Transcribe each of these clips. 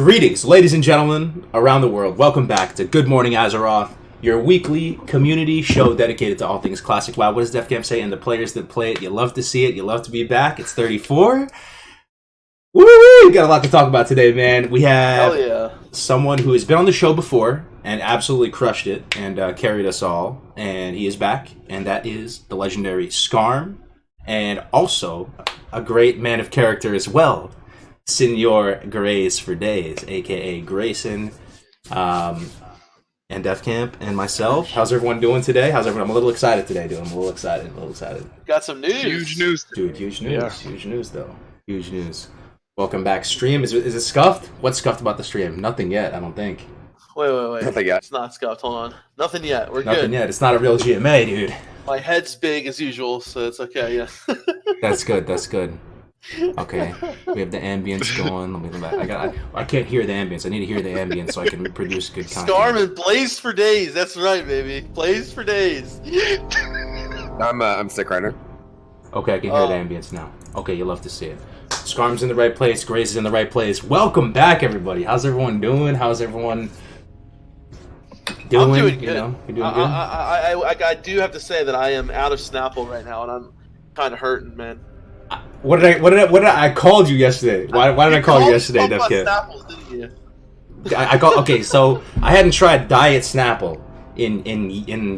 Greetings, ladies and gentlemen around the world. Welcome back to Good Morning Azeroth, your weekly community show dedicated to all things classic WoW. What does Def Camp say? And the players that play it, you love to see it, you love to be back. It's 34. Woo! We got a lot to talk about today, man. We have someone who has been on the show before and absolutely crushed it and carried us all, and he is back, and that is the legendary Skarm, and also a great man of character as well, Senor Graysfordays, aka Grayson, and Def Camp, and myself. How's everyone doing today? How's everyone? I'm a little excited today, dude. I'm a little excited. Got some news. Huge news. Dude, huge news. Yeah. Huge news, though. Huge news. Welcome back. Stream, is it scuffed? What's scuffed about the stream? Nothing yet, I don't think. Wait. Nothing yet. It's not scuffed. Hold on. Nothing yet. We're Nothing good. yet. It's not a real GMA, dude. My head's big as usual, so it's okay, yeah. That's good. Okay, we have the ambience going. Let me go back. I can't hear the ambience. I need to hear the ambience so I can produce good content. Skarm and Blaze for days. That's right, baby. Blaze for days. I'm sick right now. Okay, I can hear the ambience now. Okay, you love to see it. Skarm's in the right place. Grace is in the right place. Welcome back, everybody. How's everyone doing? How's everyone doing? I'm doing good. You know, you're doing good. I do have to say that I am out of Snapple right now, and I'm kind of hurting, man. What did I called you yesterday? Why did I call you yesterday, Def Camp? Snapples, didn't you? I called. Okay, so I hadn't tried Diet Snapple in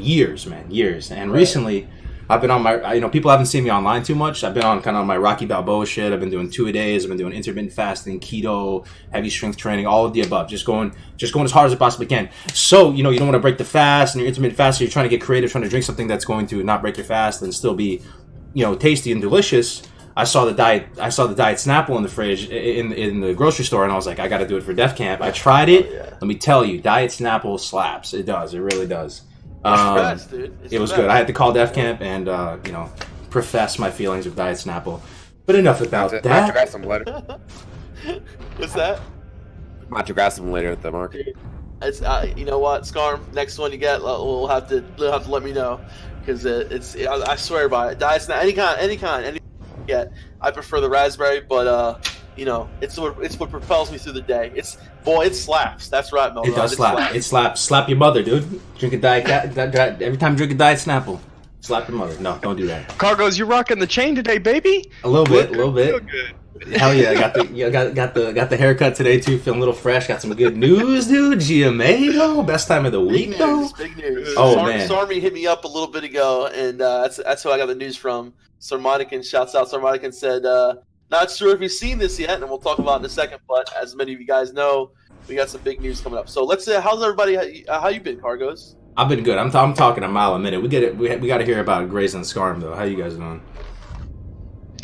years, man, and recently I've been on my. People haven't seen me online too much. I've been on kind of my Rocky Balboa shit. I've been doing 2-a-days. I've been doing intermittent fasting, keto, heavy strength training, all of the above. Just going as hard as I possibly can. So you don't want to break the fast, and you're intermittent fasting. You're trying to get creative, trying to drink something that's going to not break your fast and still be, tasty and delicious. I saw the diet Snapple in the fridge in the grocery store, and I was like, I got to do it for Def Camp. I tried it. Oh, yeah. Let me tell you, Diet Snapple slaps. It does. It really does. It's dude. It was good. I had to call Def Camp and profess my feelings of Diet Snapple. But enough about that. What's that? Battlegrounds later at the market. It's you know what, Skarm. Next one you get, we'll have to let me know, because I swear by it. Diet Snapple, any kind. Yet I prefer the raspberry, but it's what propels me through the day. It slaps. That's right, Mel. It does slap. It slaps. Slap your mother, dude. Drink a diet. Every time you drink a Diet Snapple, slap your mother. No, don't do that. Cargos, you're rocking the chain today, baby. A little bit. Hell yeah! Got the haircut today too. Feeling a little fresh. Got some good news, dude. GMA though, best time of the week though. Big news. Oh man, Sarmy hit me up a little bit ago, and that's who I got the news from. Sarmonican, shouts out. Sarmonican said, not sure if you've seen this yet, and we'll talk about it in a second, but as many of you guys know, we got some big news coming up. So let's how's everybody, how you been, Cargos? I've been good. I'm talking a mile a minute. We get it. We got to hear about Grace and Skarm, though. How you guys doing?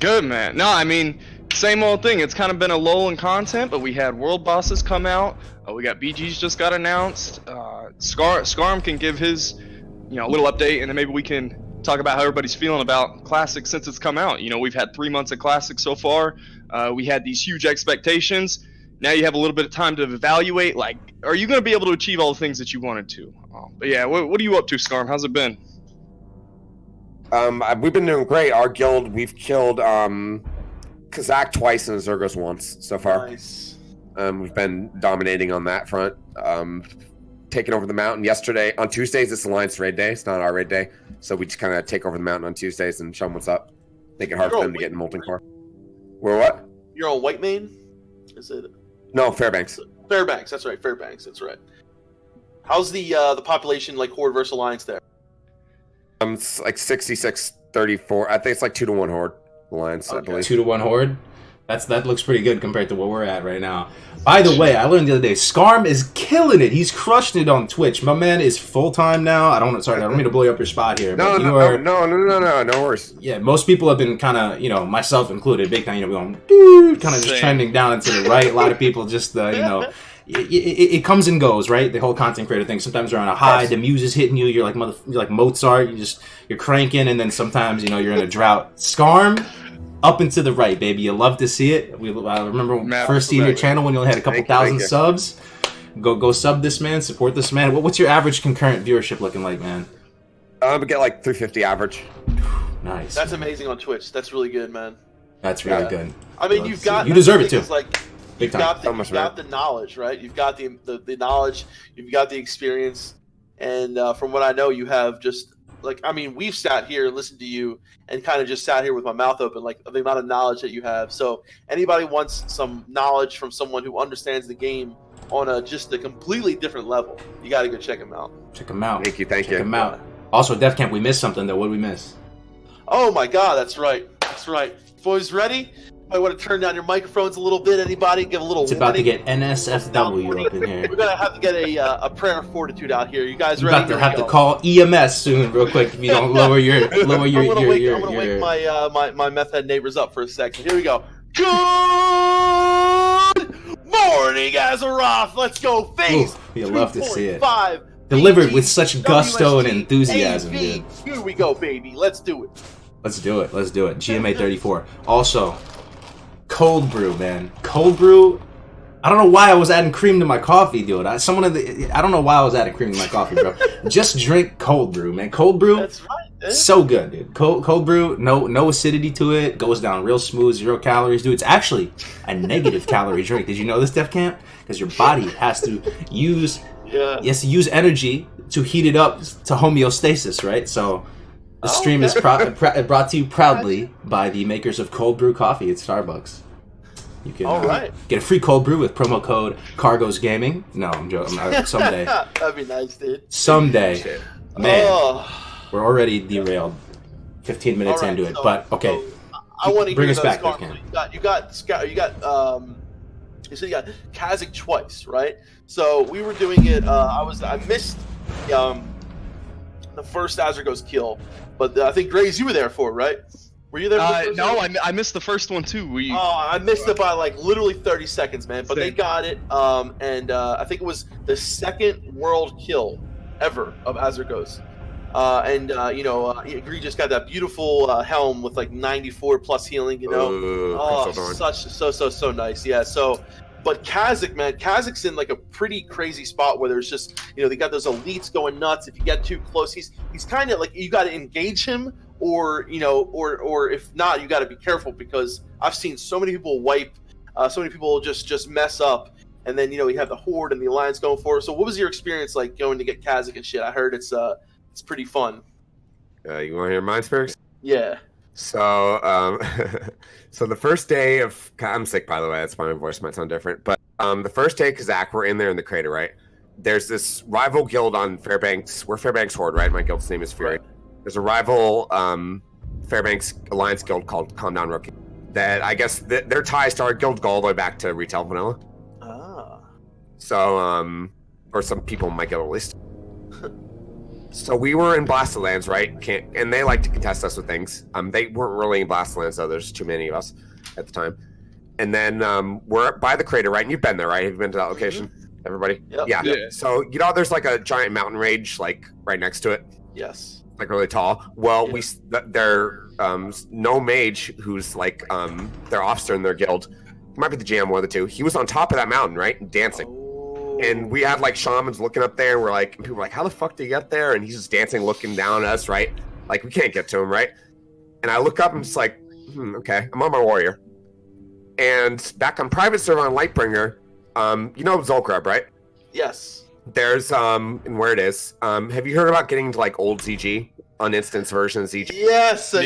Good, man. No, I mean, same old thing. It's kind of been a lull in content, but we had world bosses come out. We got BGs just got announced. Skarm can give his, little update, and then maybe we can talk about how everybody's feeling about Classic since it's come out. We've had 3 months of Classic so far. We had these huge expectations. Now you have a little bit of time to evaluate, like, are you going to be able to achieve all the things that you wanted to? But yeah, what are you up to, Skarm? How's it been? We've been doing great. Our guild, we've killed Kazak twice and Zergos once so far. Nice. We've been dominating on that front. Taking over the mountain yesterday. On Tuesdays, it's Alliance raid day. It's not our raid day. So we just kind of take over the mountain on Tuesdays and show them what's up. Make it hard for them to get in Molten Core. We're what? You're on White Main? Is it? No, Fairbanks. Fairbanks, that's right. Fairbanks, that's right. How's the population, like, Horde versus Alliance there? It's like 66-34. I think it's like 2-1 Horde Alliance, I believe. 2-1 Horde? That looks pretty good compared to what we're at right now. By the way, I learned the other day, Skarm is killing it. He's crushing it on Twitch. My man is full-time now. I don't mean to blow you up your spot here. No worries. Yeah, most people have been kind of, myself included, big time, going, dude, kind of just trending down and to the right. A lot of people just, it comes and goes, right? The whole content creator thing. Sometimes you're on a high, the muse is hitting you, you're like Mozart, you're cranking, and then sometimes, you're in a drought. Skarm, up and to the right, baby. You love to see it. I remember first seeing your channel when you only had a couple thousand subs. Go sub this man, support this man. What's your average concurrent viewership looking like, man? We get like 350 average. Nice. That's amazing on Twitch. That's really good, man. That's really good. I mean, you deserve it too. Like, Big time. You've got the knowledge, right? You've got the knowledge. You've got the experience, and from what I know, you have just like we've sat here and listened to you, and kind of just sat here with my mouth open, like the amount of knowledge that you have. So anybody wants some knowledge from someone who understands the game on just a completely different level, you got to go check him out. Check him out. Thank you. Check him out. Also, Death Camp, we missed something though. What did we miss? Oh my God, that's right. Boys, ready? I want to turn down your microphones a little bit. Anybody give a little? It's about to get NSFW up in here. We're gonna have to get a prayer of fortitude out here. You guys ready? You're about to have to call EMS soon, real quick, if you don't lower your. I'm gonna wake my meth head neighbors up for a second. Here we go. Good morning, Azeroth. Let's go. Phase. You love to see it. 5. Delivered with such gusto and enthusiasm, dude. Here we go, baby. Let's do it. Let's do it. GMA 34. Also, cold brew, man. Cold brew. I don't know why I was adding cream to my coffee, dude. I don't know why I was adding cream to my coffee, bro. Just drink cold brew, man. Cold brew. That's right, dude. So good, dude. Cold brew. No acidity to it. Goes down real smooth. 0 calories, dude. It's actually a negative calorie drink. Did you know this, Def Camp? Because your body has to use energy to heat it up to homeostasis, right? So. The stream is brought to you proudly by the makers of cold brew coffee at Starbucks. You can get a free cold brew with promo code Cargos Gaming. No, I'm joking. Someday. That'd be nice, dude. Someday. Man, we're already derailed 15 minutes into it. But, okay. So I want to bring hear us back. You said you got Kazakh twice, right? So we were doing it. I missed the first Azeroth kill. But I think, Grays, you were there for it, right? Were you there for the first one? I missed the first one, too. I missed it by, literally 30 seconds, man. But they got it, and I think it was the second world kill ever of Azeroth. Gree just got that beautiful helm with, 94+ healing, you know? So nice, yeah. So... But Kazakh, man, Kazakh's in a pretty crazy spot where there's just, they got those elites going nuts. If you get too close, he's kind of you got to engage him, or if not, you got to be careful, because I've seen so many people wipe, so many people just mess up, and then you have the Horde and the Alliance going for it. So what was your experience like going to get Kazakh and shit? I heard it's pretty fun. You want to hear mine, Spirks? Yeah. So, so the first day of... I'm sick, by the way. That's why my voice might sound different. But the first day, Kazakh, we're in there in the crater, right? There's this rival guild on Fairbanks. We're Fairbanks Horde, right? My guild's name is Fury. Right. There's a rival Fairbanks Alliance guild called Calm Down Rookie. That I guess their ties to our guild go all the way back to retail vanilla. Ah. So, or some people in my guild at least. So we were in Blasted Lands, right? And they like to contest us with things. They weren't really in Blasted Lands, though. There's too many of us at the time. And then we're by the crater, right? And you've been there, right? Have you been to that location? Everybody? Yep. Yeah. So, there's a giant mountain range, right next to it. Yes. Really tall. Well, no mage who's their officer in their guild. He might be the GM, one of the two. He was on top of that mountain, right? Dancing. And we had shamans looking up there, and people were like, how the fuck did he get there? And he's just dancing, looking down at us, right? We can't get to him, right? And I look up and it's okay, I'm on my warrior. And back on private server on Lightbringer, you know Zolgrub, right? Yes. There's and where it is. Have you heard about getting to old ZG, uninstance version of ZG? Yes. So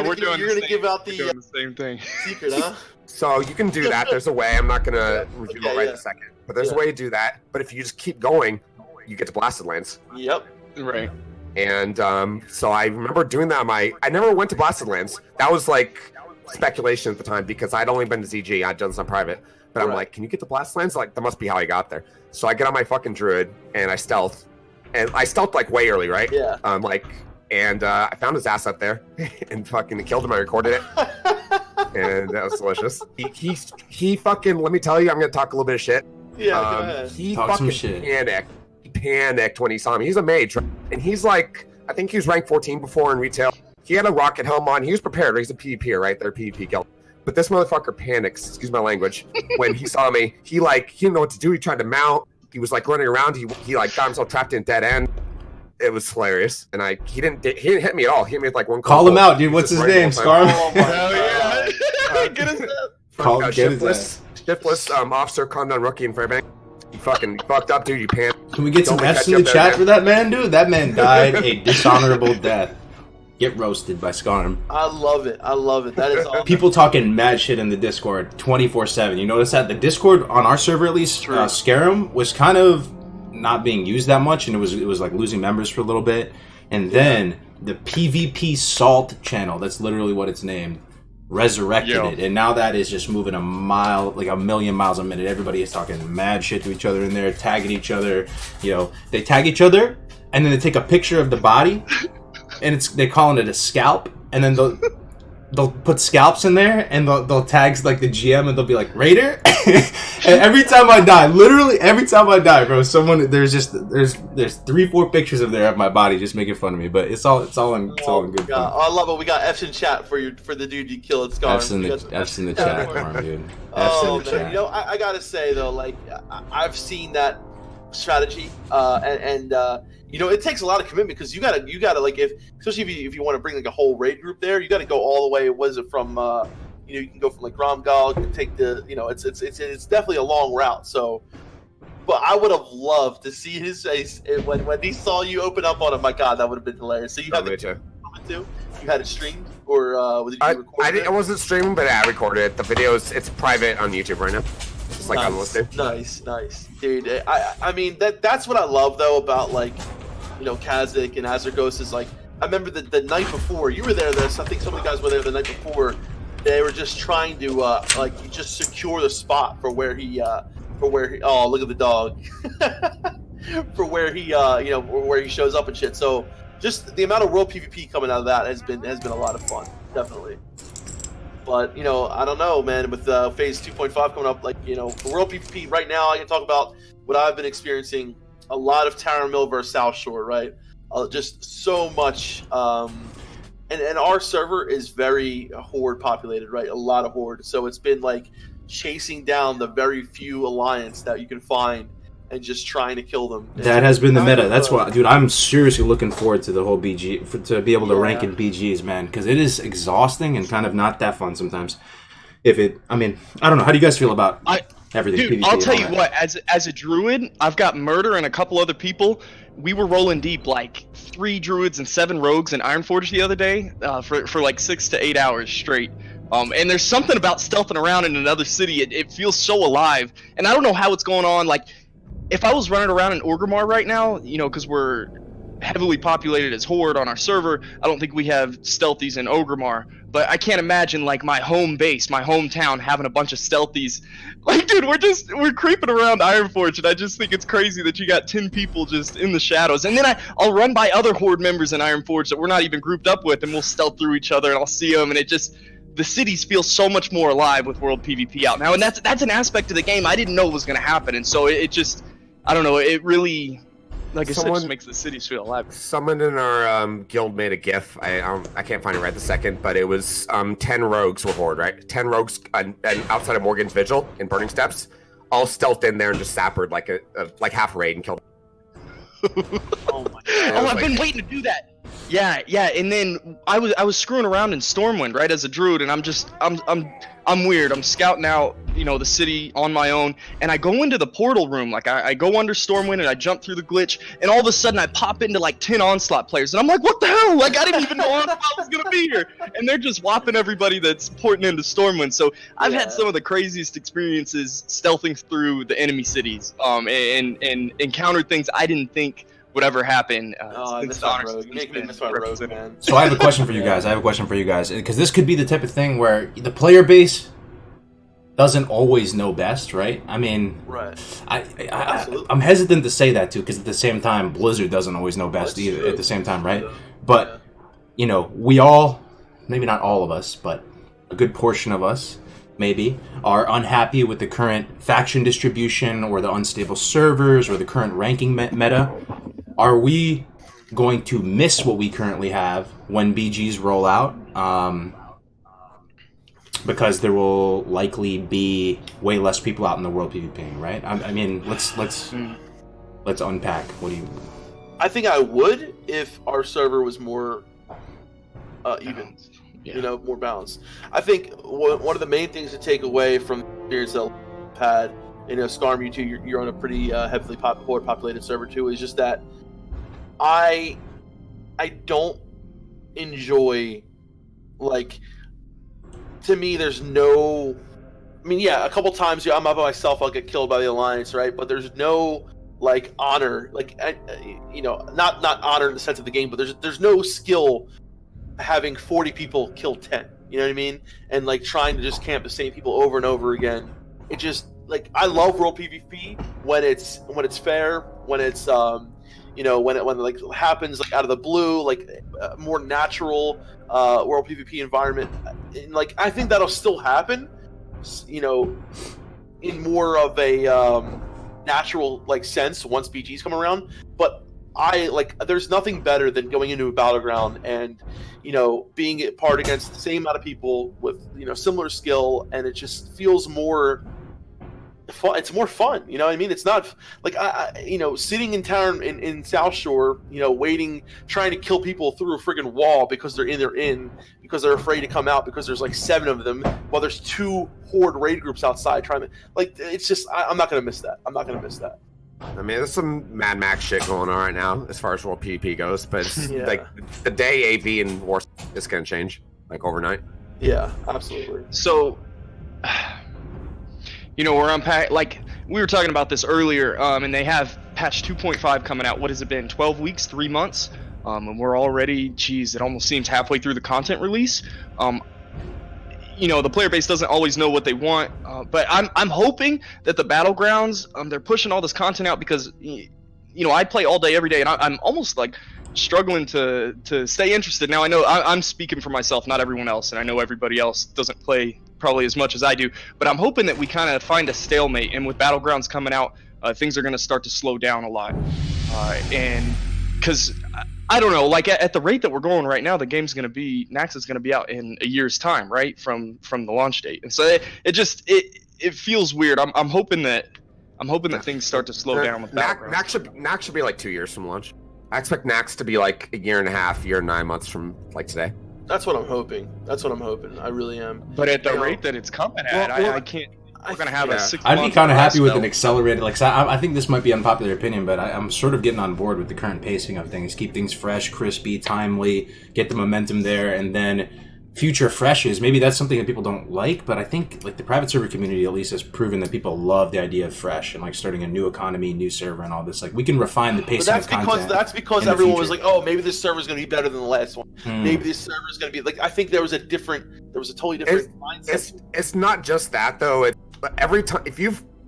we're doing. You're gonna give out the same thing. secret, huh? So you can do that. There's a way. I'm not gonna review it right in a second, but there's a way to do that. But if you just keep going, you get to Blasted Lands. Yep. Right. And so I remember doing that. I never went to Blasted Lands. That was speculation at the time because I'd only been to ZG. I'd done some private. But I'm can you get to Blasted Lands? That must be how I got there. So I get on my fucking druid and I stealth. And I stealthed way early, right? Yeah. And I found his ass up there and fucking killed him. I recorded it. And that was delicious. He fucking, let me tell you, I'm gonna talk a little bit of shit. Yeah, go ahead. He Talk fucking some shit. panicked. He panicked when he saw me. He's a mage, right? And he's I think he was rank 14 before in retail. He had a rocket helm on. He was prepared. He's a PvPer, right? They're a PvP guild. But this motherfucker panics, excuse my language, when he saw me. He didn't know what to do. He tried to mount. He was running around. He got himself trapped in a dead end. It was hilarious. And he didn't hit me at all. He hit me with one Call him out, dude. What's his name? Skarm? Oh my God. Get his Get his ass. Shiftless officer conned on rookie in Fairbank. You fucking fucked up, dude. You pants. Can we get some Don't let F's that in the jump there, chat man. for that man, dude? That man died a dishonorable death. Get roasted by Skarm. I love it. I love it. That is all. People talking mad shit in the Discord 24/7. You notice that the Discord on our server, at least, Skarm was kind of not being used that much, and it was like losing members for a little bit. And then the PvP Salt channel, that's literally what it's named, resurrected it, and now that is just moving like a million miles a minute. Everybody is talking mad shit to each other in there, tagging each other. You know, they tag each other, and then they take a picture of the body. And they're calling it a scalp, and then they'll put scalps in there, and they'll tag like the GM, and they'll be like Raider. And every time I die, literally every time I die, bro, there's 3-4 pictures of there of my body just making fun of me. But it's all in good fun. I love it. We got F's in chat for the dude you killed. Skarm. F's in the chat for him, dude. F's Oh in the man, chat. you know I gotta say though, like I've seen that strategy, and you know, it takes a lot of commitment because you gotta like especially if you want to bring like a whole raid group there, you got to go all the way. What is it from? You know, you can go from like Gromgal, you can take it's definitely a long route. So, but I would have loved to see his face when he saw you open up on him. My God, that would have been hilarious. So you had too. You had it streamed or was it you recorded? I wasn't streaming, but I recorded it. The videos, it's private on YouTube right now. It's like unlisted. Nice, dude. I mean that's what I love though about like, you know, Kazik and Azeroth is like, I remember the night before you were there. I think some of the guys were there the night before. They were just trying to like just secure the spot for where he oh, look at the dog for where he you know, where he shows up and shit. So just the amount of world PvP coming out of that has been a lot of fun, definitely. But you know, I don't know, man. With phase 2.5 coming up, like, you know, for world PvP right now, I can talk about what I've been experiencing. A lot of Terra Mill versus South Shore, right? Just so much. And our server is very horde populated, right? A lot of horde. So it's been like chasing down the very few alliance that you can find and just trying to kill them. That has been the meta. That's why, dude, I'm seriously looking forward to the whole BG, to be able to rank in BGs, man, because it is exhausting and kind of not that fun sometimes. I mean, I don't know. How do you guys feel about everything? Dude, PvP I'll tell you that? what. As a druid, I've got Murder and a couple other people. We were rolling deep, like 3 druids and 7 rogues in Ironforge the other day, for like 6 to 8 hours straight. And there's something about stealthing around in another city. It feels so alive, and I don't know how it's going on. Like, if I was running around in Orgrimmar right now, you know, because we're heavily populated as Horde on our server, I don't think we have stealthies in Orgrimmar. But I can't imagine, like, my home base, my hometown, having a bunch of stealthies. Like, dude, we're creeping around Ironforge, and I just think it's crazy that you got 10 people just in the shadows. And then I'll run by other Horde members in Ironforge that we're not even grouped up with, and we'll stealth through each other, and I'll see them, and it just... The cities feel so much more alive with World PvP out now, and that's an aspect of the game I didn't know was going to happen, and so it just... I don't know, it really... Like I said, just makes the cities feel alive. Someone in our guild made a GIF. I can't find it right this second, but it was 10 rogues were Horde, right? 10 rogues and outside of Morgan's Vigil in Burning Steps, all stealthed in there and just sappered like half a raid and killed. Oh my God. Oh, I've been waiting to do that. Yeah, and then I was screwing around in Stormwind, right, as a druid, and I'm weird. I'm scouting out, you know, the city on my own, and I go into the portal room. Like, I go under Stormwind, and I jump through the glitch, and all of a sudden I pop into, like, 10 Onslaught players, and I'm like, what the hell? Like, I didn't even know Onslaught was going to be here. And they're just whopping everybody that's porting into Stormwind. So I've had some of the craziest experiences stealthing through the enemy cities, and encountered things I didn't think would ever happen. I miss my rogue. You make me miss my rogue, man. So I have a question for you guys. Because this could be the type of thing where the player base doesn't always know best, right? I mean, right. I'm hesitant to say that too, because at the same time, Blizzard doesn't always know best either. True. At the same time, right? But you know, we all, maybe not all of us, but a good portion of us, maybe, are unhappy with the current faction distribution or the unstable servers or the current ranking meta. Are we going to miss what we currently have when BGs roll out? Because there will likely be way less people out in the world PvPing, right? I mean, let's unpack. What do you? I think I would if our server was more even. You know, more balanced. I think one of the main things to take away from the experience had. Skarm, you too, you're on a pretty heavily horde populated server too. Is just that I don't enjoy, like, to me there's no, I mean, yeah, a couple times I'm up by myself, I'll get killed by the Alliance, right? But there's no like honor, like not honor in the sense of the game, but there's no skill having 40 people kill 10. You know what I mean? And like trying to just camp the same people over and over again. It just, like, I love world PvP when it's fair, when it's when it like happens like out of the blue, like a more natural world PvP environment. And like I think that'll still happen, in more of a natural like sense once BGs come around. But there's nothing better than going into a battleground and being a part against the same amount of people with similar skill, and it just feels more fun. It's more fun, you know what I mean? It's not like sitting in town in South Shore, waiting, trying to kill people through a friggin' wall because they're because they're afraid to come out because there's like 7 of them while there's 2 horde raid groups outside trying to, like, it's just I'm not gonna miss that. I mean, there's some Mad Max shit going on right now as far as world PvP goes, but it's like the day AV and War is going to change, like, overnight. Yeah, absolutely. So, we're unpacking, like, we were talking about this earlier, and they have patch 2.5 coming out. What has it been, 12 weeks, 3 months? And we're already, it almost seems halfway through the content release. The player base doesn't always know what they want, but I'm hoping that the Battlegrounds, they're pushing all this content out because, I play all day, every day, and I'm almost like struggling to stay interested. Now I know I'm speaking for myself, not everyone else, and I know everybody else doesn't play probably as much as I do, but I'm hoping that we kind of find a stalemate, and with Battlegrounds coming out, things are going to start to slow down a lot, and because I don't know, like at the rate that we're going right now, the game's going to be, Nax is going to be out in a year's time, right, from the launch date, and so it feels weird. I'm hoping that things start to slow down with Battlegrounds. Nax should be like 2 years from launch. I expect Nax to be like a year and a half, year and 9 months from like today. That's what I'm hoping. I really am. But at the rate that it's coming at, I can't. We're gonna have a 6 month. I'd be kind of happy with an accelerated. Like, I think this might be unpopular opinion, but I'm sort of getting on board with the current pacing of things. Keep things fresh, crispy, timely. Get the momentum there, and then future freshes. Maybe that's something that people don't like, but I think like the private server community at least has proven that people love the idea of fresh and like starting a new economy, new server, and all this. Like, we can refine the pacing of content. That's because everyone was like, oh, maybe this server is going to be better than the last one. Maybe this server is going to be like. I think there was a totally different mindset. It's not just that though. Every time,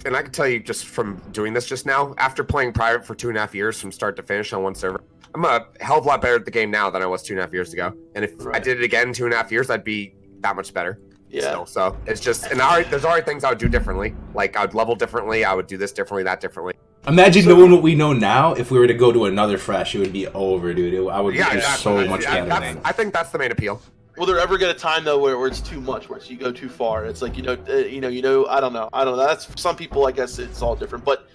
and I can tell you just from doing this just now, after playing private for 2.5 years from start to finish on one server, I'm a hell of a lot better at the game now than I was 2.5 years ago. And if I did it again in 2.5 years, I'd be that much better. Yeah. Still. So it's just, and there's already things I would do differently. Like, I would level differently. I would do this differently, that differently. Imagine knowing what we know now. If we were to go to another fresh, it would be over, dude. I would do so much better. I think that's the main appeal. Will there ever get a time though where it's too much, where you go too far? It's like I don't know. That's for some people. I guess it's all different. But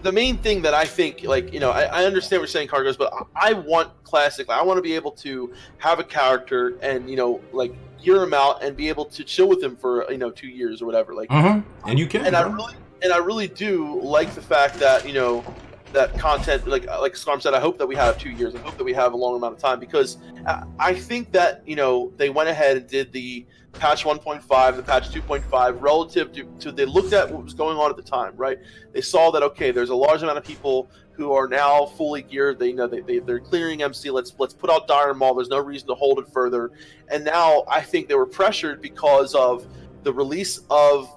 the main thing that I think, like, I understand what you're saying, Cargos, but I want classic. I want to be able to have a character and like gear him out and be able to chill with him for 2 years or whatever. Like, and you can. And I really do like the fact that that content, like Skarm said, I hope that we have 2 years. I hope that we have a long amount of time, because I think that they went ahead and did the patch 1.5, the patch 2.5 relative to they looked at what was going on at the time, right? They saw that, okay, there's a large amount of people who are now fully geared. They know they're clearing MC. Let's put out Dire Maul. There's no reason to hold it further. And now I think they were pressured because of the release of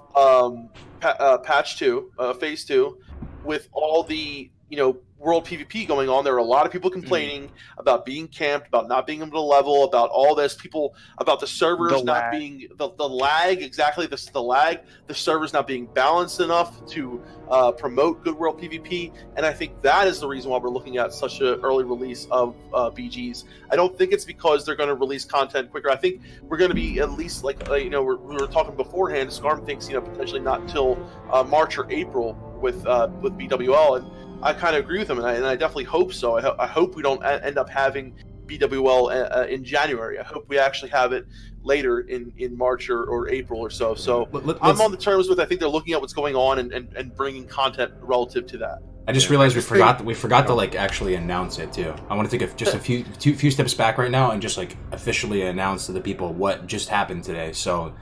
patch 2, phase 2, with all the world PvP going on. There are a lot of people complaining about being camped, about not being able to level, about all this, people about the servers not being the lag, exactly the lag, the servers not being balanced enough to promote good world PvP. And I think that is the reason why we're looking at such an early release of BGs. I don't think it's because they're going to release content quicker. I think we're going to be at least we were talking beforehand. Skarm thinks potentially not until March or April with BWL, and I kind of agree with him, and I definitely hope so. I hope we don't end up having BWL in January. I hope we actually have it later in March or April or so. So I'm on the terms with, I think they're looking at what's going on and bringing content relative to that. I just realized we forgot to like actually announce it too. I want to take just a few steps back right now and just like officially announce to the people what just happened today. So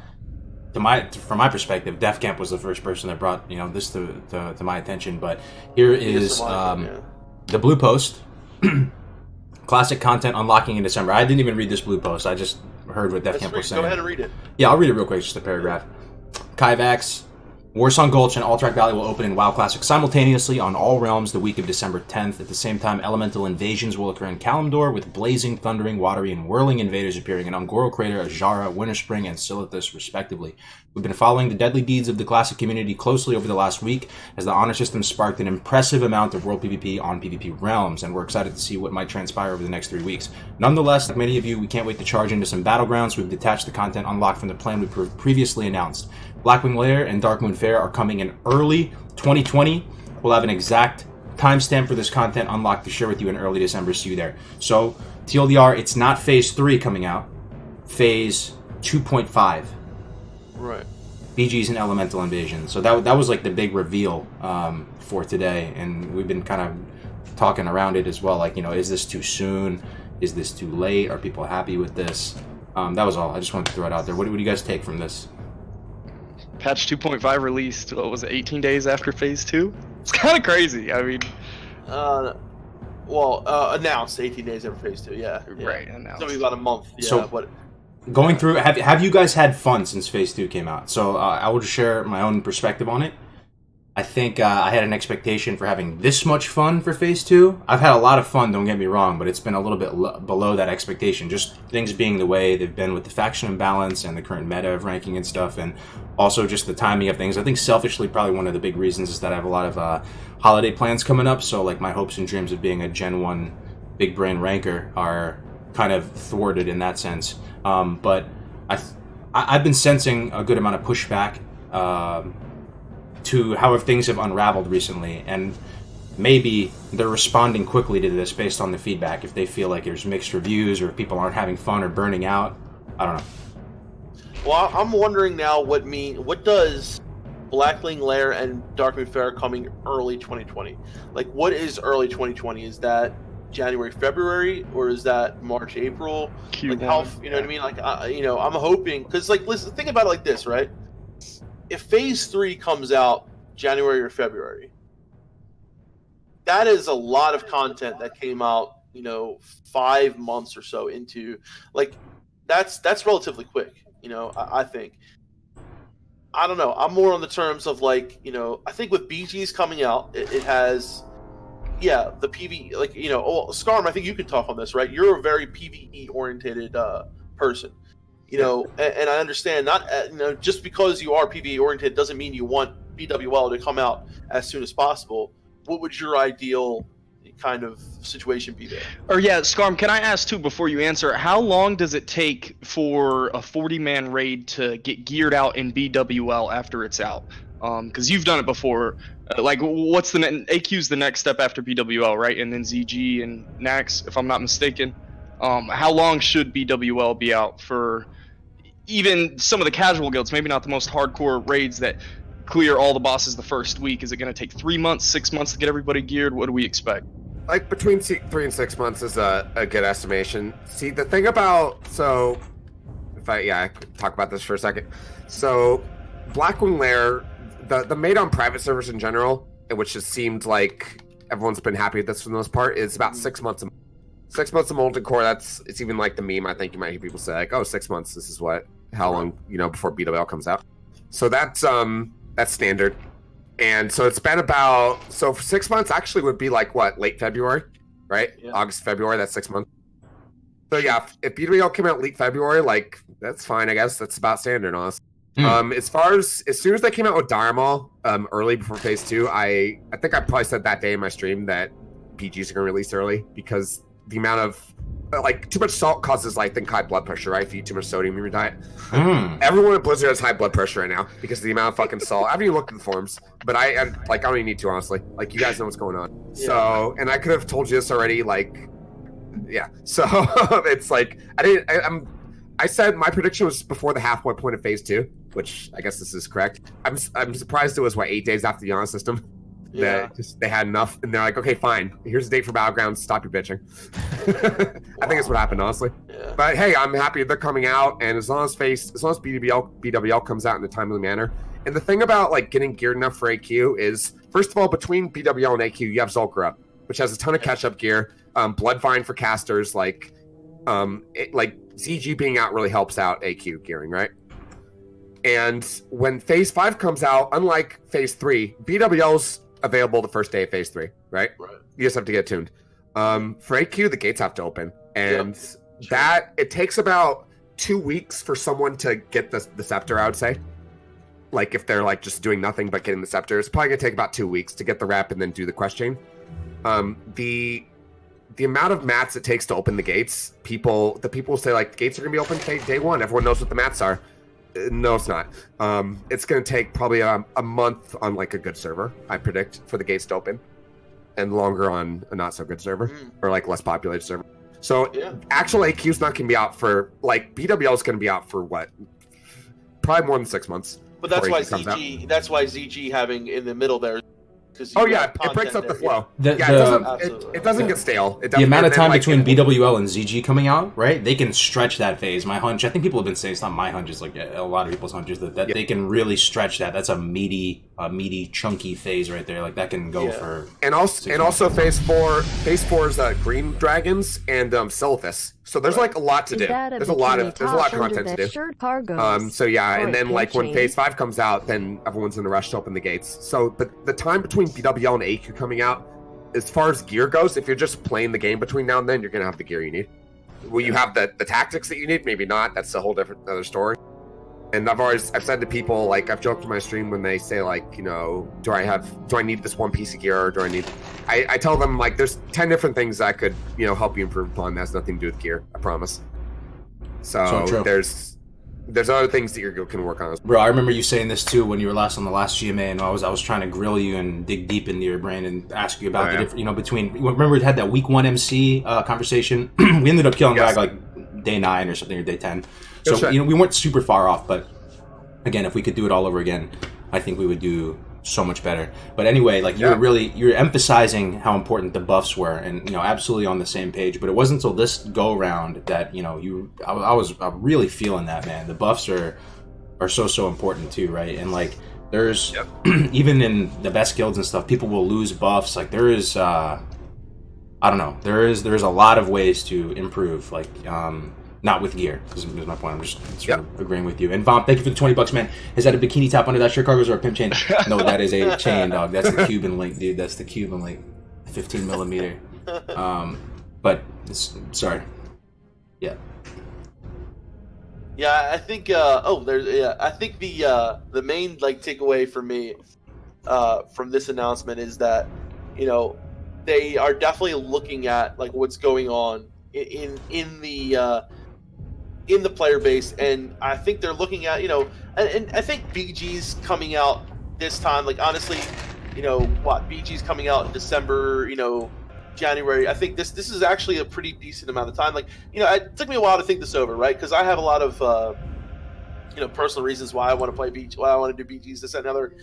from my perspective, Def Camp was the first person that brought this to my attention. But here is the blue post. Classic content unlocking in December. I didn't even read this blue post. I just heard what Def Camp was saying. Go ahead and read it. Yeah, I'll read it real quick, just a paragraph. Kaivax, Warsong Gulch and Alterac Valley will open in WoW Classic simultaneously on all realms the week of December 10th. At the same time, elemental invasions will occur in Kalimdor, with blazing, thundering, watery, and whirling invaders appearing in Ungoro Crater, Ajara, Winterspring, and Silithus, respectively. We've been following the deadly deeds of the Classic community closely over the last week, as the honor system sparked an impressive amount of world PvP on PvP realms, and we're excited to see what might transpire over the next 3 weeks. Nonetheless, like many of you, we can't wait to charge into some Battlegrounds. We've detached the content unlocked from the plan we previously announced. Blackwing Lair and Darkmoon Fair are coming in early 2020. We'll have an exact timestamp for this content unlocked to share with you in early December. See you there. So, TLDR, it's not Phase 3 coming out. Phase 2.5. Right. BGs and Elemental Invasion. So that was like the big reveal for today. And we've been kind of talking around it as well. Like, is this too soon? Is this too late? Are people happy with this? That was all. I just wanted to throw it out there. What do you guys take from this? Patch 2.5 released, what was it, 18 days after Phase 2? It's kind of crazy. I mean... announced 18 days after Phase 2, yeah. Right, announced. So about a month, yeah. So, going through, have you guys had fun since Phase 2 came out? So, I will just share my own perspective on it. I think I had an expectation for having this much fun for Phase 2. I've had a lot of fun, don't get me wrong, but it's been a little bit below that expectation. Just things being the way they've been with the faction imbalance and the current meta of ranking and stuff, and also just the timing of things. I think selfishly, probably one of the big reasons is that I have a lot of holiday plans coming up, so like my hopes and dreams of being a Gen 1 big brain ranker are kind of thwarted in that sense. But I've been sensing a good amount of pushback to how things have unraveled recently, and maybe they're responding quickly to this based on the feedback. If they feel like there's mixed reviews, or if people aren't having fun or burning out, I don't know. Well, I'm wondering now what does Blackwing Lair and Darkmoon Fair coming early 2020? Like, what is early 2020? Is that January, February, or is that March, April? Q1, like how, you know what I mean? Like, I'm hoping, because like, listen, think about it like this, right? If Phase 3 comes out January or February, that is a lot of content that came out, 5 months or so into, like, that's relatively quick, I think. I don't know. I'm more on the terms of like, I think with BGs coming out, it has, the PvE, like, Skarm, I think you can talk on this, right? You're a very PvE oriented person. And I understand not, just because you are PvE oriented doesn't mean you want BWL to come out as soon as possible. What would your ideal kind of situation be there? Or Skarm, can I ask too before you answer, how long does it take for a 40-man raid to get geared out in BWL after it's out? Because you've done it before. Like, what's AQ's the next step after BWL, right? And then ZG and Nax, if I'm not mistaken. How long should BWL be out for even some of the casual guilds, maybe not the most hardcore raids that clear all the bosses the first week? Is it going to take 3 months, 6 months to get everybody geared? What do we expect? Like between 3 and 6 months is a good estimation. See, the thing about, I could talk about this for a second. So Blackwing Lair, the made on private servers in general, which just seemed like everyone's been happy with this for the most part, is about 6 months. 6 months of molten core. It's even like the meme. I think you might hear people say like, "Oh, 6 months. This is how long before BWL comes out." So that's standard. And so it's been for 6 months actually would be like late February, right? Yeah. August, February. That's 6 months. So yeah, if BWL came out late February, like that's fine. I guess that's about standard, honestly. As soon as they came out with Dharma, early before Phase 2, I think I probably said that day in my stream that PGs are going to release early because the amount of too much salt causes high blood pressure, right? If you eat too much sodium in your diet. Everyone at Blizzard has high blood pressure right now because of the amount of fucking salt. I haven't even looked at the forums, but I don't even need to, honestly. Like, you guys know what's going on. Yeah. So, and I could have told you this already, like, Yeah. So it's like I said my prediction was before the halfway point of phase 2, which I guess this is correct. I'm surprised it was 8 days after the honor system. Yeah. They had enough, and they're like, okay, fine. Here's a date for Battlegrounds. Stop your bitching. I think that's what happened, honestly. Yeah. But hey, I'm happy they're coming out, and as long as BWL comes out in a timely manner. And the thing about getting geared enough for AQ is, first of all, between BWL and AQ, you have Zul'Gurub, which has a ton of catch-up gear. Bloodvine for casters, ZG being out really helps out AQ gearing, right? And when Phase 5 comes out, unlike Phase 3, BWL's available the first day of Phase 3, right? Right. You just have to get tuned. For AQ, the gates have to open. And that, it takes about 2 weeks for someone to get the scepter, I would say. If they're just doing nothing but getting the scepter, it's probably going to take about 2 weeks to get the rep and then do the quest chain. The amount of mats it takes to open the gates, people say the gates are going to be open day 1. Everyone knows what the mats are. No, it's not. It's going to take probably a month on a good server, I predict, for the gates to open, and longer on a not so good server or less populated server. So actual AQ's not going to be out for BWL is going to be out for what? Probably more than 6 months. But that's why ZG. That's why ZG having in the middle there. It breaks up the flow. It doesn't get stale. The amount of time between BWL and ZG coming out, right? They can stretch that phase. My hunch, I think people have been saying, it's not my hunch, it's a lot of people's hunches that they can really stretch that. That's a meaty, chunky phase right there. That can go for. And also phase 4 is Green Dragons and Silphus. So there's a lot to do. There's a lot of content to do. So yeah, and then when phase 5 comes out, then everyone's in a rush to open the gates. So but the time between BWL and AQ coming out, as far as gear goes, if you're just playing the game between now and then, you're gonna have the gear you need. Will you have the tactics that you need? Maybe not. That's a whole different other story. And I've said to people, I've joked in my stream when they say do I need this one piece of gear, or do I need? I tell them there's 10 different things that could help you improve upon. That has nothing to do with gear, I promise. So there's other things that you can work on. Bro, I remember you saying this too when you were last on the last GMA, and I was trying to grill you and dig deep into your brain and ask you about the different, between. Remember we had that week 1 MC conversation. We ended up killing Greg day 9 or something, or day 10. So we weren't super far off, but again, if we could do it all over again, I think we would do so much better. But anyway, you're emphasizing how important the buffs were, and absolutely on the same page. But it wasn't until this go around that I was really feeling that, man. The buffs are so important too, right? And there's even in the best guilds and stuff, people will lose buffs. There is I don't know, there's a lot of ways to improve. Not with gear, is my point. I'm just sort of agreeing with you. And Vomp, thank you for the $20, man. Is that a bikini top under that shirt, cargoes, or a pimp chain? No, that is a chain, dog. That's the Cuban link, dude. That's the Cuban link. 15 millimeter. But sorry. Yeah. Yeah, I think. I think the main takeaway for me from this announcement is that they are definitely looking at what's going on in the player base, and I think they're looking at and I think BG's coming out this time. Honestly, BG's coming out in December, January. I think this is actually a pretty decent amount of time. It took me a while to think this over, right? Because I have a lot of personal reasons why I want to play BG, why I want to do BGs, this and another.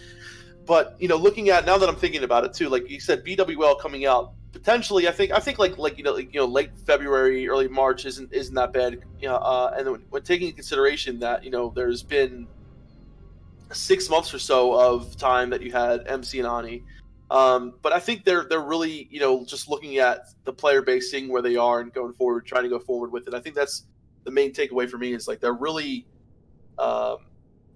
But looking at now that I'm thinking about it too, like you said, BWL coming out potentially, I think late February, early March isn't that bad. And when taking into consideration that there's been 6 months or so of time that you had MC and Ani, but I think they're really just looking at the player base, seeing where they are and going forward, trying to go forward with it. I think that's the main takeaway for me is they're really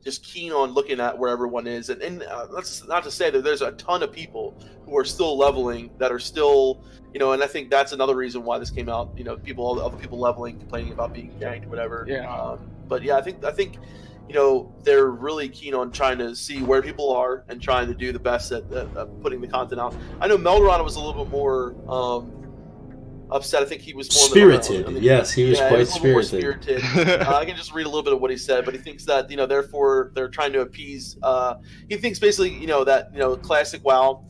just keen on looking at where everyone is, and that's not to say that there's a ton of people who are still leveling that are still, and I think that's another reason why this came out. Other people leveling, complaining about being ganked, whatever. Yeah. But yeah, I think they're really keen on trying to see where people are and trying to do the best at putting the content out. I know Melrod was a little bit more upset. I think he was more spirited. Yes, he was quite spirited. I can just read a little bit of what he said, but he thinks that therefore they're trying to appease. He thinks basically that classic WoW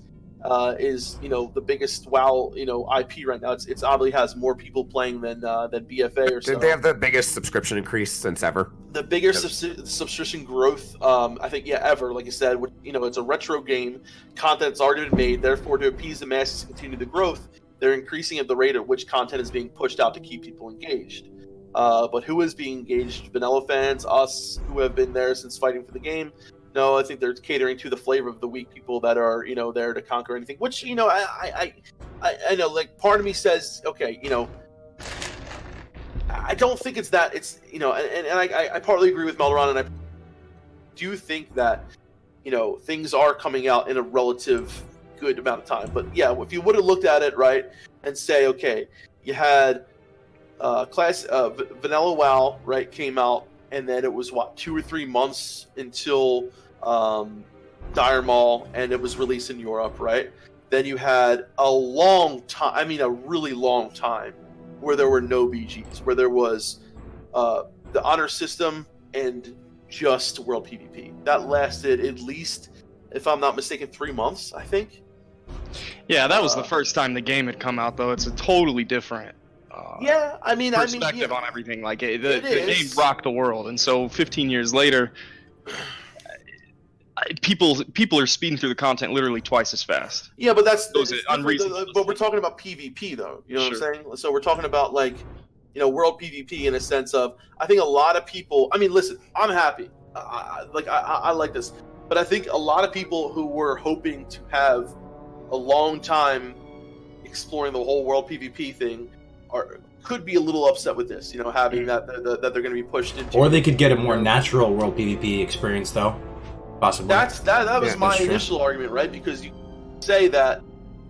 is the biggest WoW IP right now. It's obviously has more people playing than BFA or so. They have the biggest subscription increase since ever. The biggest subscription growth, I think, ever. Like you said, it's a retro game. Content's already been made. Therefore, to appease the masses and continue the growth, they're increasing at the rate at which content is being pushed out to keep people engaged. But who is being engaged? Vanilla fans, us, who have been there since fighting for the game. No, I think they're catering to the flavor of the week, people that are there to conquer anything. Which I know, like, part of me says, okay, I don't think it's that. It's and I partly agree with Melderon, and I do think that things are coming out in a relative good amount of time. But yeah, if you would have looked at it right and say, okay, you had Vanilla WoW, right, came out, and then it was 2 or 3 months until Dire Maul, and it was released in Europe, right? Then you had a long time, a really long time, where there were no BGs, where there was the honor system and just world PvP. That lasted at least, if I'm not mistaken, 3 months, I think. Yeah, that was the first time the game had come out, though. It's a totally different perspective on everything. Like the game rocked the world, and so 15 years later, people are speeding through the content literally twice as fast. Yeah, but that's unreasonable. But we're talking about PvP, though. You know what I'm saying? So we're talking about world PvP in a sense of, I think a lot of people. Listen, I'm happy. I like this, but I think a lot of people who were hoping to have a long time exploring the whole world PvP thing could be a little upset with this, having that they're going to be pushed into. Or they could get a more natural world PvP experience, though. Possibly. That was my initial argument, right? Because you say that,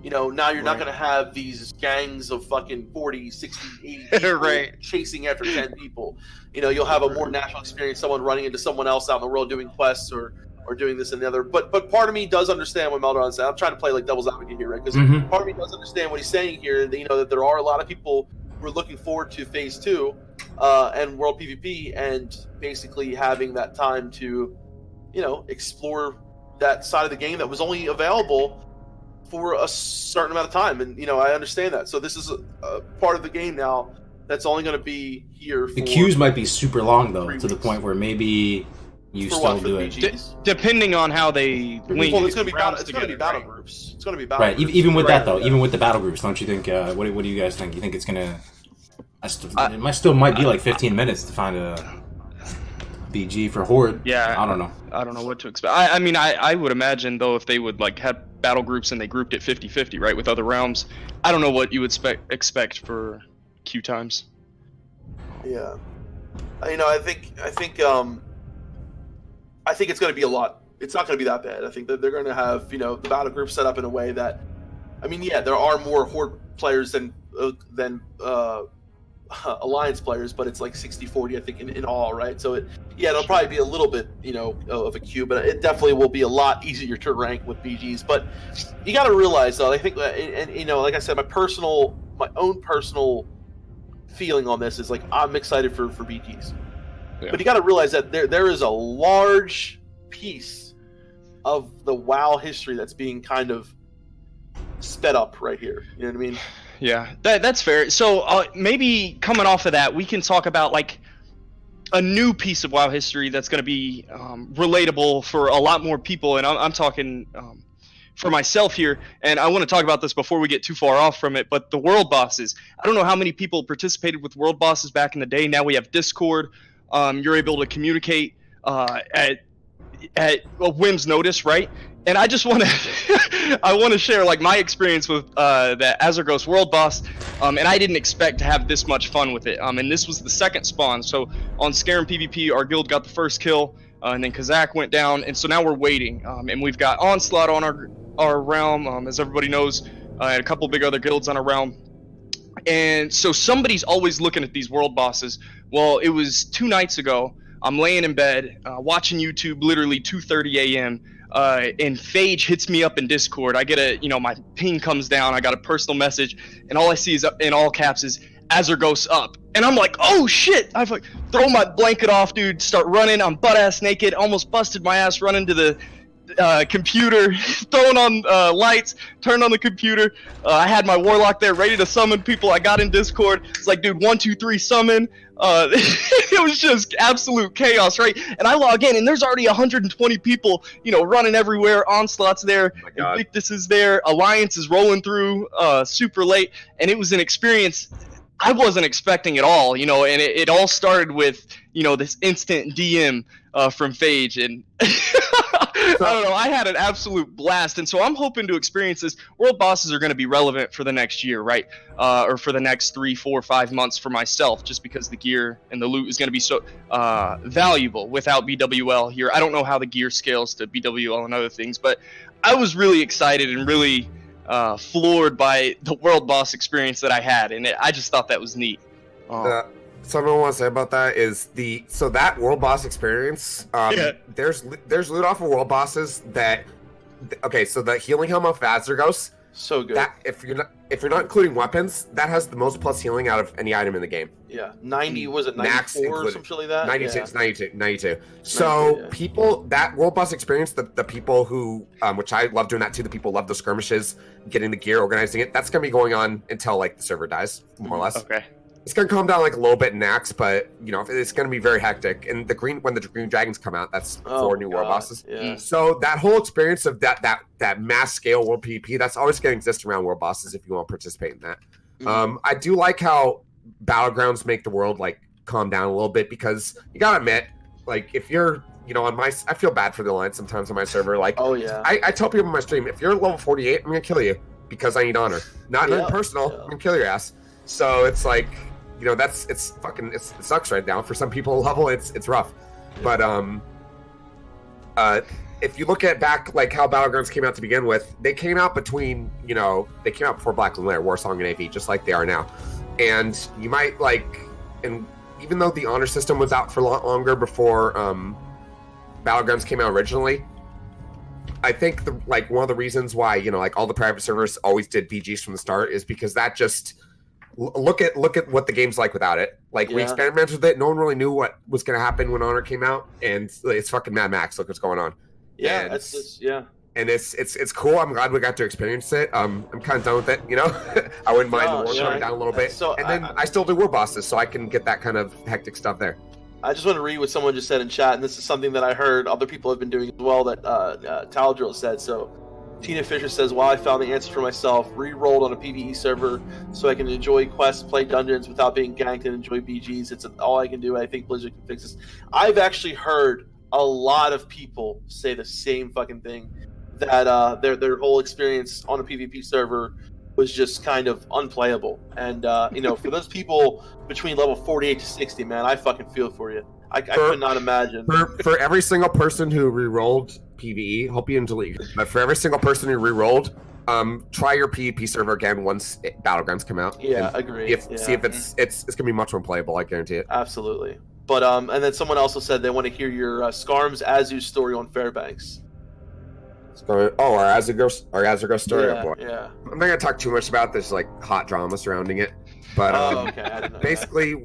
now you're not going to have these gangs of fucking 40, 60, 80 people right, chasing after 10 people. You'll have a more natural experience, someone running into someone else out in the world doing quests or doing this and the other. But part of me does understand what Melderon said. I'm trying to play like devil's advocate here, right? Because part of me does understand what he's saying here. That there are a lot of people who are looking forward to Phase 2 and World PvP, and basically having that time to, explore that side of the game that was only available for a certain amount of time. And, I understand that. So this is a part of the game now that's only going to be here for... The queues might be super long, though, to the point where maybe... You still do it. Depending on how they link. Well, it's going to be battle groups. It's going to be battle groups. Right. Even with that, though, even with the battle groups, don't you think? What do you guys think? You think it's going to? It still might be like 15 minutes to find a BG for Horde. Yeah. I don't know. I don't know what to expect. I would imagine, though, if they would have battle groups and they grouped it 50-50, right, with other realms, I don't know what you would expect for queue times. Yeah. I think it's going to be a lot. It's not going to be that bad. I think that they're going to have, the battle group set up in a way that, there are more Horde players than Alliance players, but it's like 60-40, I think, in all, right? So it'll probably be a little bit, of a queue, but it definitely will be a lot easier to rank with BGs. But you got to realize, though, I think, and like I said, my own personal feeling on this is like, I'm excited for BGs. Yeah. But you got to realize that there is a large piece of the WoW history that's being kind of sped up right here. You know what I mean? Yeah, that's fair. So maybe coming off of that, we can talk about like a new piece of WoW history that's going to be relatable for a lot more people. And I'm talking for myself here, and I want to talk about this before we get too far off from it, but the world bosses. I don't know how many people participated with world bosses back in the day. Now we have Discord. You're able to communicate at a whim's notice, right? And I just want to share like my experience with the Azeroth world boss, and I didn't expect to have this much fun with it. And this was the second spawn. So on Skarm and PvP, our guild got the first kill, and then Kazak went down, and so now we're waiting. And we've got Onslaught on our realm, as everybody knows, and a couple big other guilds on our realm. And so somebody's always looking at these world bosses. Well, it was 2 nights ago. I'm laying in bed, watching YouTube, literally 2:30 a.m. And Phage hits me up in Discord. I get my ping comes down. I got a personal message, and all I see is in all caps is Azeroth up. And I'm like, oh shit! I throw my blanket off, dude. Start running. I'm butt ass naked. Almost busted my ass running to computer, throwing on lights, turned on the computer. I had my warlock there ready to summon people. I got in Discord. It's like, dude, 1, 2, 3, summon. It was just absolute chaos, right? And I log in, and there's already 120 people, running everywhere. Onslaught's there, Invictus is there, Alliance is rolling through super late, and it was an experience I wasn't expecting at all, and it all started with, this instant DM from Phage, and I don't know, I had an absolute blast, and so I'm hoping to experience this. World bosses are going to be relevant for the next year, right? Or for the next 3, 4, 5 months for myself, just because the gear and the loot is going to be so valuable without BWL here. I don't know how the gear scales to BWL and other things, but I was really excited and really floored by the world boss experience that I had, and I just thought that was neat. Something I want to say about that is that world boss experience. There's loot off of world bosses that. Okay, so the healing helm of Azeroth, so good. That if you're not including weapons, that has the most plus healing out of any item in the game. Yeah, 90 was it 94 or something like that? 92, yeah. 92. So people, that world boss experience, the people who, which I love doing that too. The people love the skirmishes, getting the gear, organizing it. That's gonna be going on until the server dies, more or less. Okay. It's gonna calm down a little bit in Nax, but it's gonna be very hectic. And when the green dragons come out, that's 4 new world bosses. Yeah. So that whole experience of that mass scale world PvP, that's always gonna exist around world bosses if you want to participate in that. I do like how Battlegrounds make the world calm down a little bit, because you gotta admit, if you're I feel bad for the Alliance sometimes on my server. I tell people on my stream, if you're level 48, I'm gonna kill you because I need honor. Not personal. I'm gonna kill your ass. So it's it sucks right now. For some people level, it's rough. But if you look at back how Battlegrounds came out to begin with, they came out between they came out before Black Lunar, Warsong, and AV, just like they are now. And you might and even though the honor system was out for a lot longer before Battlegrounds came out originally, I think one of the reasons why all the private servers always did BGs from the start is because that just look at what the game's like without it. We experimented with it. No one really knew what was going to happen when Honor came out, and it's fucking Mad Max. Look what's going on. Yeah, and, that's just, yeah. And it's cool. I'm glad we got to experience it. I'm kind of done with it. I wouldn't mind the war coming down a little bit. So and then I still do war bosses, so I can get that kind of hectic stuff there. I just want to read what someone just said in chat, and this is something that I heard other people have been doing as well, that Taladrill said. So Tina Fisher says, "While I found the answer for myself, re-rolled on a PvE server so I can enjoy quests, play dungeons without being ganked, and enjoy BGs. It's all I can do. I think Blizzard can fix this." I've actually heard a lot of people say the same fucking thing, that their whole experience on a PvP server was just kind of unplayable. And for those people between level 48 to 60, man, I fucking feel for you. I could not imagine. For every single person who re-rolled PvE, hope you enjoy it. But for every single person who re-rolled, try your PvP server again once Battlegrounds come out. Yeah, agree. See if it's gonna be much more playable. I guarantee it. Absolutely. But and then someone also said they want to hear your Skarm's Azu story on Fairbanks. Our Azeroth story. Yeah, oh boy. Yeah. I'm not gonna talk too much about this hot drama surrounding it. But okay. I didn't know basically,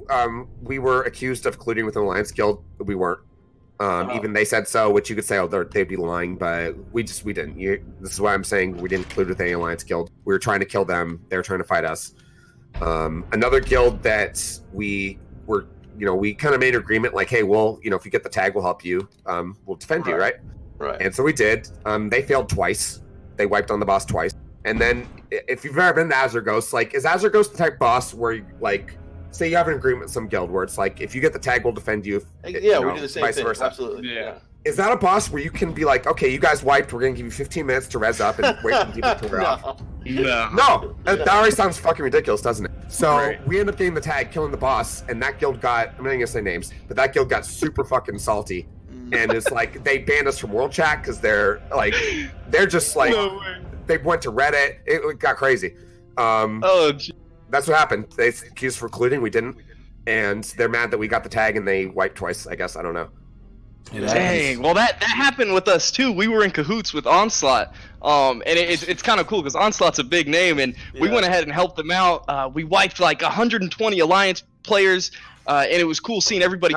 we were accused of colluding with an Alliance guild. We weren't. Even they said so, which you could say, they'd be lying, but we didn't. This is why I'm saying we didn't collude with any Alliance guild. We were trying to kill them. They were trying to fight us. Another guild that we were, we kind of made an agreement, hey, well, if you get the tag, we'll help you. We'll defend you, right? Right. And so we did. They failed twice. They wiped on the boss twice. And then, if you've ever been to Azeroth, is Azeroth the type boss where, say you have an agreement with some guild where it's if you get the tag, we'll defend you. We do the same thing. Versa. Absolutely. Yeah. Is that a boss where you can be okay, you guys wiped, we're going to give you 15 minutes to res up and wait for people to wear off? No. That already sounds fucking ridiculous, doesn't it? So we end up getting the tag, killing the boss, and that guild got, I'm not going to say names, but that guild got super fucking salty. And it's they banned us from World Chat because they're just no way. They went to Reddit. It got crazy. That's what happened. They accused us for colluding. We didn't. And they're mad that we got the tag and they wiped twice, I guess. I don't know. Dang. Well, that happened with us too. We were in cahoots with Onslaught. And it's kind of cool because Onslaught's a big name, and we went ahead and helped them out. We wiped 120 Alliance players. And it was cool seeing everybody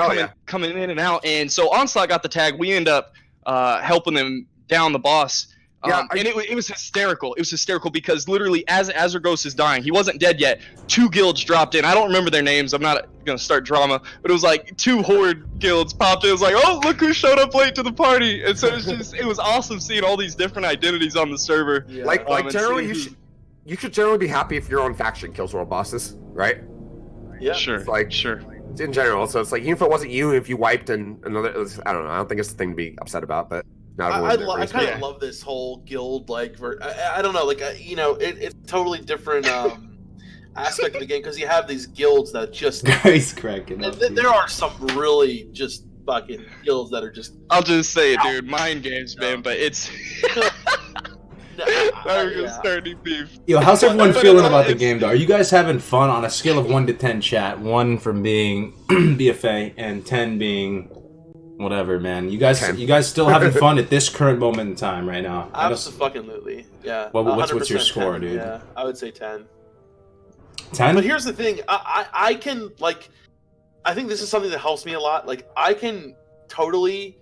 coming in and out. And so Onslaught got the tag. We end up helping them down the boss. Yeah, and it was hysterical. It was hysterical because literally as Azergos is dying, he wasn't dead yet. 2 guilds dropped in. I don't remember their names. I'm not gonna start drama, but it was like 2 horde guilds popped in. It was like, oh, look who showed up late to the party. And so it was awesome seeing all these different identities on the server. Yeah. Like generally, you should generally be happy if your own faction kills world bosses, right? Yeah. Sure. It's like sure. in general. So it's like even if it wasn't you, if you wiped and another, I don't know. I don't think it's the thing to be upset about, but. I kind of love this whole guild like I don't know, like you know, it's totally different aspect of the game because you have these guilds that just He's cracking up. there are some really just fucking guilds that are just. I'll just say it, dude. Mind games, man. But it's. We're gonna start any beef. Yo, how's everyone feeling about the game, though? Are you guys having fun on a scale of 1 to 10, chat? 1 from being BFA and 10 being whatever, man. You guys still having fun at this current moment in time right now? Absolutely, yeah. What's your score, 10, dude? Yeah, I would say 10. 10? But here's the thing, I can like, I think this is something that helps me a lot. Like, I can totally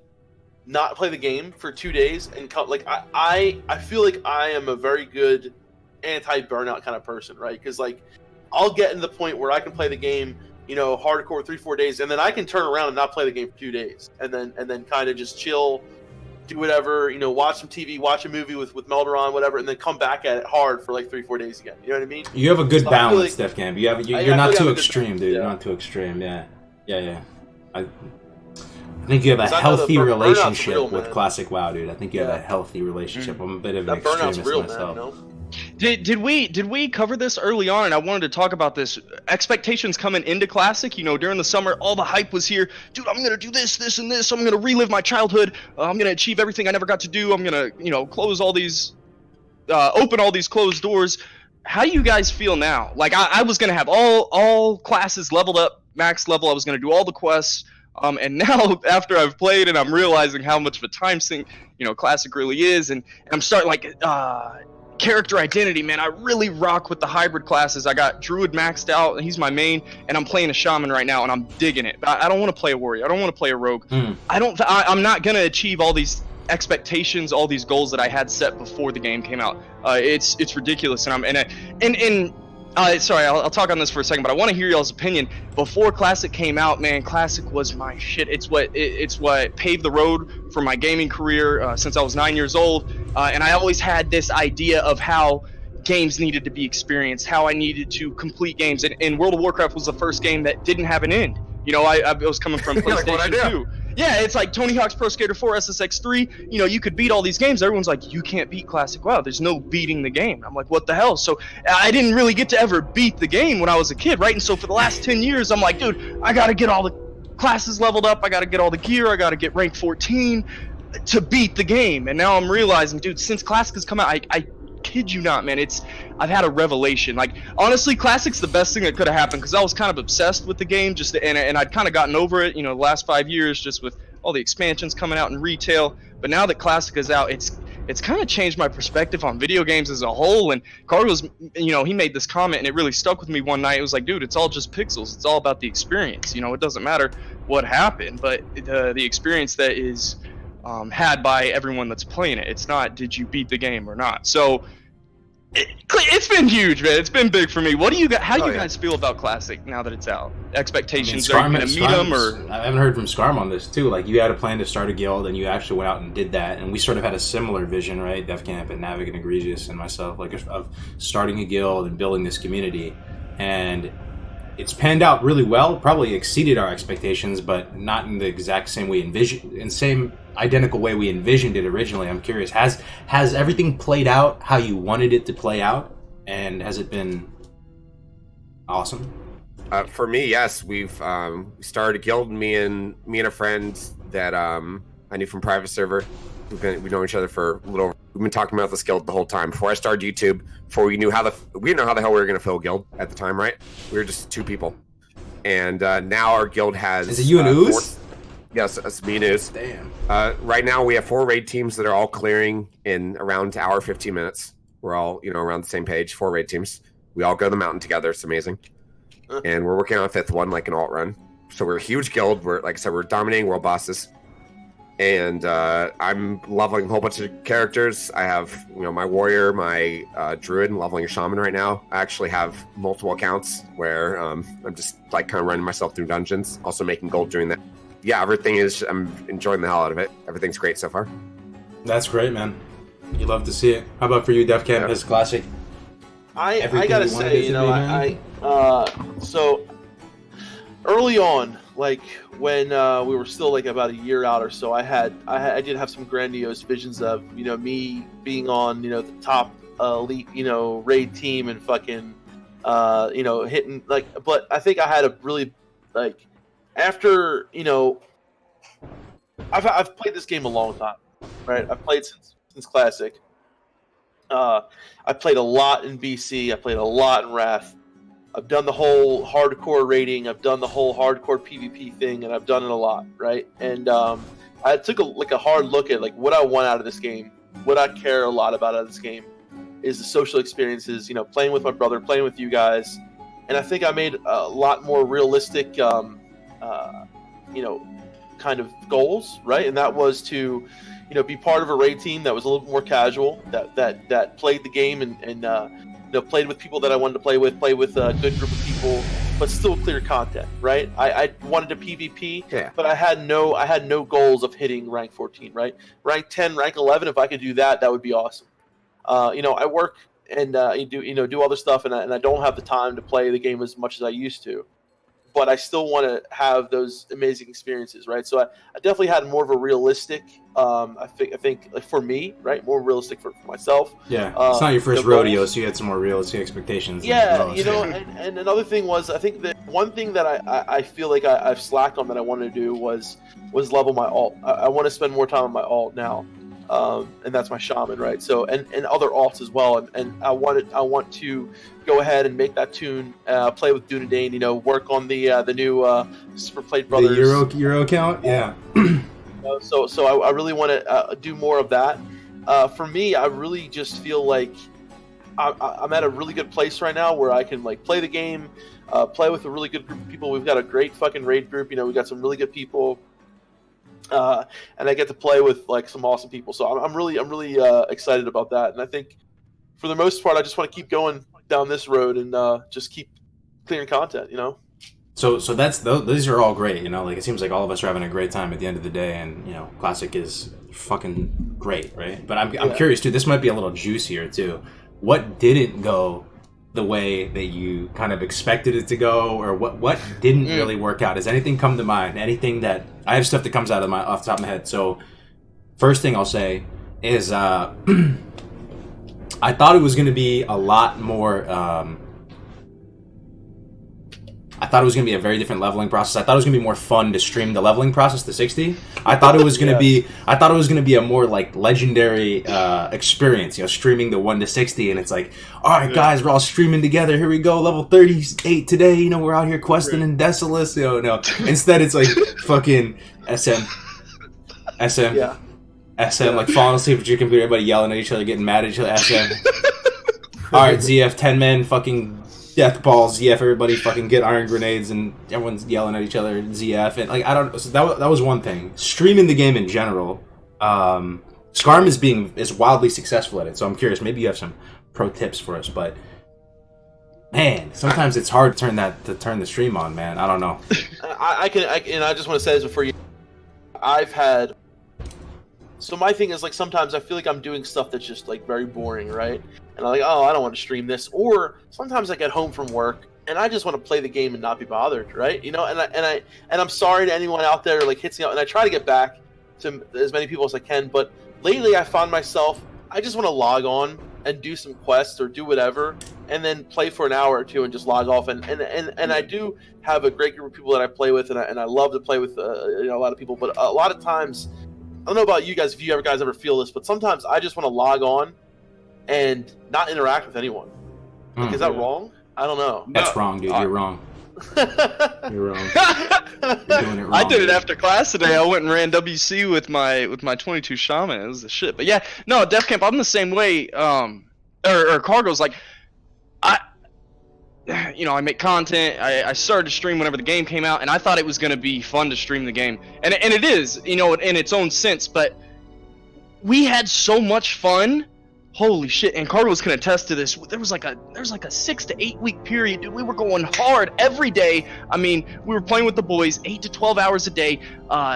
not play the game for 2 days and like I feel like I am a very good anti-burnout kind of person, right? Because like I'll get in the point where I can play the game, you know, hardcore 3-4 days, and then I can turn around and not play the game for 2 days, and then kind of just chill, do whatever, you know, watch some TV, watch a movie with Melderon, whatever, and then come back at it hard for like 3-4 days again. You know what I mean? You have a good So balance, Def Camp. You're not too extreme, dude. Yeah. You're not too extreme. Yeah. I think you have a 'Cause I know healthy the burnout's relationship real, with man. Classic WoW, dude. I think you have Yeah. a healthy relationship. I'm a bit of an That burnout's extremist real, myself. man. You know? Did we cover this early on? And I wanted to talk about this. Expectations coming into Classic, you know, during the summer, all the hype was here. Dude, I'm gonna do this, this, and this. I'm gonna relive my childhood. I'm gonna achieve everything I never got to do. I'm gonna, you know, close all these, open all these closed doors. How do you guys feel now? Like I was gonna have all classes leveled up, max level. I was gonna do all the quests. And now after I've played and I'm realizing how much of a time sink, you know, Classic really is, and I'm starting like character identity, man. I really rock with the hybrid classes. I got Druid maxed out, and he's my main, and I'm playing a Shaman right now, and I'm digging it. But I don't want to play a warrior. I don't want to play a rogue. I'm not gonna achieve all these expectations, all these goals that I had set before the game came out. It's ridiculous, and sorry, I'll talk on this for a second, but I want to hear y'all's opinion. Before Classic came out, man, Classic was my shit. It's what paved the road for my gaming career since I was 9 years old, and I always had this idea of how games needed to be experienced, how I needed to complete games, and World of Warcraft was the first game that didn't have an end. You know, I was coming from PlayStation 2. Yeah, it's like Tony Hawk's Pro Skater 4, SSX 3. You know, you could beat all these games. Everyone's like, you can't beat Classic WoW. There's no beating the game. I'm like, what the hell? So I didn't really get to ever beat the game when I was a kid, right? And so for the last 10 years, I'm like, dude, I got to get all the classes leveled up. I got to get all the gear. I got to get rank 14 to beat the game. And now I'm realizing, dude, since Classic has come out, I kid you not, man, I've had a revelation. Like, honestly, Classic's the best thing that could have happened because I was kind of obsessed with the game, and I'd kind of gotten over it, you know, the last 5 years, just with all the expansions coming out in retail. But now that Classic is out, it's kind of changed my perspective on video games as a whole. And Carlos, you know, he made this comment, and it really stuck with me one night. It was like, dude, it's all just pixels. It's all about the experience. You know, it doesn't matter what happened, but the experience that is had by everyone that's playing it. It's not, did you beat the game or not? So it's been huge, man. It's been big for me. What do you how do you guys feel about Classic now that it's out? Expectations, are you gonna meet them, or? I haven't heard from Skarm on this too. Like, you had a plan to start a guild, and you actually went out and did that. And we sort of had a similar vision, right? Def Camp and Navic and Egregious and myself, like, of starting a guild and building this community. And it's panned out really well. Probably exceeded our expectations, but not in the exact same way identical way we envisioned it originally. I'm curious, has everything played out how you wanted it to play out, and has it been awesome? For me, yes. We've started a guild. Me and a friend that I knew from private server. We've known each other for a little over. We've been talking about this guild the whole time. Before I started YouTube, before we didn't know how the hell we were going to fill a guild at the time, right? We were just 2 people, and now our guild has. Is it you and Ooze? Yes, it's me and Ooze. Damn. Right now we have 4 raid teams that are all clearing in around an hour, 15 minutes. We're all, you know, around the same page. 4 raid teams. We all go to the mountain together. It's amazing. And we're working on a 5th one, like an alt run. So we're a huge guild. We're, like I said, we're dominating world bosses. and I'm leveling a whole bunch of characters. I have, my warrior, my druid, and leveling a shaman right now. I actually have multiple accounts where I'm just like kind of running myself through dungeons, also making gold doing that. Yeah, I'm enjoying the hell out of it. Everything's great so far. That's great, man. You love to see it. How about for you, DefCamp? Yeah. As classic. I gotta say, so early on, like when we were still like about a year out or so, I did have some grandiose visions of me being on the top elite raid team and fucking hitting like. But I think I had a really like after I've played this game a long time, right? I've played since Classic. I played a lot in BC. I played a lot in Wrath. I've done the whole hardcore raiding. I've done the whole hardcore PvP thing, and I've done it a lot, right? And I took a hard look at like what I want out of this game. What I care a lot about out of this game is the social experiences. Playing with my brother, playing with you guys, and I think I made a lot more realistic, kind of goals, right? And that was to be part of a raid team that was a little more casual, that played the game and played with people that I wanted to play with a good group of people, but still clear content, right? I wanted to PvP, but I had no goals of hitting rank 14, right? Rank 10, rank 11, if I could do that would be awesome. I work and do other stuff, and I don't have the time to play the game as much as I used to. But I still want to have those amazing experiences, right? So I definitely had more of a realistic, I think like for me, right, more realistic for myself. Yeah, it's not your first rodeo, so you had some more realistic expectations. Yeah, and another thing was, I think that one thing that I feel like I've slacked on that I wanted to do was level my alt. I want to spend more time on my alt now, and that's my shaman, right? So and other alts as well, and I want to go ahead and make that tune, play with Dunedain, work on the new Super Plate Brothers. The Euro account, yeah. So I really want to do more of that. For me, I really just feel like I'm at a really good place right now where I can like play the game, play with a really good group of people. We've got a great fucking raid group. We've got some really good people, and I get to play with like some awesome people. So I'm really excited about that. And I think for the most part, I just want to keep going down this road and just keep clearing content. So these are all great, like it seems like all of us are having a great time at the end of the day, and Classic is fucking great, right? But I'm curious too, this might be a little juicier too. What didn't go the way that you kind of expected it to go, or what didn't really work out? Has anything come to mind? Anything that I have stuff that comes out of off the top of my head. So first thing I'll say is I thought it was going to be a lot more I thought it was going to be a very different leveling process. I thought it was going to be more fun to stream the leveling process to 60. I thought it was going to be a more like legendary experience, streaming the 1 to 60, and it's like, all right, guys, we're all streaming together. Here we go, level 38 today. We're out here questing in Desolus. No. Instead, it's like fucking SM, like falling asleep at your computer, everybody yelling at each other, getting mad at each other. SM. All right, ZF, 10 men, fucking death balls, ZF, everybody fucking get iron grenades, and everyone's yelling at each other, ZF, and like, I don't, so that was one thing. Streaming the game in general, Skarm is wildly successful at it, so I'm curious, maybe you have some pro tips for us, but man, sometimes it's hard to turn the stream on, man. I don't know. I just want to say this before you, so my thing is like sometimes I feel like I'm doing stuff that's just like very boring, right? And I'm like, oh, I don't want to stream this. Or sometimes I get home from work and I just want to play the game and not be bothered, right? And I'm sorry to anyone out there like hits me up, and I try to get back to as many people as I can. But lately I found myself, I just want to log on and do some quests or do whatever, and then play for an hour or two and just log off. And I do have a great group of people that I play with, and I love to play with a lot of people. But a lot of times, I don't know about you guys, if you guys ever feel this, but sometimes I just want to log on and not interact with anyone. Like, is that wrong? I don't know. That's wrong, dude. You're wrong. You're wrong. You're doing it wrong. I did it after class today. I went and ran WC with my 22 shaman. It was the shit. But yeah, no, Def Camp, I'm the same way. Or Cargo's like, you know, I make content. I started to stream whenever the game came out, and I thought it was going to be fun to stream the game, and it is, you know, in its own sense. But we had so much fun. Holy shit! And Carlos can attest to this. There was like a 6 to 8 week period, dude. We were going hard every day. I mean, we were playing with the boys 8 to 12 hours a day,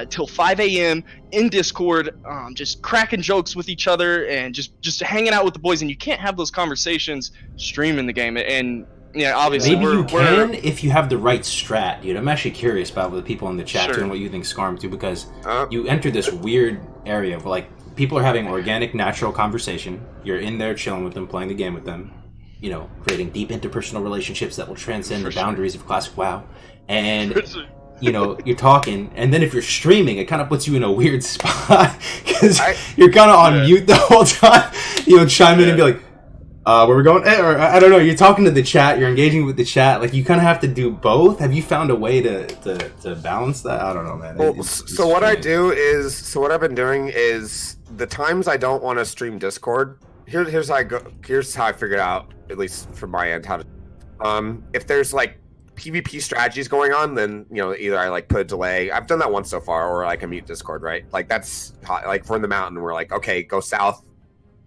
till 5 a.m. in Discord, just cracking jokes with each other and just hanging out with the boys. And you can't have those conversations streaming the game. And yeah, obviously maybe you can if you have the right strat, dude. I'm actually curious about the people in the chat too and what you think Skarm too, because you enter this weird area where like people are having organic, natural conversation. You're in there chilling with them, playing the game with them, you know, creating deep interpersonal relationships that will transcend the boundaries of Classic WoW. And you know, you're talking, and then if you're streaming, it kind of puts you in a weird spot because you're kind of on mute the whole time. You know, chime in and be like, where we going? Or I don't know. You're talking to the chat. You're engaging with the chat. Like you kind of have to do both. Have you found a way to balance that? I don't know, man. Well, so what I've been doing is the times I don't want to stream Discord. Here's how I go. Here's how I figured out, at least from my end, how to. If there's like PvP strategies going on, then you know either I like put a delay. I've done that once so far, or like I mute Discord. Right? Like that's like if we're in the mountain. We're like, okay, go south.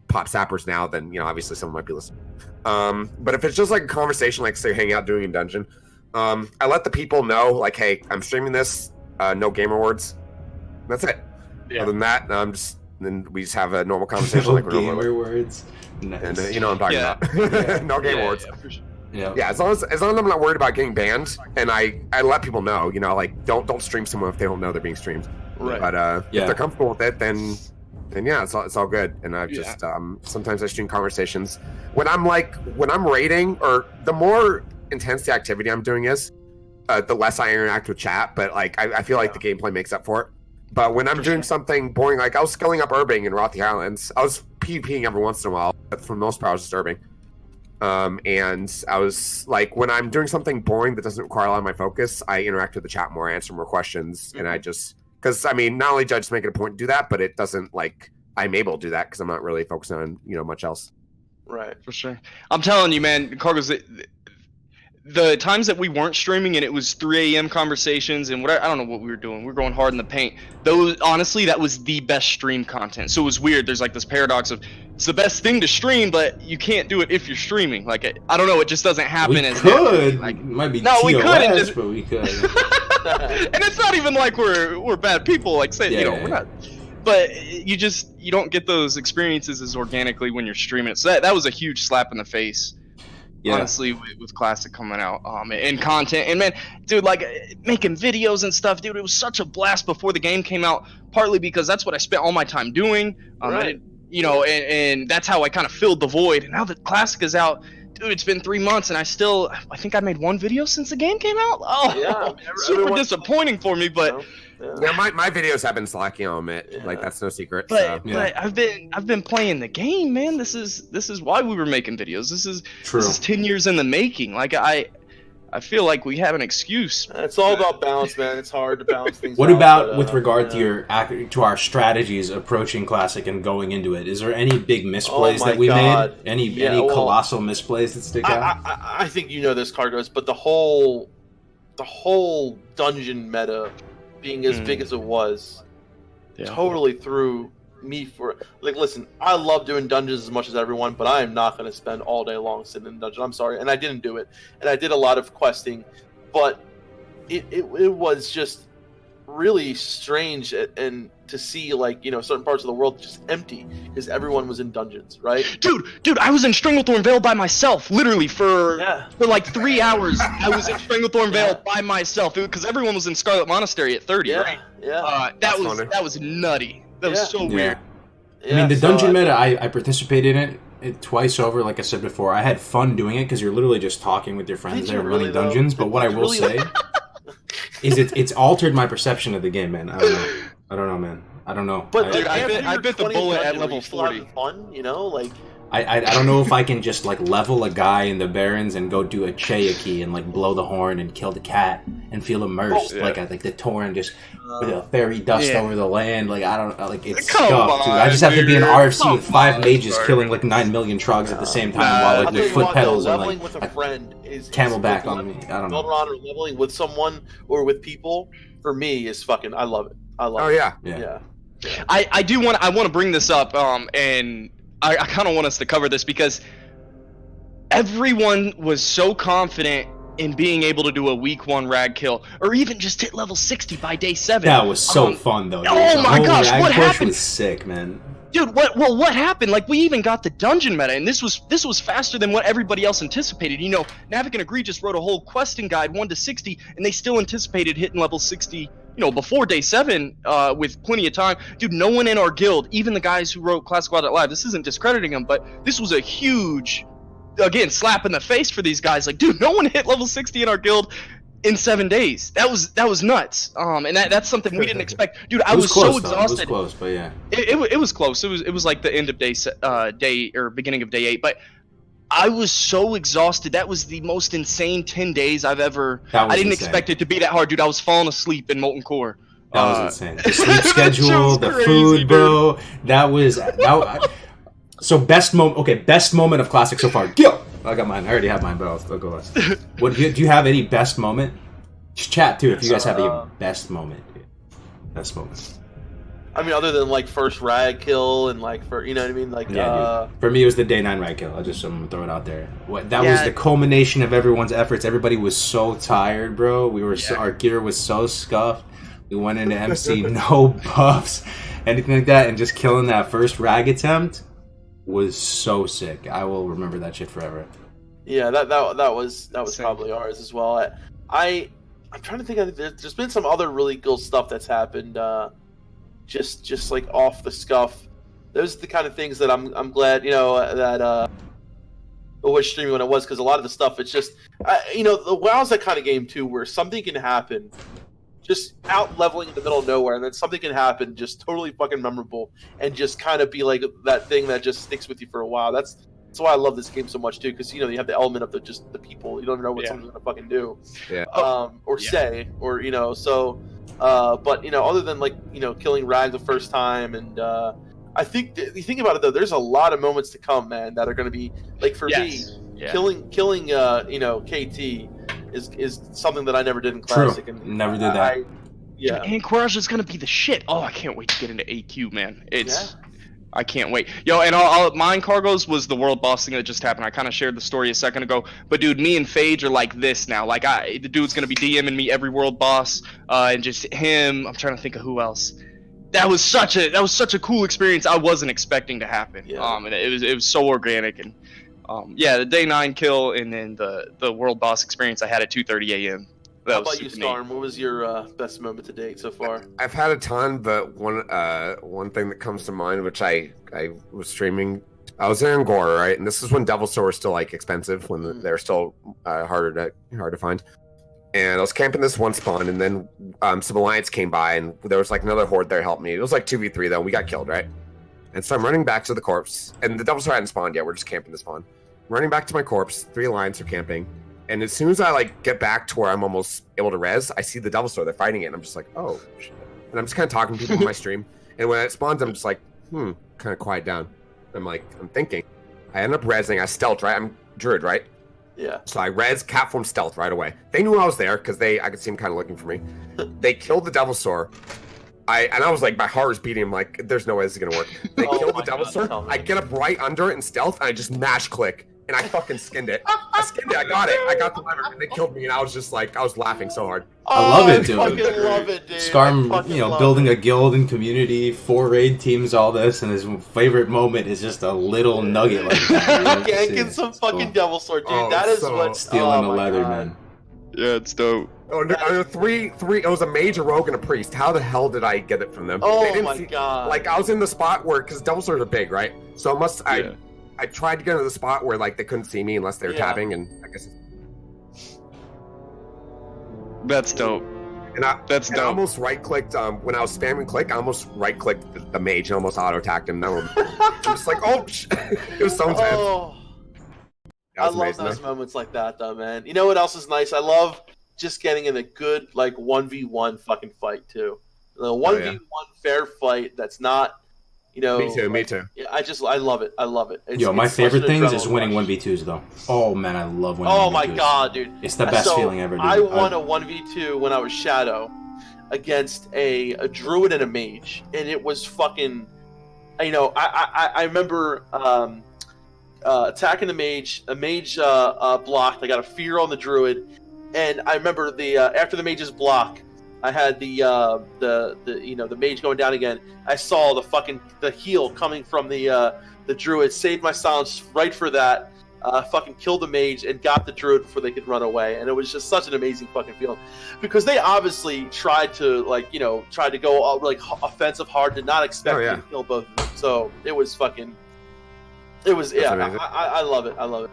Pop sappers now, then you know obviously someone might be listening. But if it's just like a conversation, like say hanging out doing a dungeon, I let the people know like, hey, I'm streaming this. No gamer words. That's it. Yeah. Other than that, then we just have a normal conversation. No like gamer words. Nice. And you know what I'm talking about. No gamer words. Yeah, for sure. Yeah, as long as I'm not worried about getting banned, and I let people know, you know, like don't stream someone if they don't know they're being streamed. Right. But if they're comfortable with it, then yeah, it's all good. And I've just sometimes I stream conversations when I'm raiding, or the more intense the activity I'm doing is, the less I interact with chat. But like I feel like the gameplay makes up for it. But when I'm doing something boring, like I was scaling up Urbing in Rothy Islands, I was PvPing every once in a while, but for the most part I was just Urbing. And I was like, when I'm doing something boring that doesn't require a lot of my focus, I interact with the chat more, answer more questions, and I just. Because, I mean, not only do I just make it a point to do that, but it doesn't, like, I'm able to do that because I'm not really focusing on, you know, much else. Right. For sure. I'm telling you, man, Cargos, the times that we weren't streaming and it was 3 a.m. conversations and whatever, I don't know what we were doing. We were going hard in the paint. Those, honestly, that was the best stream content. So it was weird. There's, like, this paradox of it's the best thing to stream, but you can't do it if you're streaming. Like, I don't know. It just doesn't happen. We could. Like, it might be no, TOS, we couldn't. but we could. And it's not even like we're bad people, like say you know we're not, but you don't get those experiences as organically when you're streaming it. So that was a huge slap in the face, honestly, with Classic coming out and content. And man, dude, like making videos and stuff, dude, it was such a blast before the game came out. Partly because that's what I spent all my time doing, right. You know, and that's how I kind of filled the void. And now that Classic is out. Dude, it's been 3 months and I think I made one video since the game came out. Oh, yeah, super disappointing for me, but yeah, my videos have been slacking on it. Like that's no secret. But I've been playing the game, man. This is why we were making videos. This is 10 years in the making. Like I feel like we have an excuse. It's all about balance, man. It's hard to balance things. What about with regard to our strategies approaching Classic and going into it? Is there any big misplays that we made? Any colossal misplays that stick out? I think you know this, Cargos, but the whole dungeon meta being as big as it was totally threw me for like. Listen, I love doing dungeons as much as everyone, but I am not going to spend all day long sitting in a dungeon. I'm sorry, and I didn't do it, and I did a lot of questing, but it was just really strange and to see like certain parts of the world just empty because everyone was in dungeons, right? Dude, I was in Stranglethorn Vale by myself, literally for like 3 hours. I was in Stranglethorn Vale by myself because everyone was in Scarlet Monastery at 30, right? Yeah, that was nutty. That was so weird. I mean, the dungeon meta, I participated in it twice over, like I said before. I had fun doing it because you're literally just talking with your friends there running dungeons. But what I will say is it's altered my perception of the game, man. I don't know, man. I don't know. But I bit the bullet at level 40. Fun, like I don't know if I can just like level a guy in the Barrens and go do a Cherokee and like blow the horn and kill the cat and feel immersed like the Tauren just with a fairy dust over the land. Like I don't like it's stuff, dude. I just have to be an RFC with 5 mages killing like 9 million trogs at the same time while like with foot pedals and leveling like with a friend is camelback on me. I don't know. Or leveling with someone or with people for me is fucking. I love it. I love. Oh it. yeah. I do want to bring this up, and I kind of want us to cover this because everyone was so confident in being able to do a week 1 rag kill, or even just hit level 60 by day 7. That was so fun though. Dude. Oh my gosh, what happened? Was sick, man. Dude, what happened? Like, we even got the dungeon meta, and this was faster than what everybody else anticipated. You know, Navik and Agree just wrote a whole questing guide 1 to 60, and they still anticipated hitting level 60. You know, before day 7, with plenty of time. Dude, no one in our guild, even the guys who wrote classicwow.live, this isn't discrediting them, but this was a huge, again, slap in the face for these guys. Like, dude, no one hit level 60 in our guild in 7 days. That was nuts. And that's something we didn't expect. Dude, I was close, so exhausted. It was close, but yeah. It was close. It was like the end of day or beginning of day 8, but I was so exhausted. That was the most insane 10 days I've ever. I didn't expect it to be that hard, dude. I was falling asleep in Molten Core. That was insane. The sleep schedule, the food, bro. That was. So best moment. Okay, best moment of Classic so far. Gil. I got mine. I already have mine, but I'll go last. Do you have any best moment? Just chat too if you guys have a best moment. Best moment. I mean, other than like first rag kill and like for you know what I mean, like for me it was the day 9 rag kill. I'm gonna throw it out there. That was the culmination of everyone's efforts. Everybody was so tired, bro. Our gear was so scuffed. We went into MC no buffs, anything like that, and just killing that first rag attempt was so sick. I will remember that shit forever. Yeah, that was probably ours as well. I'm trying to think. There's been some other really cool stuff that's happened. Just like off the scuff. Those are the kind of things that I'm glad, you know, that I was streaming when it was, because a lot of the stuff, it's just, you know, the WoW's that kind of game too, where something can happen just out leveling in the middle of nowhere, and then something can happen just totally fucking memorable and just kind of be like that thing that just sticks with you for a while. That's why I love this game so much too, because you know you have the element of the people. You don't know what someone's gonna fucking do, say, or you know. So, but you know, other than like you know killing Rag the first time, and I think you think about it though, there's a lot of moments to come, man, that are gonna be like for me, killing you know KT is something that I never did in Classic. True. And never did that. And Courage is gonna be the shit. Oh, I can't wait to get into AQ, man. I can't wait. Yo, and mine cargoes was the world boss thing that just happened. I kind of shared the story a second ago. But dude, me and Phage are like this now. Like the dude's gonna be DMing me every world boss, and just him. I'm trying to think of who else. That was such a cool experience. I wasn't expecting to happen. Yeah. And it was so organic, and the day 9 kill and then the world boss experience I had at 2:30 a.m. How about you, Skarm? What was your best moment to date so far? I've had a ton, but one thing that comes to mind, which I was streaming, I was in Angora, right? And this is when Devil Sword was still like expensive, when they're still hard to find. And I was camping this one spawn, and then some Alliance came by, and there was like another horde there helped me. It was like 2v3 though. We got killed, right? And so I'm running back to the corpse, and the Devil Sword hadn't spawned yet. We're just camping the spawn. Running back to my corpse, 3 Alliance are camping. And as soon as I like get back to where I'm almost able to res, I see the Devil Sword. They're fighting it, and I'm just like, oh shit. And I'm just kind of talking to people on my stream. And when it spawns, I'm just like, kind of quiet down. I'm thinking. I end up resing. I stealth, right? I'm Druid, right? Yeah. So I res Catform stealth right away. They knew I was there because I could see them kind of looking for me. They killed the Devil Sword. I was like, my heart was beating. I'm like, there's no way this is gonna work. They killed the Devil Sword. I get up right under it in stealth, and I just mash click. And I fucking skinned it. I got it. I got the lever, and they killed me, and I was just like, I was laughing so hard. I love it, dude. I fucking love it, dude. Skarm, building a guild and community, 4 raid teams, all this, and his favorite moment is just a little nugget like that. Ganking some fucking Devil Sword, dude. That is what stealing the leather, man. Yeah, it's dope. Oh, no, three. It was a mage, a rogue, and a priest. How the hell did I get it from them? Oh my god! Like I was in the spot where, because Devil Swords are big, right? So I tried to get into the spot where like they couldn't see me unless they were tapping, and I guess that's dope. And And I That's dope. almost right-clicked when I was spamming click. I almost right-clicked the mage and almost auto-attacked him. That was just like, oh, it was so intense. Oh, I love those moments like that, though, man. You know what else is nice? I love just getting in a good, like, 1v1 fucking fight, too. The 1v1 fair fight that's not, you know... Me too. Yeah, I love it. I love it. Yo, my favorite things is winning 1v2s, though. Oh, man, I love winning 1v2s. Oh, my God, dude. It's the best feeling ever, dude. I won a 1v2 when I was Shadow against a druid and a mage, and it was fucking... You know, I remember... attacking the mage. A mage blocked. I got a fear on the druid, and I remember the after the mage's block, I had the mage going down again. I saw the heal coming from the druid. Saved my silence right for that. Fucking killed the mage and got the druid before they could run away, and it was just such an amazing fucking feeling, because they obviously tried to go like offensive hard, did not expect to kill both of them. So it was fucking. It was I love it. I love it.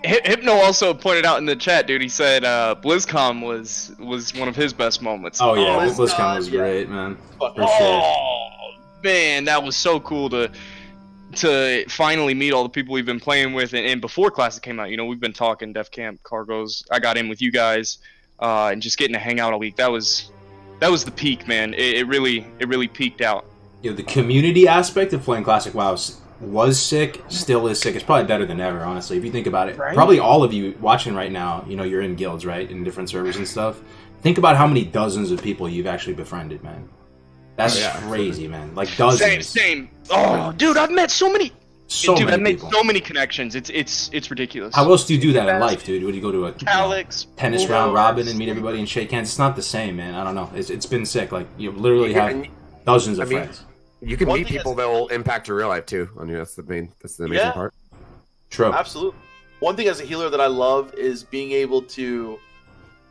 Hypno also pointed out in the chat, dude. He said BlizzCon was one of his best moments. Oh yeah, BlizzCon was great, man. For sure. Oh man, that was so cool to finally meet all the people we've been playing with, and before Classic came out, you know, we've been talking Def Camp, Cargos. I got in with you guys, and just getting to hang out all week. That was the peak, man. It really peaked out. You know, the community aspect of playing Classic WoW was sick, still is sick. It's probably better than ever, honestly, if you think about it. Right? Probably all of you watching right now, you know, you're in guilds, right, in different servers and stuff. Think about how many dozens of people you've actually befriended, man. That's crazy, man. Like dozens. Same. Oh, dude, I've met so many. I've made people. So many connections. It's ridiculous. How else do you do that in life, dude? Would you go to a tennis Bulldogs, round robin and meet everybody and shake hands? It's not the same, man. I don't know. It's been sick. Like, you literally have dozens of friends. You can meet people that will impact your real life too. I mean, that's the amazing part. True. Absolutely. One thing as a healer that I love is being able to,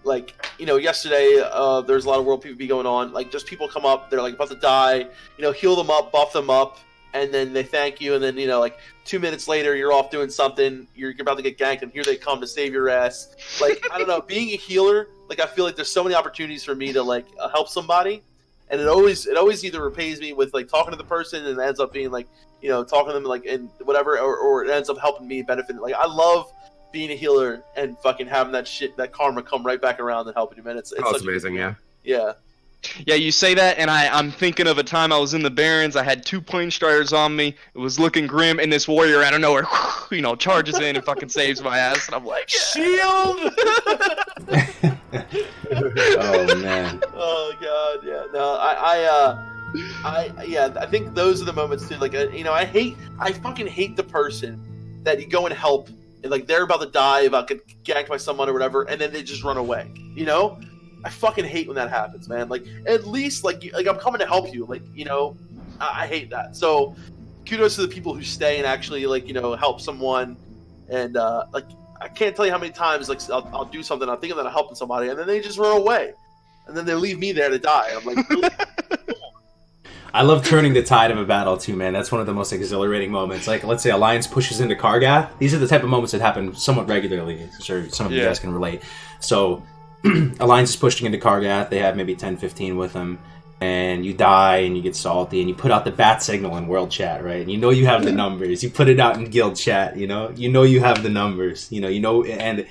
like, you know, yesterday there's a lot of world PvP going on. Like, just people come up, they're like about to die, you know, heal them up, buff them up, and then they thank you, and then, you know, like 2 minutes later you're off doing something, you're about to get ganked, and here they come to save your ass. Like, I don't know, being a healer, like, I feel like there's so many opportunities for me to like help somebody. And it always either repays me with like talking to the person, and it ends up being like, you know, talking to them like and whatever, or it ends up helping me benefit. Like, I love being a healer and fucking having that karma come right back around and helping you, man. It's amazing, yeah. Yeah, you say that, and I'm thinking of a time I was in the Barrens. I had 2 plane striders on me. It was looking grim, and this warrior out of nowhere, you know, charges in and fucking saves my ass. And I'm like, shield! Oh man. Oh god, yeah. No, I think those are the moments too. Like, you know, I fucking hate the person that you go and help, and like they're about to die, about to get ganked by someone or whatever, and then they just run away. You know, I fucking hate when that happens, man. Like, at least like I'm coming to help you. Like, you know, I hate that. So, kudos to the people who stay and actually like, you know, help someone, and like. I can't tell you how many times like I'll do something, I'm thinking that I'm helping somebody, and then they just run away, and then they leave me there to die. I'm like, really? I love turning the tide of a battle too, man. That's one of the most exhilarating moments. Like, let's say Alliance pushes into Kargath. These are the type of moments that happen somewhat regularly. I'm sure some of you guys can relate. So, Alliance is pushing into Kargath. They have maybe 10, 15 with them. And you die, and you get salty, and you put out the bat signal in world chat, right? And you know you have the numbers. You put it out in guild chat, you know you have the numbers, you know, and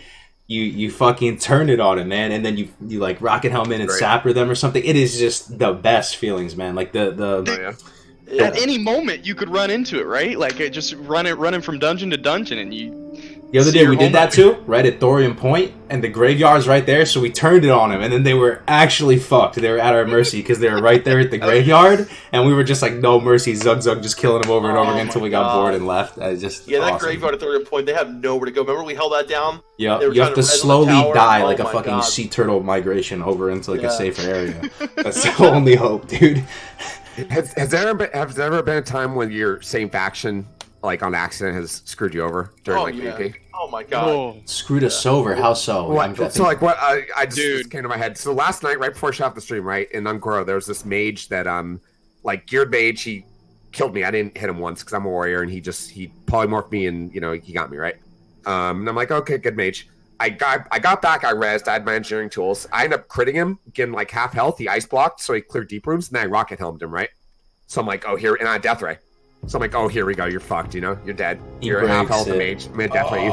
you fucking turn it on him, man. And then you like rocket helmet and sapper them or something. It is just the best feelings, man. Like at any moment you could run into it, right? Like it just running from dungeon to dungeon, and you. The other day we did that too, right at Thorium Point, and the graveyard's right there, so we turned it on them, and then they were actually fucked. They were at our mercy because they were right there at the graveyard, and we were just like, no mercy, Zug just killing them over and over again until we got bored and left. That awesome. Graveyard at Thorium Point, they have nowhere to go. Remember we held that down? Yeah, you have to slowly die like a fucking sea turtle migration over into like a safer area. That's the only hope, dude. Has there ever been a time when your same faction, like on accident, has screwed you over during PvP? Oh my god! Screwed us over? How so? So like what? I just came to my head. So last night, right before I shot the stream, right in Ungoro, there was this mage that like geared mage. He killed me. I didn't hit him once because I'm a warrior, and he polymorphed me, and you know he got me right. And I'm like, okay, good mage. I got back, I rezzed, I had my engineering tools. I ended up critting him, getting like half health, he ice blocked, so he cleared deep rooms, and then I rocket helmed him, right? So I'm like, oh, here, and I death ray. So I'm like, oh, here we go, you're fucked, you know? You're dead. You're half health and mage. I'm gonna death ray you.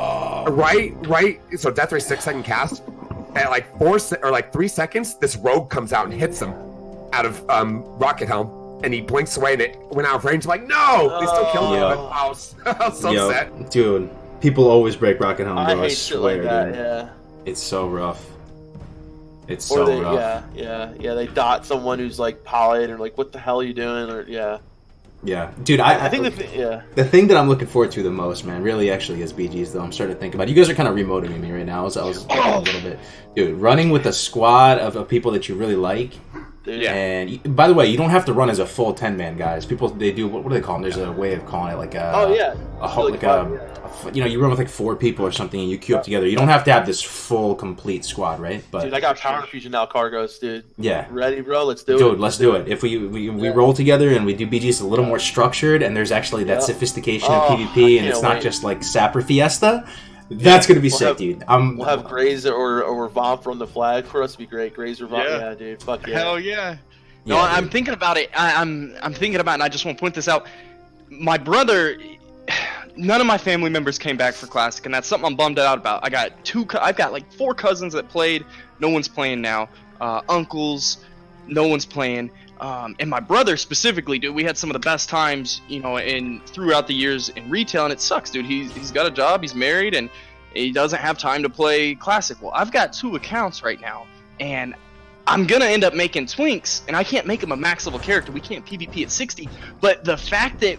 Right? So death ray 6-second cast. At like 3 seconds, this rogue comes out and hits him out of Rocket Helm, and he blinks away, and it went out of range. I'm like, no! They still killed him. I was so upset. Dude, people always break Rocket Helm, bro. I hate shit like that, dude. yeah. It's so rough. It's Or so rough. Yeah, they dot someone who's like polyed, or like, what the hell are you doing? Or Yeah, dude. I think the thing that I'm looking forward to the most, man, really actually is BGs. Though I'm starting to think about it. You guys are kind of remoting me right now. I was a little bit, dude. Running with a squad of people that you really like. Dude. And by the way, you don't have to run as a full 10-man, guys. People, they do what do they call them? There's a way of calling it like a you run with like 4 people or something and you queue up together. You don't have to have this full complete squad, right? But dude, I got power fusion now, Cargos, dude. Yeah, ready, bro? Let's do it. Dude, let's do it. If we roll together and we do BGs a little more structured, and there's actually that sophistication of PvP, and it's not just like Sapper Fiesta. That's gonna be sick, dude. We'll have Graze or Vomp on the flag for us. It'd be great. Graze or Vomp, yeah, dude. Fuck yeah. Hell yeah. No, I'm thinking about it. I'm thinking about it, and I just want to point this out. My brother, none of my family members came back for Classic, and that's something I'm bummed out about. I've got like 4 cousins that played. No one's playing now. Uncles, no one's playing. And my brother specifically, dude, we had some of the best times, throughout the years in retail, and it sucks, dude. He's got a job, he's married, and he doesn't have time to play Classic. Well, I've got 2 accounts right now, and I'm gonna end up making Twinks, and I can't make him a max level character. We can't PvP at 60, but the fact that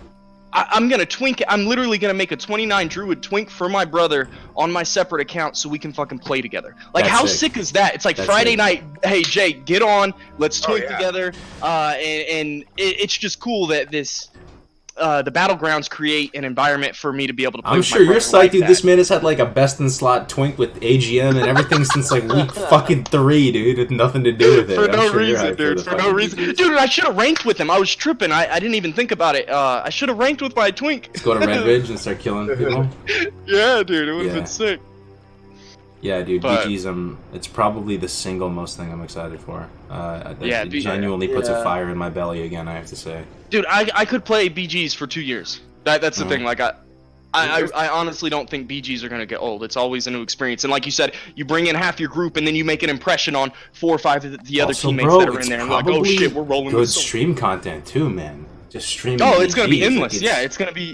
I'm gonna twink. I'm literally gonna make a 29 Druid twink for my brother on my separate account so we can fucking play together. Like, how sick is that? It's like Friday night. Hey Jay, get on. Let's twink together. It's just cool that the Battlegrounds create an environment for me to be able to play. I'm with sure my you're brother psyched, like dude. that. This man has had like a best in slot twink with AGM and everything since like week fucking 3, dude. With nothing to do with it. For no reason, dude. For no reason. Dude, I should have ranked with him. I was tripping. I didn't even think about it. I should have ranked with my twink. Let's go to Red Ridge and start killing people. Yeah, dude. It would have been sick. Yeah, dude, BG's, it's probably the single most thing I'm excited for. It genuinely puts a fire in my belly again, I have to say. Dude, I could play BGs for 2 years. That's the thing. Like, I honestly don't think BGs are going to get old. It's always a new experience. And like you said, you bring in half your group, and then you make an impression on 4 or 5 of the other teammates that are in there. And like, oh shit, we're rolling good with stream content, too, man. Just streaming. Oh, it's gonna be BGs, endless.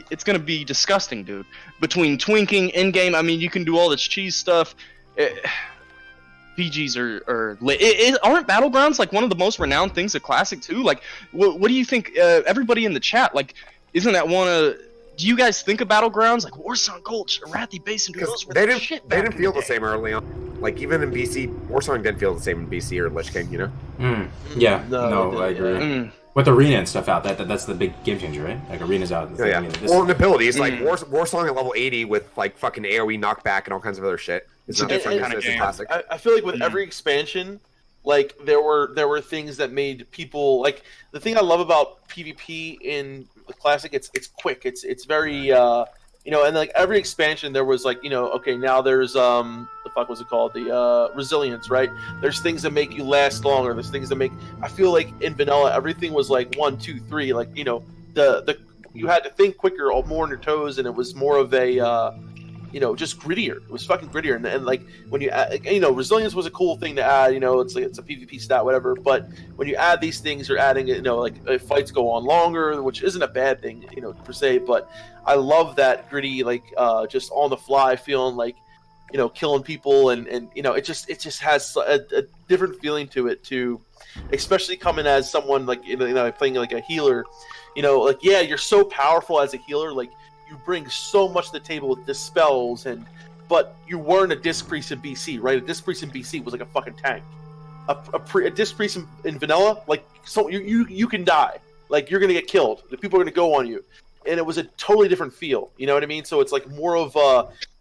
It's gonna be disgusting, dude. Between twinking, in game, I mean, you can do all this cheese stuff. BGs are lit. Aren't Battlegrounds like one of the most renowned things of Classic too? Like, what do you think? Everybody in the chat, like, isn't that one of? Do you guys think of Battlegrounds like Warsong Gulch, Arathi Basin? They didn't feel the same early on. Like, even in BC, Warsong didn't feel the same in BC or Lich King, you know? Yeah, no, I agree. With Arena and stuff out, that's the big game changer, right? Like, Arena's out. Yeah. Well, and abilities, like Warsong at level 80 with like fucking AoE knockback and all kinds of other shit. It's not different kind of Classic. I feel like with every expansion, like there were things that made people like the thing I love about PvP in the Classic. It's quick. It's very and like every expansion there was like okay, now there's the fuck was it called, the resilience, right? There's things that make you last longer. There's things that make, I feel like in vanilla everything was like 1 2 3, like the you had to think quicker, more on your toes, and it was more of a just grittier. It was fucking grittier, and like when you add, resilience was a cool thing to add. It's like it's a PvP stat, whatever. But when you add these things, you're adding fights go on longer, which isn't a bad thing, per se. But I love that gritty, like just on the fly feeling like killing people, and it just has a different feeling to it too, especially coming as someone like playing like a healer. You're so powerful as a healer, like. You bring so much to the table with dispels, but you weren't a disc priest in BC, right? A disc priest in BC was like a fucking tank. A disc priest in vanilla, like, so you can die, like you're gonna get killed. The people are gonna go on you, and it was a totally different feel. You know what I mean? So it's like more of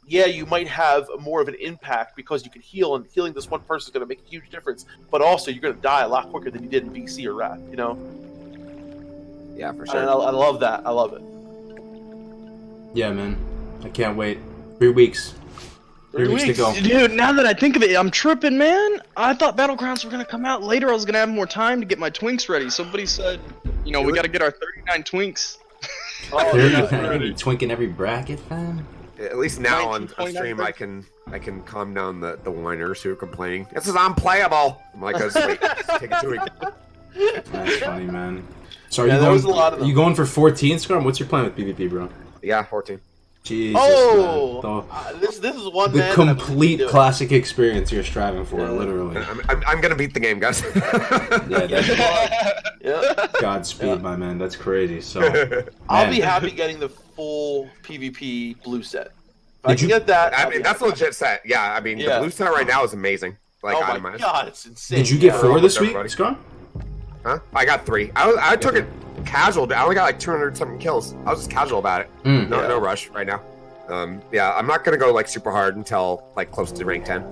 you might have more of an impact because you can heal, and healing this one person is gonna make a huge difference. But also you're gonna die a lot quicker than you did in BC or Wrath. Yeah, for sure. And I love that. I love it. Yeah, man. I can't wait. 3 weeks. 3 weeks to go. Dude, now that I think of it, I'm tripping, man. I thought Battlegrounds were gonna come out later. I was gonna have more time to get my twinks ready. Somebody said, you know, we gotta get our 39 twinks. Oh, You're twinking every bracket, fam. At least now on 1929 stream, I can calm down the whiners who are complaining. This is unplayable. I'm like, oh, sweet. Take it 2 weeks. That's funny, man. So are Yeah, you there was going? a lot of them. You going for 14, Skarm? What's your plan with PvP, bro? Yeah, 14. Jesus, Oh, man. this is one The man. complete classic experience you're striving for, Yeah. literally. I'm gonna beat the game, guys. Yeah, that's Yeah. Godspeed, my man. That's crazy. So, I'll man. be happy getting the full PvP blue set. If I Did can you- get that, I I'll mean, be that's a happy. legit set. Yeah, I mean, Yeah. the blue set right now is amazing. Like, Oh my itemized. god, it's insane. Did you get Yeah. 4 this Almost week, everybody. Skarm? Huh? I got 3. I took it casual. I only got like 200 something kills. I was just casual about it. Mm. No, Yeah. no rush right now. Yeah, I'm not gonna go like super hard until like close to rank 10.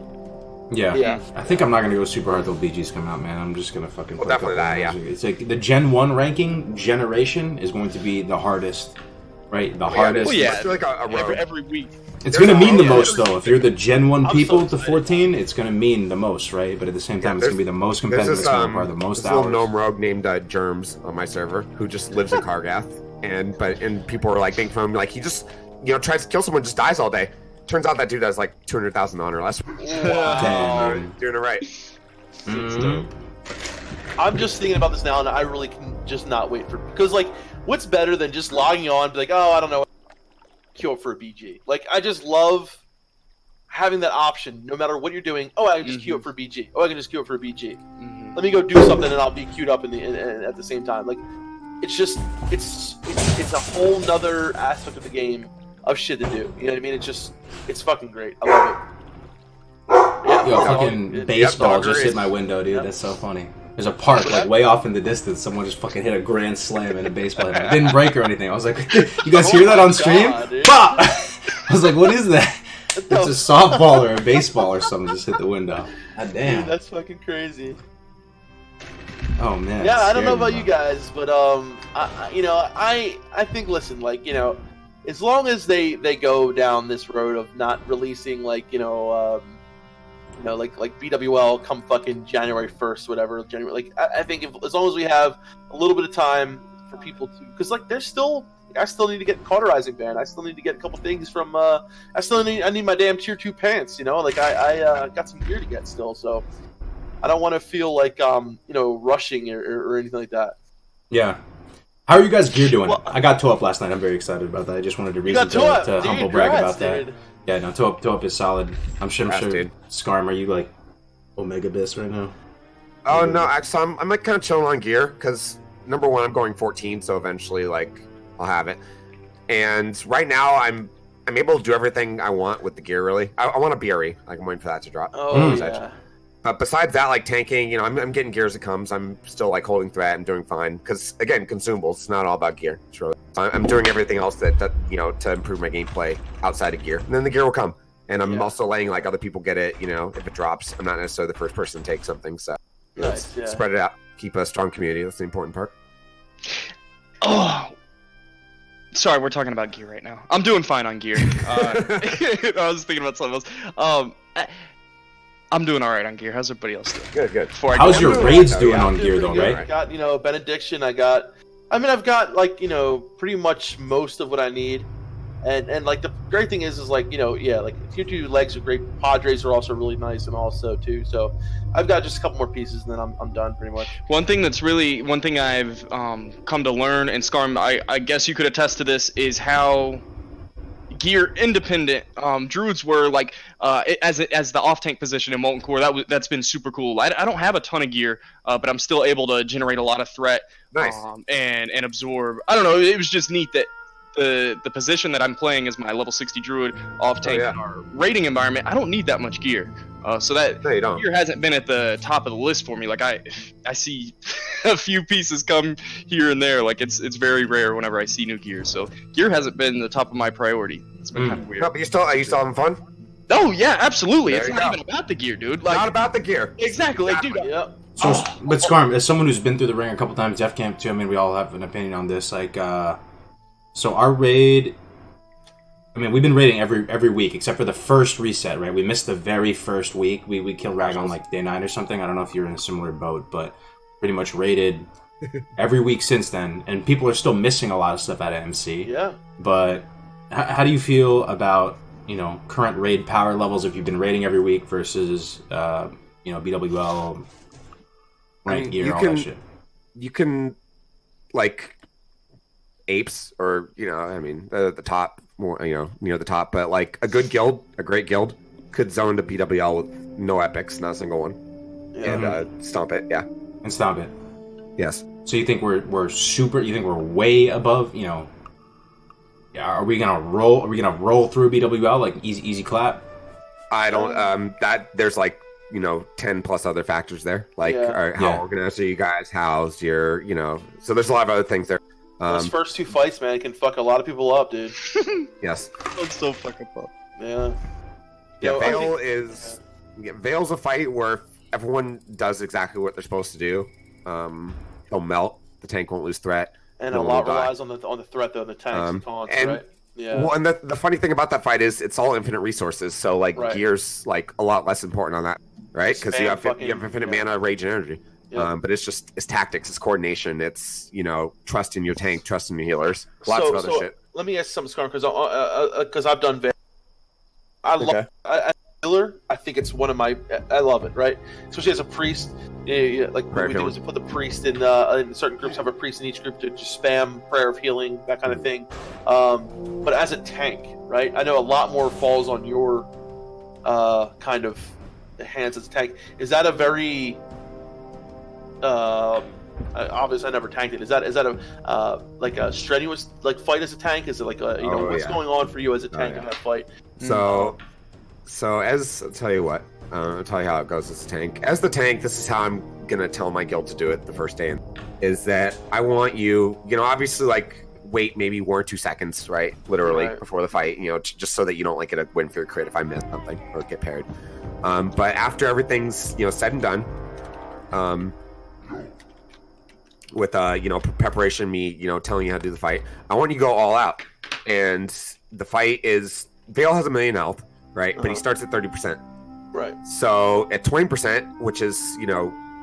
Yeah. Yeah. I think I'm not gonna go super hard till BGs come out, man. I'm just gonna fucking. Well, play a definitely couple that, of rounds. It's like the Gen 1 ranking generation is going to be the hardest, right? The hardest. Well, yeah. Let's do like a rogue. Every week. It's There's gonna a- mean the yeah, most there's- though. If you're the Gen 1 I'm people so to excited. 14, it's gonna mean the most, right? But at the same time, it's there's- gonna be the most There's competitive. this, It's gonna require the most this little hours. gnome rogue named Germs on my server who just lives in Kargath, and people are like making fun of him, like he just tries to kill someone, just dies all day. Turns out that dude has like 200,000 honor less. Damn. Doing it right. Mhm. I'm just thinking about this now, and I really can just not wait for because like, what's better than just logging on, be like, oh, I don't know, queue up for a BG. Like, I just love having that option, no matter what you're doing. Oh, I can just queue up for BG. Oh, I can just queue up for a BG. Mm-hmm. Let me go do something, and I'll be queued up at the same time. Like, it's just it's a whole nother aspect of the game of shit to do. You know what I mean? It's fucking great. I love it. Yeah, Yo, yeah, fucking it- baseball Dogger just hit is- my window, dude. Yep. That's so funny. There's a park like way off in the distance. Someone just fucking hit a grand slam in a baseball. It didn't break or anything. I was like, you guys hear that on stream? God, dude. Pop! I was like, what is that? What the It's a softball or a baseball or something just hit the window. God Dude, damn. that's fucking crazy. Oh man. Yeah, I don't scared know me, about you guys, but I think listen, like, as long as they go down this road of not releasing like like BWL come fucking January 1st, whatever, January, like I think as long as we have a little bit of time for people to, because like I still need to get cauterizing band. I still need to get a couple things from I need my damn tier 2 pants, like I got some gear to get still, so I don't want to feel like rushing or anything like that. Yeah. How are you guys gear doing? Well, I got toe up last night. I'm very excited about that. I just wanted to You reason got toe up, to dude, humble brag congrats, about that. dude. Yeah, no, toe up is solid. I'm sure. Congrats, dude. Skarm, are you like Omega Bis right now? Oh no, actually, I'm like kind of chilling on gear because number one, I'm going 14, so eventually like I'll have it. And right now, I'm able to do everything I want with the gear. Really, I want a BRE. Like I'm waiting for that to drop. Oh Mm. yeah. But besides that, like tanking, I'm getting gear as it comes. I'm still like holding threat. I'm doing fine because again, consumables. It's not all about gear. It's really I'm doing everything else that to improve my gameplay outside of gear, and then the gear will come. And I'm Yeah. also letting like other people get it. If it drops, I'm not necessarily the first person to take something. So Nice, yeah. spread it out. Keep a strong community. That's the important part. Oh, sorry, we're talking about gear right now. I'm doing fine on gear. I was thinking about something else. I'm doing all right on gear. How's everybody else doing? Good, good. Before I How's go- your doing raids alright, doing yeah. on Doing gear pretty though, good. right? I got benediction. I've got like pretty much most of what I need. And like the great thing is like like tier 2 legs are great. Padres are also really nice and also too. So I've got just a couple more pieces and then I'm done pretty much. One thing I've come to learn, and Skarm, I guess you could attest to this, is how gear independent druids were like as the off tank position in Molten Core. That's been super cool. I don't have a ton of gear, but I'm still able to generate a lot of threat. Nice. And absorb. I don't know. It was just neat that the position that I'm playing as my level 60 druid off tank yeah. in our raiding environment. I don't need that much gear. So that No, you don't. gear hasn't been at the top of the list for me. Like I see a few pieces come here and there. Like it's very rare whenever I see new gear. So gear hasn't been the top of my priority. It's been kind of weird. No, but are you still having fun? Oh yeah, absolutely. There It's you not go. even about the gear, dude. Like Not about the gear. exactly. Like, dude, Yep. So, but Skarm, as someone who's been through the ring a couple times, Def Camp too. I mean, we all have an opinion on this. Like, so our raid. I mean, we've been raiding every week except for the first reset, right? We missed the very first week. We killed Rag on like day 9 or something. I don't know if you're in a similar boat, but pretty much raided every week since then. And people are still missing a lot of stuff out of MC. Yeah. But how do you feel about, current raid power levels if you've been raiding every week versus, BWL, rank gear, all that shit? You can, like, apes or, the top, more, near the top, but like a good guild, a great guild, could zone to BWL with no epics, not a single one. Yeah. And stomp it, yeah. And stomp it. Yes. So you think we're super, you think we're way above, are we gonna roll through BWL like easy clap? I don't there's like 10 plus other factors there, like how organized are you guys, how's your so there's a lot of other things there. Those first 2 fights, man, can fuck a lot of people up, dude. Yes. That's so fucking up. Yeah. Yeah, Veil's a fight where everyone does exactly what they're supposed to do. He'll melt, the tank won't lose threat. And a lot relies on the threat though, the tanks and taunts, right? Yeah. Well, and the funny thing about that fight is it's all infinite resources, so like gear's like a lot less important on that, right? Because you have infinite mana, rage, and energy. Yep. But it's tactics, it's coordination, it's trusting your tank, trusting your healers, lots of other shit. Let me ask something, Skarm, because I've done Veil. I love healer. I think it's one of my. I love it, right? Especially as a priest. Like what we do is we put the priest in certain groups, have a priest in each group to just spam prayer of healing, that kind of thing. But as a tank, right? I know a lot more falls on your kind of hands as a tank. Is that a very obviously I never tanked it. Is that a like a strenuous like fight as a tank? Is it like a what's going on for you as a tank in that fight? So as I'll tell you what, I'll tell you how it goes as a tank. As the tank, this is how I'm gonna tell my guild to do it the first day. Is that I want you, obviously like wait maybe 1 or 2 seconds, right? Literally before the fight, just so that you don't like get a win for your crit if I miss something or get parried. But after everything's said and done, with preparation, me telling you how to do the fight, I want you to go all out. And the fight is Veil has 1 million health, right? But he starts at 30%, right? So at 20%, which is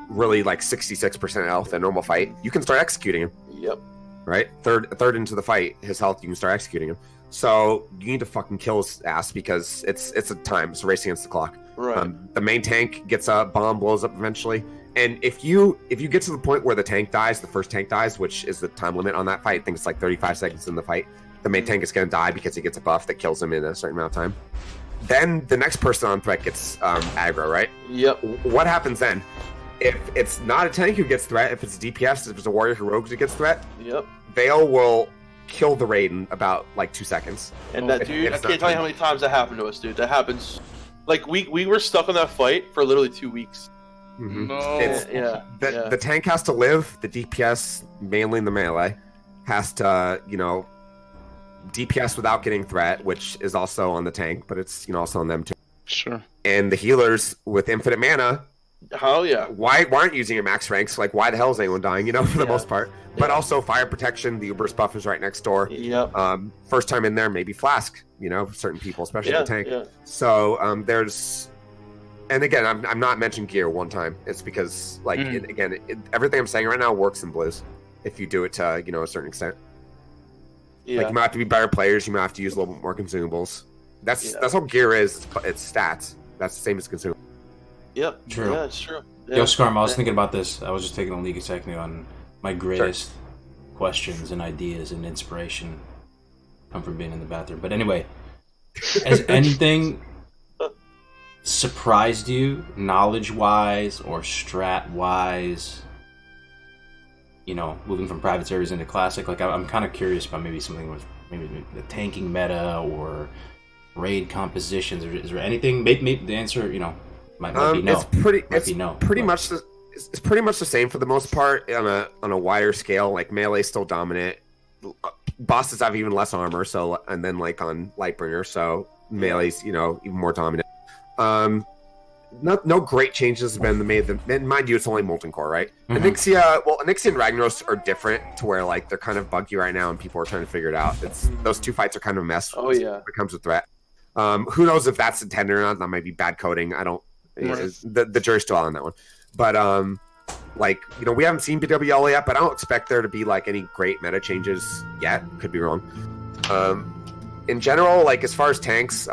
really like 66% health in a normal fight, you can start executing him. Yep. Right, third into the fight, his health, you can start executing him. So you need to fucking kill his ass because it's a time, it's a race against the clock. Right. The main tank gets a bomb, blows up eventually. And if you get to the point where the tank dies, the first tank dies, which is the time limit on that fight, I think it's like 35 seconds in the fight, the main tank is going to die because he gets a buff that kills him in a certain amount of time. Then the next person on threat gets aggro, right? Yep. What happens then? If it's not a tank who gets threat, if it's a DPS, if it's a warrior who rogues who gets threat, Veil will kill the raid in about like 2 seconds. And that dude, I can't tell you how many times that happened to us, dude. That happens. Like we were stuck on that fight for literally 2 weeks. Mm-hmm. No. The tank has to live. The DPS, mainly in the melee, has to DPS without getting threat, which is also on the tank, but it's also on them too. Sure. And the healers with infinite mana. Oh yeah. Why aren't you using your max ranks? Like why the hell is anyone dying? For the most part. But also fire protection. The Uber's buff is right next door. Yep. First time in there, maybe flask. Certain people, especially the tank. Yeah. So there's. And again, I'm not mentioning gear one time. It's because, like, everything I'm saying right now works in Blizz if you do it to, a certain extent. Yeah. Like, you might have to be better players. You might have to use a little bit more consumables. That's all gear is. It's stats. That's the same as consumables. Yep. True. Yeah, it's true. Yeah. Yo, Skarm, I was thinking about this. I was just taking a leak a second ago on my greatest questions and ideas and inspiration come from being in the bathroom. But anyway, has anything surprised you knowledge-wise or strat-wise, moving from private servers into classic? Like I'm kind of curious about maybe something with maybe the tanking meta or raid compositions. Is there anything? Maybe the answer might be no. It's pretty much the same for the most part on a wider scale. Like melee's still dominant. Bosses have even less armor, so and then like on Lightbringer, so melee's even more dominant. no great changes have been made. And mind you, it's only Molten Core, right? Mhm. Onyxia and Ragnaros are different to where like they're kind of buggy right now, and people are trying to figure it out. Those two fights are kind of a mess. Oh yeah, when it comes to threat. Who knows if that's intended or not? That might be bad coding. I don't. Right. The jury's still out on that one. But like we haven't seen BWL yet, but I don't expect there to be like any great meta changes yet. Could be wrong. In general, like as far as tanks,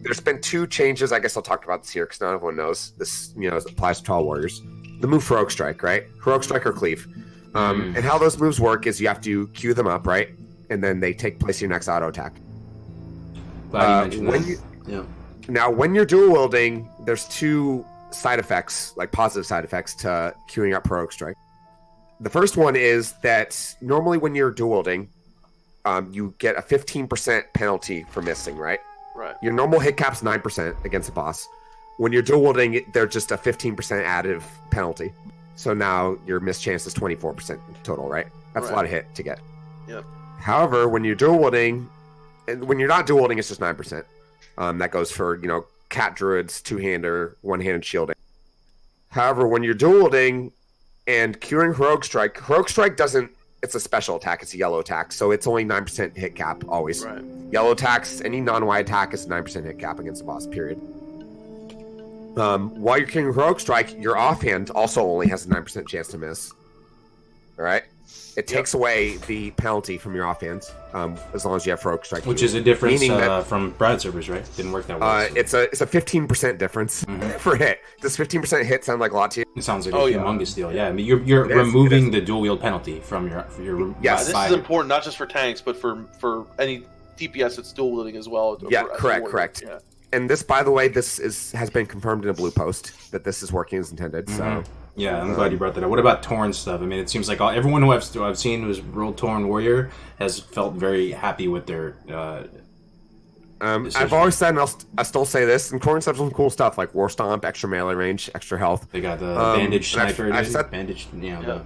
there's been two changes. I guess I'll talk about this here because not everyone knows this. As it applies to Tall Warriors. The move Heroic Strike, right? Heroic Strike or Cleave. And how those moves work is you have to queue them up, right? And then they take place in your next auto attack. Glad you mentioned that. Now, when you're dual wielding, there's two side effects, like positive side effects to queuing up Heroic Strike. The first one is that normally when you're dual wielding, you get a 15% penalty for missing, right? Right. Your normal hit cap's 9% against a boss. When you're dual wielding, they're just a 15% additive penalty. So now your miss chance is 24% total, right? That's a lot of hit to get. Yep. However, when you're dual wielding, and when you're not dual wielding, it's just 9%. That goes for, cat druids, two-hander, one-handed shielding. However, when you're dual wielding and queuing Heroic Strike doesn't, it's a special attack, it's a yellow attack, so it's only 9% hit cap always. Right. Yellow attacks, any non-white attack is 9% hit cap against the boss, period. While you're queuing Heroic Strike, your offhand also only has a 9% chance to miss. Alright? It takes away the penalty from your offhand, as long as you have Heroic Strike. Which is a difference from Brad servers, right? Didn't work that well. It's a 15% difference for hit. Does 15% hit sound like a lot to you? It sounds like a humongous deal. Yeah, I mean, you're removing the dual wield penalty from your. Yes, this is important not just for tanks, but for any DPS that's dual wielding as well. Yeah, correct. Yeah. And this, by the way, has been confirmed in a blue post that this is working as intended. So yeah, I'm glad you brought that up. What about Torn stuff? I mean, it seems like everyone who I've seen who's rolled Torn Warrior has felt very happy with their. I've always said, and I still say this, and Torn stuff some cool stuff like War Stomp, extra melee range, extra health. They got the bandage sniper,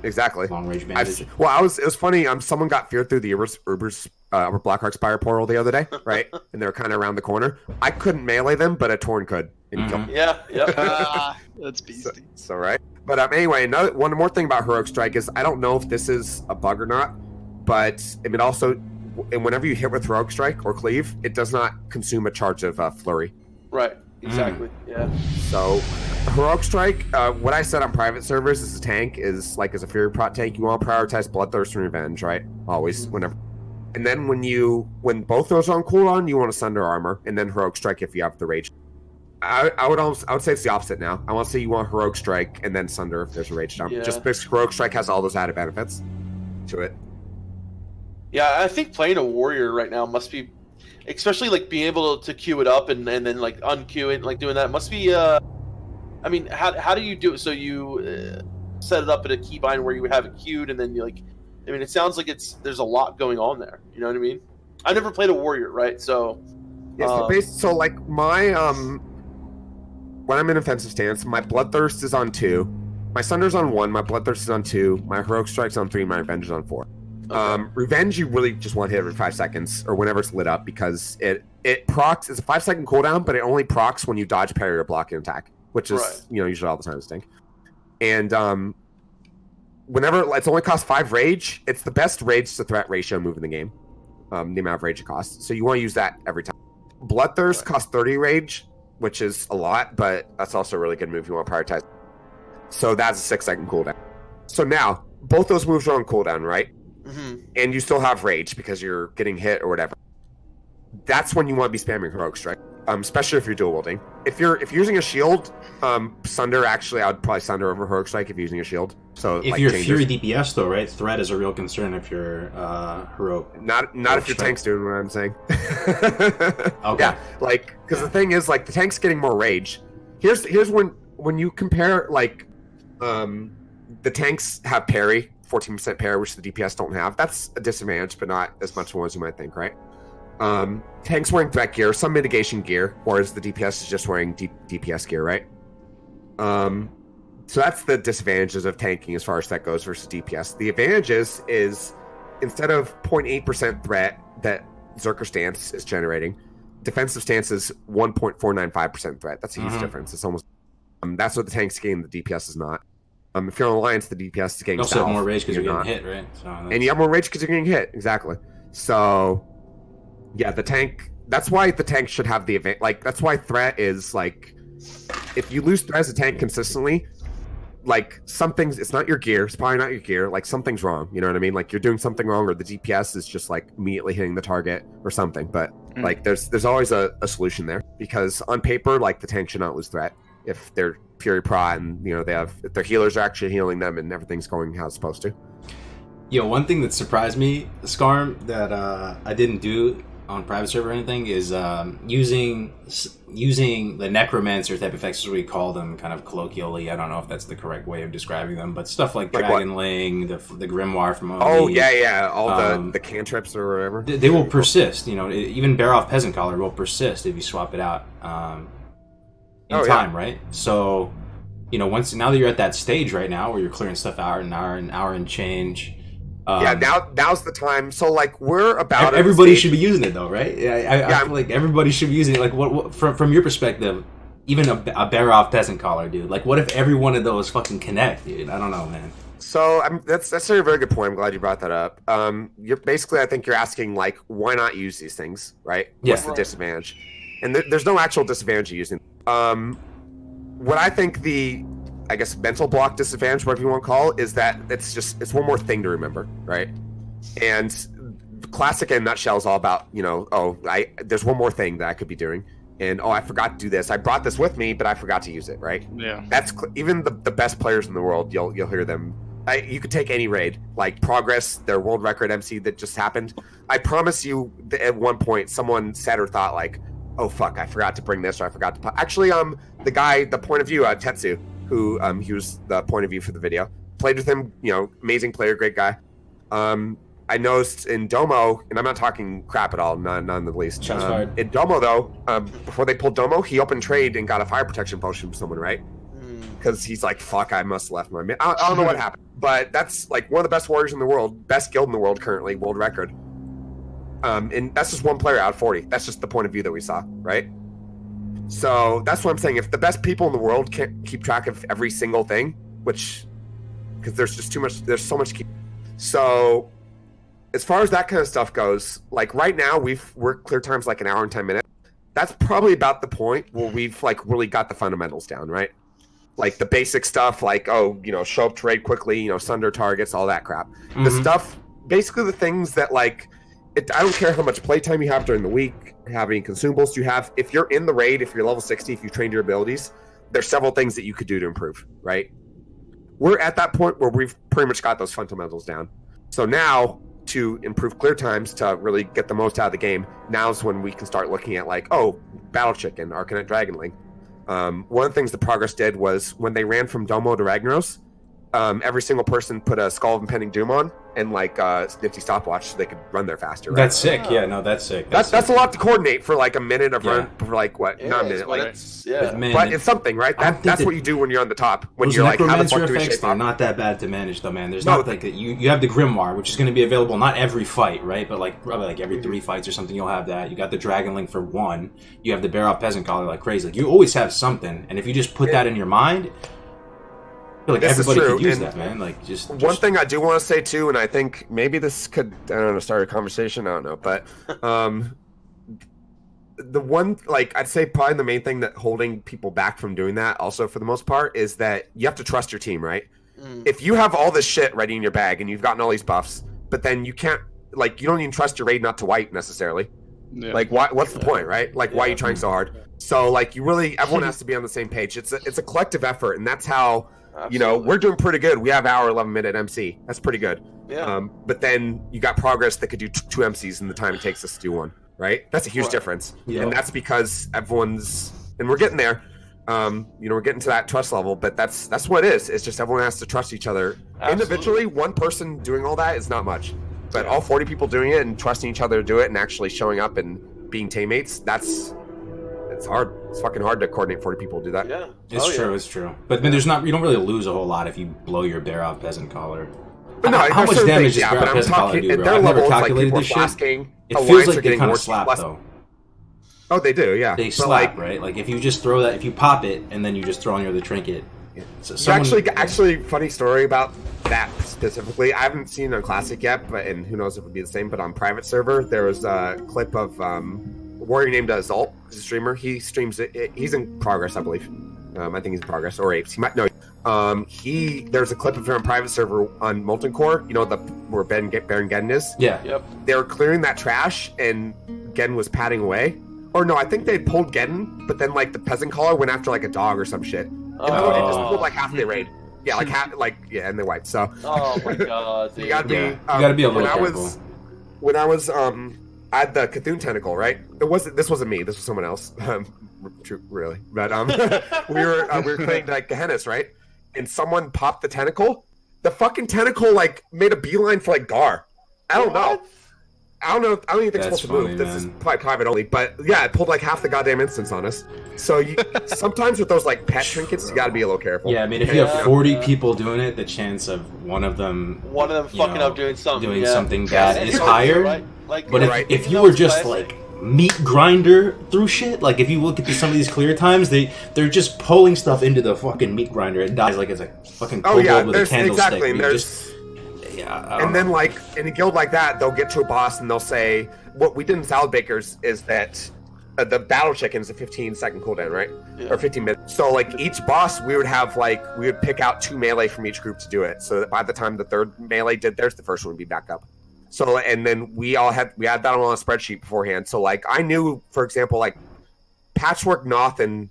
exactly long range bandage. It was funny. Someone got feared through the Uber's Blackheart Spire portal the other day, right? And they were kind of around the corner. I couldn't melee them, but a Torn could. And he killed me. Yeah. That's beastie. So right. But anyway, one more thing about Heroic Strike is I don't know if this is a bug or not, but I mean also, and whenever you hit with Heroic Strike or Cleave, it does not consume a charge of Flurry. Right. Exactly. Yeah. So Heroic Strike, what I said on private servers as a tank is like as a Fury Prot tank, you want to prioritize Bloodthirst and Revenge, right? Always, whenever. And then when both those are on cooldown, you want to Sunder Armor, and then Heroic Strike if you have the Rage. I would say it's the opposite now. I want to say you want Heroic Strike and then Sunder if there's a Rage Dump. Just because Heroic Strike has all those added benefits to it. Yeah, I think playing a warrior right now must be, especially like being able to queue it up and then like unqueue it, like doing that must be. I mean, how do you do it? So you set it up in a keybind where you have it queued, and then you like. I mean, it sounds like there's a lot going on there. You know what I mean? I never played a warrior, right? So. Yeah, so like my when I'm in offensive stance, my Bloodthirst is on 2, my Sunder's on 1, my Bloodthirst is on 2, my Heroic Strike's on 3, my Revenge is on 4. Okay. Revenge, you really just want to hit every 5 seconds or whenever it's lit up because it procs. It's a 5-second cooldown, but it only procs when you dodge, parry, or block an attack, which is usually all the time. Stink. And whenever it's only costs 5 rage, it's the best rage to threat ratio move in the game. The amount of rage it costs, so you want to use that every time. Bloodthirst costs 30 rage, which is a lot, but that's also a really good move you want to prioritize. So that's a 6-second cooldown. So now, both those moves are on cooldown, right? Mm-hmm. And you still have rage because you're getting hit or whatever. That's when you want to be spamming Heroic Strike, especially if you're dual wielding. If you're using a shield, Sunder, actually, I would probably Sunder over Heroic Strike if you're using a shield. So if you're Fury DPS though, right? Threat is a real concern if you're heroic. Not if your tank's doing what I'm saying. Okay. Yeah, like because the thing is, like the tank's getting more rage. Here's when you compare like the tanks have parry, 14% parry, which the DPS don't have. That's a disadvantage, but not as much as you might think, right? Tanks wearing threat gear, some mitigation gear, whereas the DPS is just wearing DPS gear, right? So that's the disadvantages of tanking as far as that goes versus DPS. The advantages is instead of 0.8% threat that Zerker Stance is generating, defensive stance is 1.495% threat. That's a huge Mhm. difference. It's almost that's what the tank's getting. The DPS is not. If you're on Alliance, the DPS is getting You also have south, more rage because you're not. getting hit, right? So And you have more rage because you're getting hit. Exactly. So, yeah, the tank. That's why the tank should have the advantage. Like, that's why threat is like, if you lose threat as a tank consistently, like something's. It's not your gear. It's probably not your gear. Like something's wrong. You know what I mean? Like you're doing something wrong, or the DPS is just like immediately hitting the target or something. But like, there's always a solution there, because on paper, like the tank should not lose threat if they're Fury Prot and if their healers are actually healing them and everything's going how it's supposed to. Yo, one thing that surprised me, Skarm, that I didn't do on private server or anything is using the necromancer type effects, as we call them, kind of colloquially. I don't know if that's the correct way of describing them, but stuff like Dragonling, the Grimoire from OE. Oh yeah, all the cantrips or whatever. They will persist. Even Baroth Peasant Collar will persist if you swap it out in time, right? So, now that you're at that stage right now where you're clearing stuff out an hour and change. Now's the time. So like we're about everybody should be using it though, right? I feel like everybody should be using it. Like what from your perspective, even a Baroth Peasant Collar, dude. Like what if every one of those fucking connect, dude? I don't know, man. So that's a very good point. I'm glad you brought that up. You're basically, I think you're asking like, why not use these things, right? Yeah. What's the disadvantage? And there's no actual disadvantage of using. What I think I guess mental block disadvantage, whatever you want to call it, is that it's one more thing to remember, right? And classic in a nutshell is all about, there's one more thing that I could be doing, and I forgot to do this. I brought this with me, but I forgot to use it, right? Yeah. That's even the best players in the world. You'll hear them. You could take any raid, like Progress, their world record MC that just happened. I promise you, at one point, someone said or thought like, "Oh fuck, I forgot to bring this, or I forgot to." Actually, the point of view, Tetsu, who he was the point of view for the video. Played with him, amazing player, great guy. I noticed in Domo, and I'm not talking crap at all, none in the least. In Domo though, before they pulled Domo, he opened trade and got a fire protection potion from someone, right? Because he's like, fuck, I must have left my man. I don't know what happened, but that's like one of the best warriors in the world, best guild in the world currently, world record. And that's just one player out of 40. That's just the point of view that we saw, right? So that's what I'm saying. If the best people in the world can't keep track of every single thing, because there's just too much, there's so much. So as far as that kind of stuff goes, like right now we're clear times like an hour and 10 minutes. That's probably about the point where we've like really got the fundamentals down, right? Like the basic stuff, like show up to raid quickly, sunder targets, all that crap. Mm-hmm. The stuff, basically the things that like, I don't care how much playtime you have during the week, how many consumables you have. If you're in the raid, if you're level 60, if you trained your abilities, there's several things that you could do to improve, right? We're at that point where we've pretty much got those fundamentals down. So now, to improve clear times, to really get the most out of the game, now's when we can start looking at like, Battle Chicken, Arcanite Dragonling. One of the things the Progress did was when they ran from Domo to Ragnaros, every single person put a Skull of Impending Doom on and like nifty stopwatch so they could run there faster. Right? That's sick. Yeah, no, that's sick. That's a lot to coordinate for like a minute of run for like what? Yeah, not a minute, like but it's something, right? That's what you do when you're on the top. When you're like, how the fuck do we shape they're not that bad to manage though, man. There's not like that. You have the Grimoire, which is going to be available not every fight, right? But like probably like every 3 fights or something, you'll have that. You got the Dragonling for 1. You have the Baroth Peasant Collar like crazy. Like you always have something, and if you just put that in your mind. I feel like everybody could use that, man. Like just one thing I do want to say too, and I think maybe this could start a conversation. I don't know, but the one I'd say probably the main thing that holding people back from doing that, also for the most part, is that you have to trust your team, right? If you have all this shit ready in your bag and you've gotten all these buffs, but then you can't you don't even trust your raid not to wipe necessarily. Yeah. Like what's the point, right? Like why are you trying so hard? So everyone has to be on the same page. It's a collective effort, and that's how. Absolutely. We're doing pretty good. We have our 11-minute MC. That's pretty good. Yeah. But then you got Progress that could do 2 MCs in the time it takes us to do 1, right? That's a huge difference. Yeah. And that's because and we're getting there. We're getting to that trust level, but that's what it is. It's just everyone has to trust each other. Absolutely. Individually, one person doing all that is not much. But all 40 people doing it and trusting each other to do it and actually showing up and being teammates, it's hard. It's fucking hard to coordinate 40 people to do that. Yeah. It's true. But you don't really lose a whole lot if you blow your Baroth Peasant Collar. But no, how much damage does Baroth Peasant Collar do, bro? I've never calculated this shit. It feels like they kind of slap, though. Oh, they do, yeah. They But, slap, right? Like if you just throw that, if you pop it and then you just throw on your other trinket. So Actually, funny story about that specifically. I haven't seen it on Classic yet, and who knows if it would be the same. But on private server, there was a clip of a warrior named Zult, who's a streamer. He streams it. He's in progress, I believe. I think he's in progress or apes. He might no. There's a clip of him on private server on Molten Core. You know where Baron Geddon is. Yeah. Yep. They were clearing that trash, and Geddon was padding away. Or no, I think they pulled Geddon, but then like the peasant caller went after like a dog or some shit. And they just pulled like half their raid. Yeah, and they wiped. So. Oh my god, dude. You gotta be. You gotta be a little when careful. When I was I had the Cthulhu tentacle, right? This wasn't me. This was someone else. Really, but we were playing like Gehennas, right? And someone popped the tentacle. The fucking tentacle like made a beeline for like Gar. I don't know. I don't even think it's supposed to move. This is probably private only, but yeah, it pulled like half the goddamn instance on us. So sometimes with those like pet trinkets, you got to be a little careful. Yeah, I mean, if you have 40 people doing it, the chance of one of them fucking up doing something bad is higher. Right? Like, But if you were just like meat grinder through shit, like if you look at some of these clear times, they're just pulling stuff into the fucking meat grinder. It dies like it's a fucking kobold with a candlestick. Exactly. And then, like, in a guild like that, they'll get to a boss and they'll say, what we did in Salad Bakers is that the battle chicken is a 15-second cooldown, right? Yeah. Or 15 minutes. So, like, each boss, we would pick out 2 melee from each group to do it. So that by the time the third melee did theirs, the first one would be back up. So, and then we had that on a spreadsheet beforehand. So, like, I knew, for example, like, Patchwork, Noth, and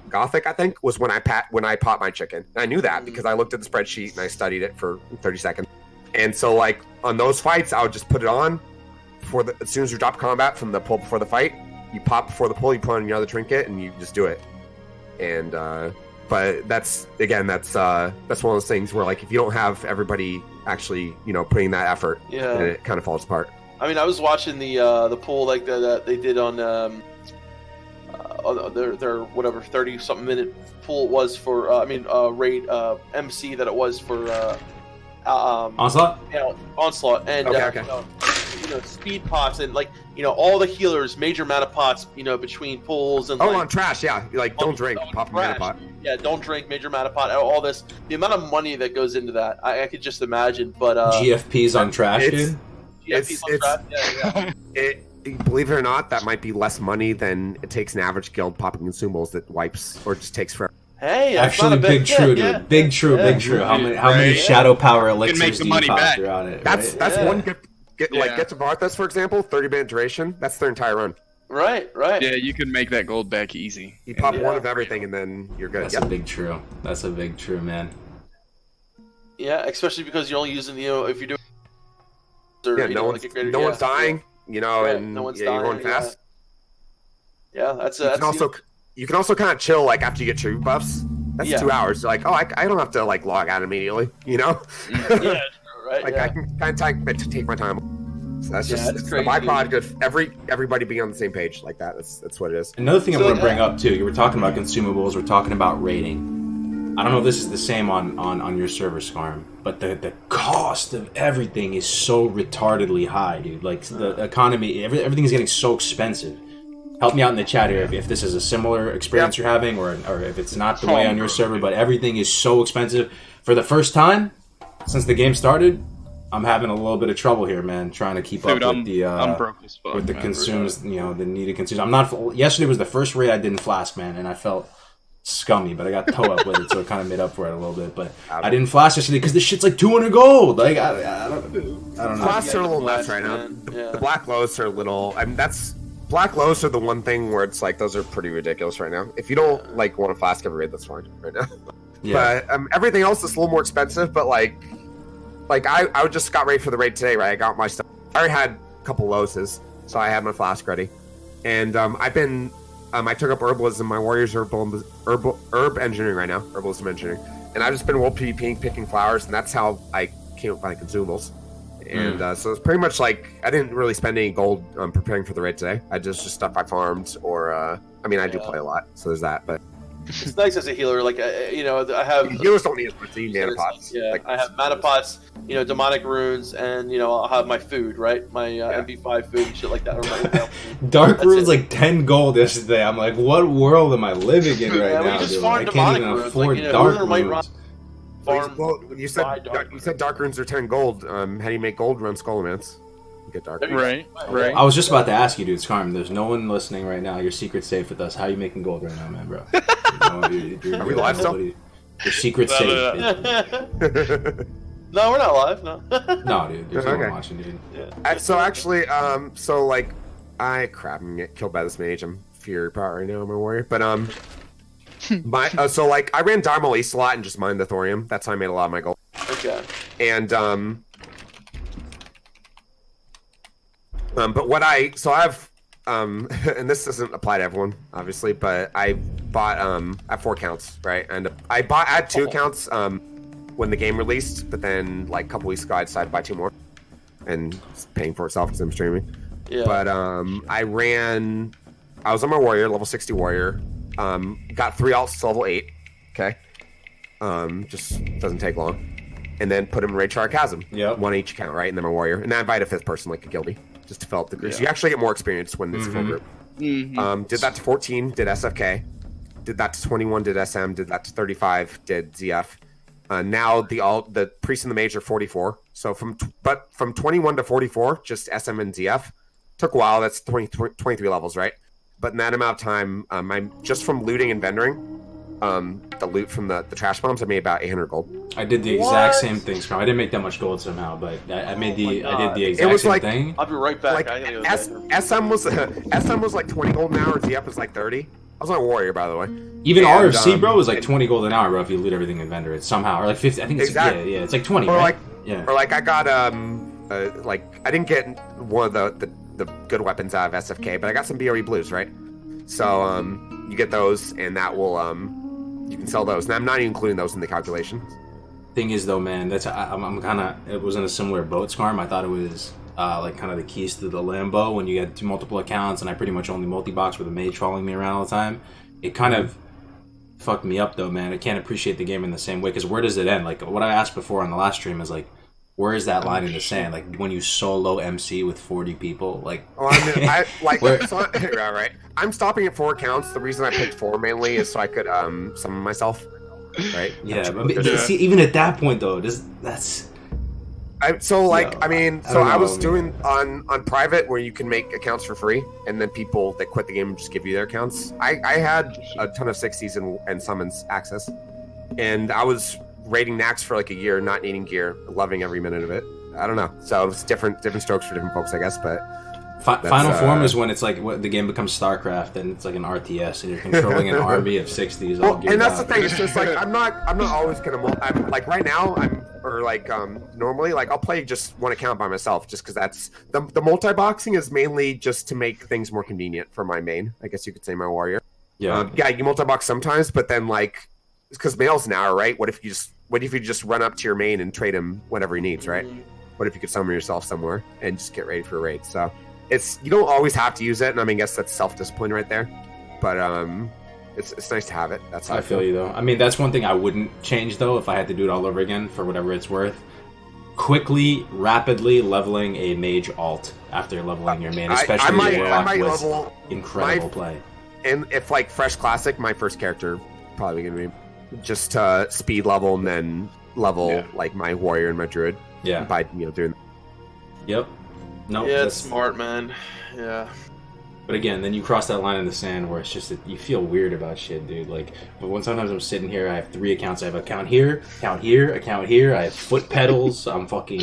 Gothic, I think, was when I popped my chicken. And I knew that because I looked at the spreadsheet and I studied it for 30 seconds. And so, like, on those fights, I would just put it on as soon as you drop combat from the pull before the fight. You pop before the pull, you put on your other trinket, and you just do it. And but that's one of those things where, like, if you don't have everybody actually, putting that effort, then it kind of falls apart. I mean, I was watching the poll like that they did on their whatever 30-something minute pool it was for raid MC that it was for Onslaught. Onslaught and okay. Speed pots and all the healers, major amount of pots between pools and on trash, yeah, don't drink, pop a mana pot. Yeah, don't drink, major amount of pot, all this, the amount of money that goes into that, I could just imagine. But GFPs on trash, dude. GFPs on trash, yeah. Believe it or not, that might be less money than it takes an average guild popping consumables that wipes or just takes forever. Hey, actually, big true, dude. Big true. How many shadow power elixirs do you pop throughout it? That's one get to Varthas, for example, 30-minute duration. That's their entire run. Right. Yeah, you can make that gold back easy. You pop one of everything, and then you're good. That's a big true. That's a big true, man. Yeah, especially because you're only using if you're doing. No one's dying. And no one's dying, you're going fast. Yeah, that's you can also kind of chill like after you get your buffs. That's 2 hours. Like, I don't have to like log out immediately. Yeah, right. Like I can kind of take my time. So that's it's the byproduct of everybody being on the same page like that. That's what it is. Another thing I want to bring up too. You were talking about consumables. We're talking about raiding. I don't know if this is the same on your server, Skarm, but the cost of everything is so retardedly high, dude. Like the economy, everything's getting so expensive. Help me out in the chat here if this is a similar experience you're having, or if it's not the way on your server, but everything is so expensive. For the first time since the game started, I'm having a little bit of trouble here, man, trying to keep up with the I'm broke as fuck, with the consumes, the needed consumes. I'm not. Yesterday was the first raid I didn't flask, man, and I felt scummy, but I got toe up with it, so it kind of made up for it a little bit. But I didn't flash yesterday because this shit's like 200 gold. Like I don't know. Flasks are a little nuts right now. The black lows are a little. Black lows are the one thing where it's like those are pretty ridiculous right now. If you don't want to flask every raid, that's fine right now. Yeah. But everything else is a little more expensive. But like I just got ready for the raid today, right? I got my stuff. I already had a couple loses, so I had my flask ready, and I've been. I took up herbalism. My warriors are herb engineering right now, herbalism engineering, and I've just been world PvPing, picking flowers, and that's how I came up with my consumables. And so it's pretty much like I didn't really spend any gold preparing for the raid today. I just stuff I farmed, or I do play a lot, so there's that. But it's nice as a healer. Like you know, I have Healers don't need as much mana pots. Yeah, Like, I have mana pots. You know, demonic runes, and you know, I'll have my food, right? My MP5 food and shit like that. Or Dark That's runes it. like 10 gold yesterday. I'm like, what world am I living in right Yeah, we now? just Dude? farm I can't demonic even runes, afford like, you know, dark Lunar might runes. Farm. well, you said dark runes are 10 gold. How do you make gold run Skullomance? You get dark. Right, right. I was just about to ask you, dude, Skarm. There's no one listening right now. Your secret's safe with us. How are you making gold right now, man, bro? Are we live still? Your secret's safe. No, we're not live. No. No, dude. There's no one Okay. watching, dude. So actually, so like, crap, I'm gonna get killed by this mage. I'm Fury Pot right now, I'm a warrior. But so like, I ran Dharma East a lot and just mined the thorium. That's how I made a lot of my gold. Okay. And but what I have and this doesn't apply to everyone, obviously, but I bought at 4 accounts, right? And I had 2 accounts when the game released, but then like a couple weeks ago I decided to buy 2 more, and it's paying for itself because I'm streaming. Yeah. But I was on my warrior, level 60 warrior. Got 3 alts to level 8. Okay. Just doesn't take long. And then put him in Raid Chasm. Yep. 1 each account, right? And then my warrior. And then I invite a 5th person like a Gilby, just to fill up the group. So you actually get more experience when it's a full group. Did that to 14, did SFK. Did that to 21, did SM. Did that to 35, did ZF. Now the priest and the mage are 44. So from 21 to 44, just SM and ZF. Took a while. That's 23 levels, right? But in that amount of time, I'm just from looting and vendoring. The loot from the trash bombs, I made about 800 gold. I did the exact same thing, Skarm. I didn't make that much gold somehow, but I did the exact was same like- thing. I'll be right back. Like I gotta go back. SM was like 20 gold an hour. ZF was like 30. I was on a warrior, by the way. Even And, RFC, bro, is like and- 20 gold an hour, bro, if you loot everything in vendor. It's somehow, or like 50. I think it's Exactly. yeah, it's like 20, Or right? like yeah. Or like I got like I didn't get one of the good weapons out of SFK, but I got some BRE blues, right? So you get those, and that will you can sell those. And I'm not even including those in the calculation. Thing is, though, man, I'm kind of. It was in a similar boat, Skarm. I thought it was like kind of the keys to the Lambo when you get 2 multiple accounts, and I pretty much only multi-box with a mage following me around all the time. It kind of fucked me up, though, man. I can't appreciate the game in the same way, because where does it end? Like, what I asked before on the last stream is, like, where is that line in the sand? Like, when you solo MC with 40 people, like... Well, I mean, Where- right. I'm stopping at 4 accounts. The reason I picked 4 mainly is so I could summon myself, right? Yeah, but see, even at that point, though, that's... I was know, doing on private where you can make accounts for free, and then people that quit the game just give you their accounts. I had a ton of 60s and summons access, and I was raiding Nax for like a year, not needing gear, loving every minute of it. I don't know. So it's different strokes for different folks, I guess. But Final form is when it's like the game becomes StarCraft and it's like an RTS and you're controlling an army of 60s. All and that's out. the thing. It's just like I'm not always gonna. I'm like right now. Normally like I'll play just 1 account by myself just because that's the multi-boxing is mainly just to make things more convenient for my main. I guess you could say my warrior. Yeah. You multi-box sometimes, but then like because mail's an hour, right? What if you just run up to your main and trade him whatever he needs, right? What if you could summon yourself somewhere and just get ready for a raid? So you don't always have to use it, and I mean, I guess that's self-discipline right there. But it's nice to have it. That's how I feel you though. I mean, that's one thing I wouldn't change though if I had to do it all over again for whatever it's worth. Quickly, rapidly leveling a mage alt after leveling your main, especially your warlock, was incredible play. And if like fresh classic, my first character probably gonna be just speed level and then level like my warrior and my druid. Yeah. By doing. Yep. No. Yeah, it's smart, man. Yeah. But again, then you cross that line in the sand where it's just that you feel weird about shit, dude. Like, when sometimes I'm sitting here, I have 3 accounts. I have account here, account here, account here. I have foot pedals. I'm fucking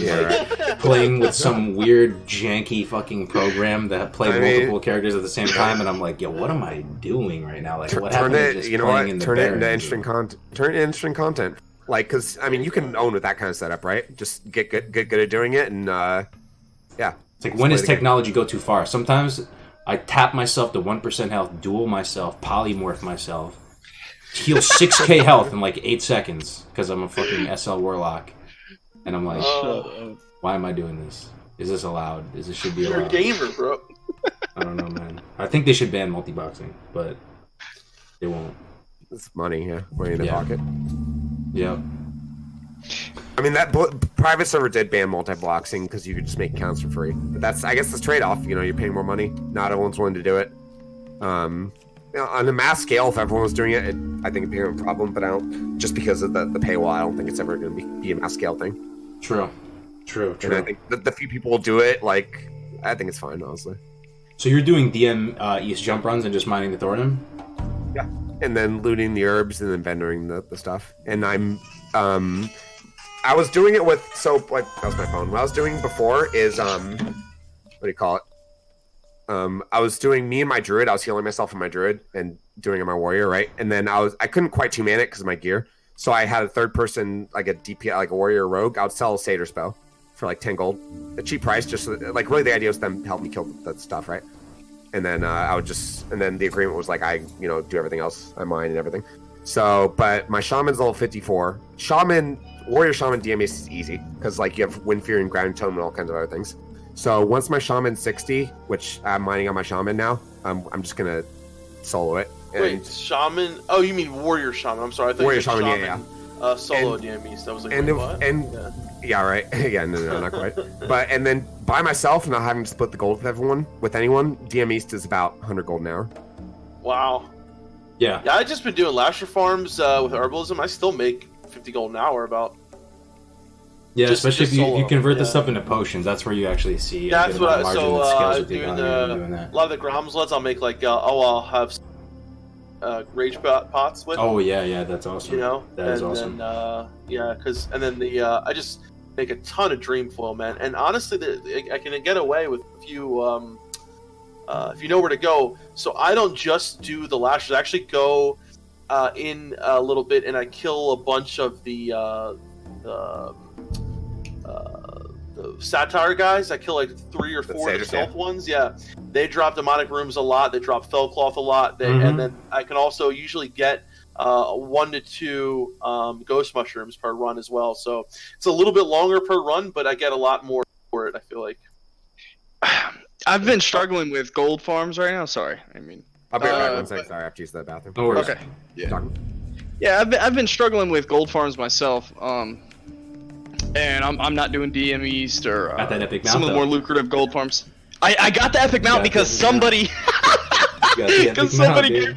playing with some weird janky fucking program that play multiple characters at the same time, and I'm like, yo, what am I doing right now? Like, what happened to just playing in the Turn it into Barrens, interesting content. Turn it into interesting content. Like, because I mean, you can own with that kind of setup, right? Just get good at doing it, and yeah. It's like, when does technology go too far? Sometimes I tap myself to 1% health, duel myself, polymorph myself, heal 6k health in like 8 seconds because I'm a fucking SL Warlock. And I'm like, why am I doing this? Is this allowed? Should be allowed? You're a gamer, bro. I don't know, man. I think they should ban multi-boxing, but they won't. It's money, yeah, money in their pocket. Yeah. I mean, that private server did ban multi-bloxing because you could just make accounts for free. But that's, I guess, the trade-off. You know, you're paying more money. Not everyone's willing to do it. You know, on a mass scale, if everyone was doing it, I think it'd be a problem. But I don't, just because of the paywall, I don't think it's ever going to be a mass scale thing. True. And I think the few people will do it, like, I think it's fine, honestly. So you're doing DM East jump runs and just mining the thorium? Yeah, and then looting the herbs and then vendoring the stuff. And I was doing it with, that was my phone. What I was doing before is, what do you call it? I was doing me and my druid. I was healing myself and my druid and doing it my warrior, right? And then I couldn't quite two-man it because of my gear. So I had a third person, like a DPI, like a warrior rogue. I would sell a satyr's bow for like 10 gold. A cheap price, just like really the idea was them help me kill that stuff, right? And then and then the agreement was like I, do everything else. I mine and everything. So, but my shaman's level 54. Warrior shaman DMS is easy because like you have wind fear and ground tome and all kinds of other things. So once my shaman's 60, which I'm mining on my shaman now, I'm just gonna solo it. Wait, shaman? Oh, you mean warrior shaman? I'm sorry, I thought warrior you said shaman, yeah. Solo DMS. I was like, what? Yeah, right. Yeah, no, not quite. But and then by myself, not having to split the gold with anyone, DM East is about 100 gold an hour. Wow. Yeah. Yeah, I've just been doing lasher farms with herbalism. I still make 50 gold an hour about. Yeah, especially if you convert this yeah. stuff into potions. That's where you actually see. Yeah, that's what I doing a lot of the Gromslets. I'll make like I'll have rage pots with. Oh yeah, that's awesome. That is awesome. Then, I just make a ton of dream foil, man. And honestly, I can get away with a few if you know where to go. So I don't just do the lashes. I actually go in a little bit and I kill a bunch of the satire guys. I kill like 3 or 4 of the stealth ones. Yeah, they drop demonic rooms a lot. They drop fellcloth a lot. And then I can also usually get 1 to 2 ghost mushrooms per run as well. So it's a little bit longer per run, but I get a lot more for it. I feel like. I've been struggling with gold farms right now. Sorry, I mean. I'll be right back. 1 second. Sorry, I have to use the bathroom. No worries. Okay. Yeah, I've been struggling with gold farms myself. And I'm not doing DM East or some of the more lucrative gold farms. I got the epic mount because somebody gave me a lot. Dude,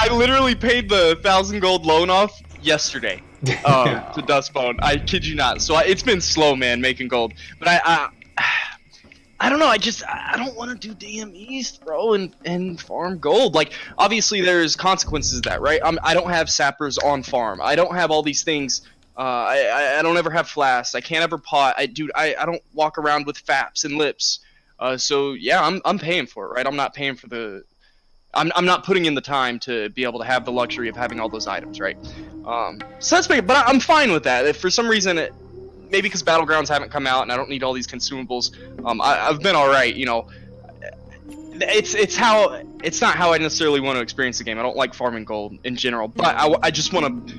I literally paid the 1,000 gold loan off yesterday to Dustbone. I kid you not. So it's been slow, man, making gold. But I don't know. I don't want to do DM East, bro, and farm gold. Like, obviously, there's consequences to that, right? I don't have sappers on farm. I don't have all these things. I don't ever have flasks. I can't ever pot. I don't walk around with faps and lips. So yeah, I'm paying for it, right? I'm not paying for the. I'm not putting in the time to be able to have the luxury of having all those items, right? So that's big, but I'm fine with that. If for some reason, maybe because Battlegrounds haven't come out and I don't need all these consumables, I've been all right. It's not how I necessarily want to experience the game. I don't like farming gold in general, but I just want to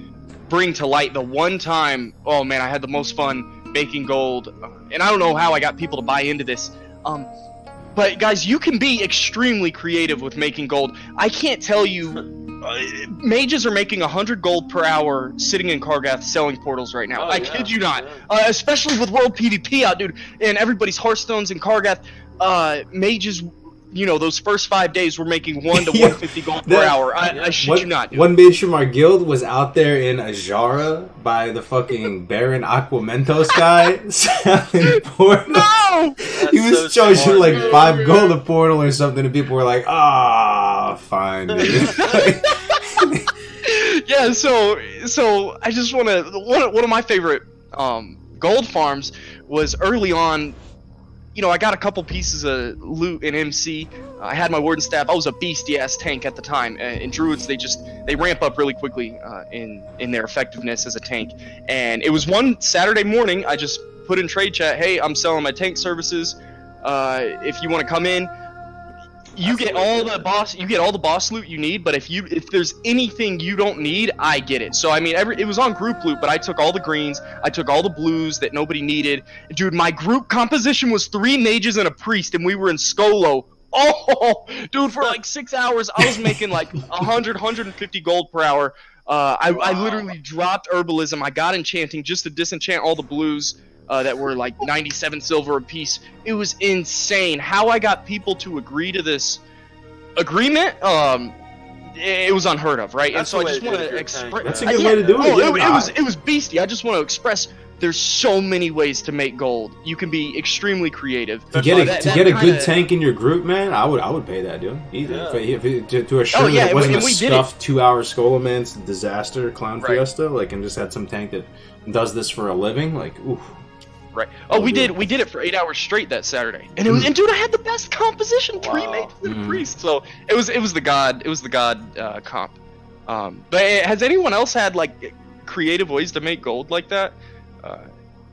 bring to light the one time, oh man, I had the most fun making gold, and I don't know how I got people to buy into this, but guys, you can be extremely creative with making gold. I can't tell you, mages are making 100 gold per hour sitting in Kargath selling portals right now. I kid you not, especially with world PvP out, dude, and everybody's Hearthstones in Kargath. Mages, those first 5 days we're making 1 to 150 gold per hour. I shit you not, dude. One mage from our guild was out there in Ajara by the fucking Baron Aquamentos guy selling portals. No! He was charging like 5 gold a portal or something, and people were like, fine, dude. Yeah, so I just want to. One of my favorite gold farms was early on. I got a couple pieces of loot in MC. I had my warden staff. I was a beastie-ass tank at the time. In druids, they ramp up really quickly in their effectiveness as a tank. And it was one Saturday morning. I just put in trade chat, "Hey, I'm selling my tank services. If you want to come in, you get all the boss loot you need. But if there's anything you don't need, I get it." So I mean, it was on group loot, but I took all the greens, I took all the blues that nobody needed. Dude, my group composition was 3 mages and a priest, and we were in Skolo Oh, dude, for like 6 hours, I was making like 100, 150 gold per hour. I literally dropped herbalism. I got enchanting just to disenchant all the blues that were like 97 silver a piece. It was insane. How I got people to agree to this agreement, it was unheard of, right? That's and so the I just way want to to do it, express. That's a good way to do it. It was beastie. I just want to express. There's so many ways to make gold. You can be extremely creative. To get a good kinda- tank in your group, man, I would pay that, dude. Easy. Yeah. To assure that it wasn't and a we did stuffed 2-hour Skullman's disaster clown Right. fiesta, like, and just had some tank that does this for a living, like, oof. Right. Oh, we did it for 8 hours straight that Saturday, and it was, and dude, I had the best composition pre-made for the priest. So it was the god comp. But has anyone else had like creative ways to make gold like that?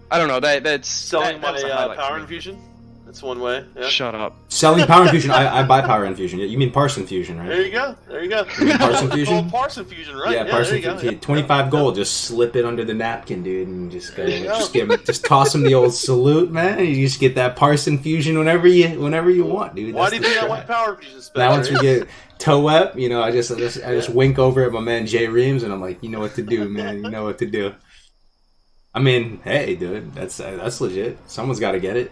I don't know. That's Selling that was a my highlight power for me. infusion. That's one way. Yeah. Shut up. Selling power infusion, I buy power infusion. You mean Parson fusion, right? There you go. There you go. Parson fusion? Oh, Parson fusion, right? Yeah, there Parson you go. fusion. 25 gold, just slip it under the napkin, dude, and just go, There you go. just toss him the old salute, man. And you just get that Parson fusion whenever you want, dude. Why That's do you the think I strat. want power infusion? Now once we Spencer? get Toep, you know, I just wink over at my man Jay Reams, and I'm like, you know what to do, man. You know what to do. I mean, hey, dude, that's legit. Someone's got to get it.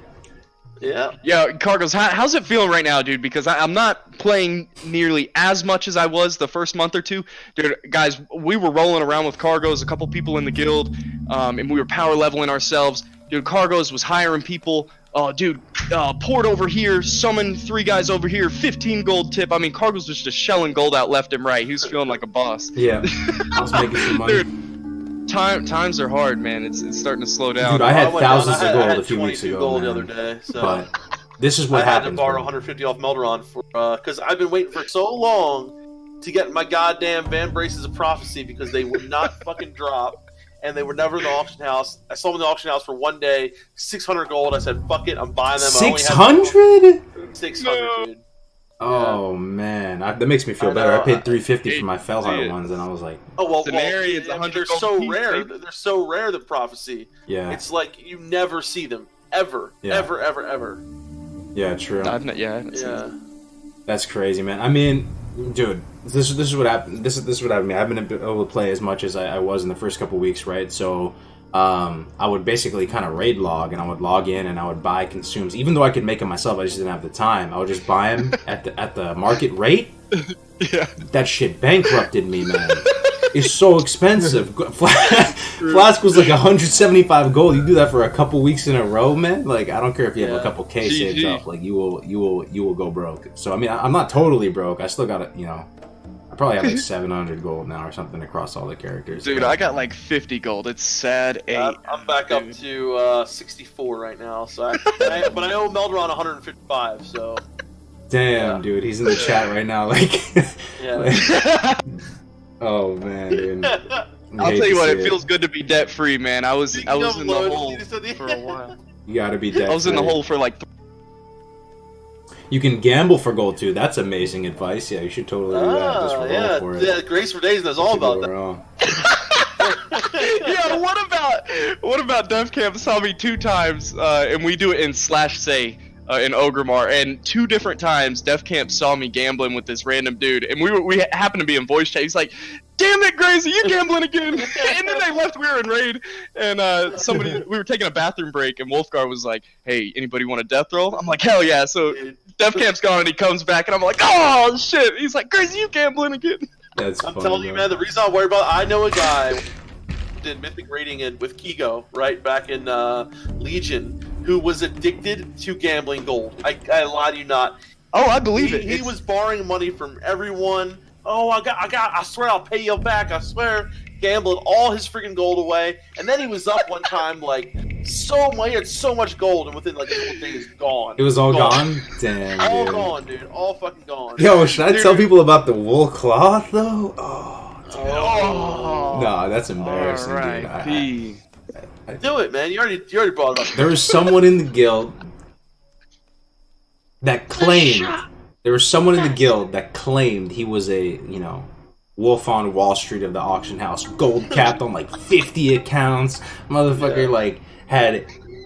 Yeah. Yeah, Cargos, how's it feeling right now, dude? Because I'm not playing nearly as much as I was the first month or two. Dude, guys, we were rolling around with Cargos, a couple people in the guild, and we were power leveling ourselves. Dude, Cargos was hiring people. Port over here, summon 3 guys over here, 15 gold tip. I mean, Cargos was just shelling gold out left and right. He was feeling like a boss. Yeah, I was making some money. Dude, times are hard, man. It's starting to slow down. Dude, I had went down. thousands I of had- I gold had a few weeks 22 ago, gold man. the other day, so But this is what I had to happens. borrow bro. 150 off Melderon for because I've been waiting for so long to get my goddamn Van Braces of Prophecy because they would not fucking drop and they were never in the auction house. I saw them in the auction house for one day, 600 gold. I said, "Fuck it, I'm buying them." 600? 600, dude. Oh man, that makes me feel I better. I know. paid 350 for my See Fellheart it. ones, and I was like, Oh well, Scenario, it's they're 100 so gold piece, rare. baby. They're so rare. The Prophecy. yeah, It's like you never see them ever, Yeah. ever, ever, ever. yeah, true. I haven't seen Yeah. That's crazy, man. I mean, dude, this is what happened. This is what happened to me. I haven't been able to play as much as I was in the first couple weeks, right? So, I would basically kind of raid log, and I would log in, and I would buy consumes. Even though I could make them myself, I just didn't have the time. I would just buy them at the market rate. Yeah. That shit bankrupted me, man. It's so expensive. Flask was like 175 gold. You do that for a couple weeks in a row, man. Like, I don't care if you have a Yeah. couple K GG. saved up. Like, you will go broke. So I mean, I'm not totally broke. I still got it. You know, I probably have like 700 gold now or something across all the characters. Dude, I got like 50 gold. It's sad. I'm back up to 64 right now. So, but I owe Melderon 155. So, Damn, Yeah. dude, he's in the chat right now. Like, yeah. oh man, dude. I'll tell you what, it feels good to be debt free, man. I was in the hole for for a while. You gotta be dead. I was in the hole for like You can gamble for gold too. That's amazing advice. Yeah, you should totally do that. Just roll yeah, for it. yeah. Graysfordays knows all about that. Yeah, what about Def Camp saw me 2 times, and we do it in /say in Ogremar, and 2 different times Def Camp saw me gambling with this random dude, and we happened to be in voice chat. He's like, "Damn it, Grazy, you gambling again!" And then they left. We were in raid, and we were taking a bathroom break, and Wolfgar was like, "Hey, anybody want a death roll?" I'm like, "Hell yeah!" So Def Camp's gone, and he comes back, and I'm like, "Oh shit!" He's like, "Grazy, you gambling again?" That's I'm funny, telling you, bro. man. The reason I worry about, I know a guy who did mythic raiding with Kigo right back in Legion, who was addicted to gambling gold. I lie to you not. Oh, I believe it. He was borrowing money from everyone. Oh, I swear I'll pay you back. I swear. Gambled all his freaking gold away, and then he was up one time like so much. He had so much gold, and within like a couple days, gone. It was all gone? Damn, All dude. gone, dude. All fucking gone. Yo, should I Dude. tell people about the wool cloth, though? Oh, Oh, no, that's embarrassing, dude. R.I.P. Do it, man. You already brought it up. There was someone in the guild that claimed... There was someone in the guild that claimed he was a, you know, Wolf on Wall Street of the auction house, gold capped on like 50 accounts. Motherfucker, Yeah. like, had